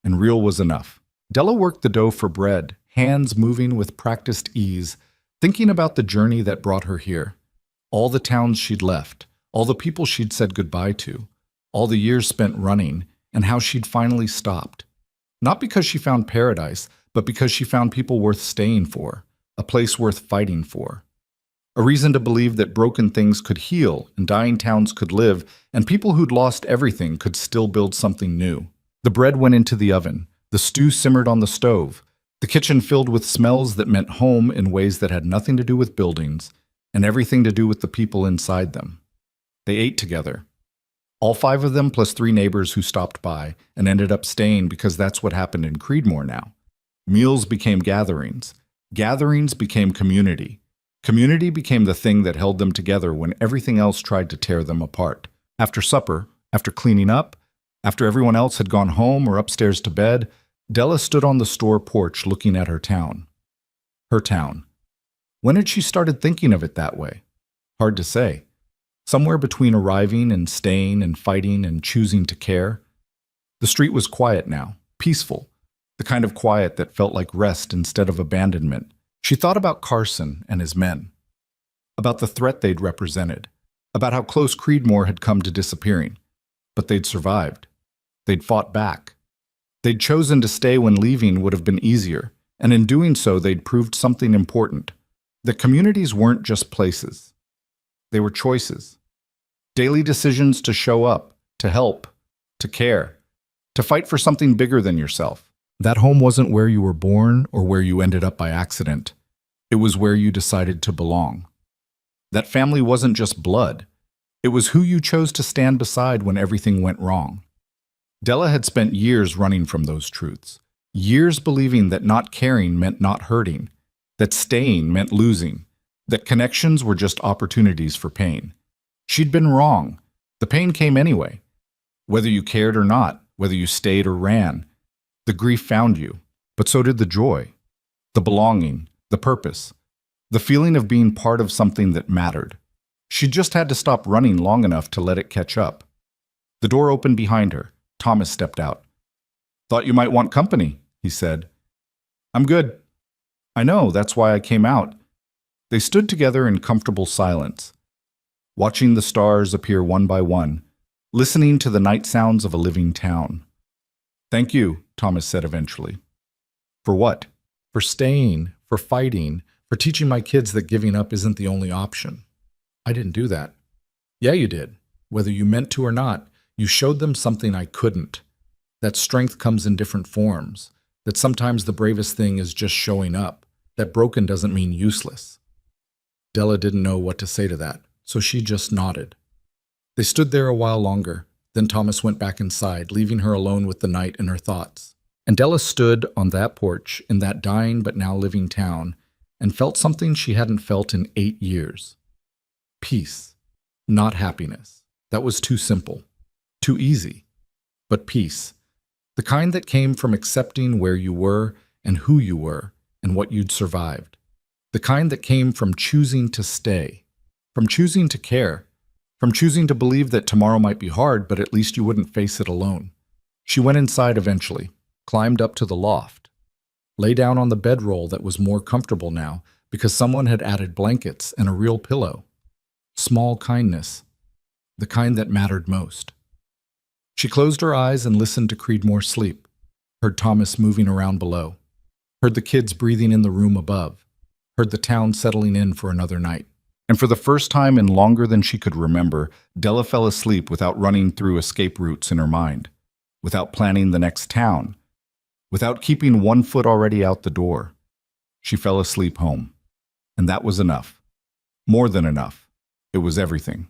[SPEAKER 1] And real was enough. Della worked the dough for bread, hands moving with practiced ease, thinking about the journey that brought her here. All the towns she'd left, all the people she'd said goodbye to, all the years spent running, and how she'd finally stopped. Not because she found paradise, but because she found people worth staying for, a place worth fighting for. A reason to believe that broken things could heal and dying towns could live, and people who'd lost everything could still build something new. The bread went into the oven. The stew simmered on the stove. The kitchen filled with smells that meant home in ways that had nothing to do with buildings and everything to do with the people inside them. They ate together. All five of them plus 3 neighbors who stopped by and ended up staying because that's what happened in Creedmoor now. Meals became gatherings. Gatherings became community. Community became the thing that held them together when everything else tried to tear them apart. After supper, after cleaning up, after everyone else had gone home or upstairs to bed, Della stood on the store porch looking at her town. Her town. When had she started thinking of it that way? Hard to say. Somewhere between arriving and staying and fighting and choosing to care. The street was quiet now, peaceful, the kind of quiet that felt like rest instead of abandonment. She thought about Carson and his men, about the threat they'd represented, about how close Creedmoor had come to disappearing. But they'd survived. They'd fought back. They'd chosen to stay when leaving would have been easier, and in doing so they'd proved something important. That communities weren't just places. They were choices. Daily decisions to show up, to help, to care, to fight for something bigger than yourself. That home wasn't where you were born or where you ended up by accident. It was where you decided to belong. That family wasn't just blood. It was who you chose to stand beside when everything went wrong. Della had spent years running from those truths, years believing that not caring meant not hurting, that staying meant losing, that connections were just opportunities for pain. She'd been wrong. The pain came anyway. Whether you cared or not, whether you stayed or ran, the grief found you, but so did the joy, the belonging, the purpose, the feeling of being part of something that mattered. She just had to stop running long enough to let it catch up. The door opened behind her. Thomas stepped out. "Thought you might want company," he said. "I'm good." "I know, that's why I came out." They stood together in comfortable silence, watching the stars appear one by one, listening to the night sounds of a living town. "Thank you," Thomas said eventually. "For what?"
[SPEAKER 2] For staying, for fighting, for teaching my kids that giving up isn't the only option. I didn't do that. Yeah, you did. Whether you meant to or not, you showed them something I couldn't. That strength comes in different forms. That sometimes the bravest thing is just showing up. That broken doesn't mean useless. Della didn't know what to say to that, so she just nodded. They stood there a while longer. Then Thomas went back inside, leaving her alone with the night and her thoughts. And Della stood on that porch in that dying but now living town and felt something she hadn't felt in 8 years. Peace, not happiness. That was too simple, too easy. But peace, the kind that came from accepting where you were and who you were and what you'd survived. The kind that came from choosing to stay, from choosing to care, from choosing to believe that tomorrow might be hard, but at least you wouldn't face it alone. She went inside eventually, climbed up to the loft, lay down on the bedroll that was more comfortable now because someone had added blankets and a real pillow. Small kindness, the kind that mattered most. She closed her eyes and listened to Creedmoor sleep, heard Thomas moving around below, heard the kids breathing in the room above, heard the town settling in for another night. And for the first time in longer than she could remember, Della fell asleep without running through escape routes in her mind, without planning the next town, without keeping one foot already out the door. She fell asleep home. And that was enough. More than enough. It was everything.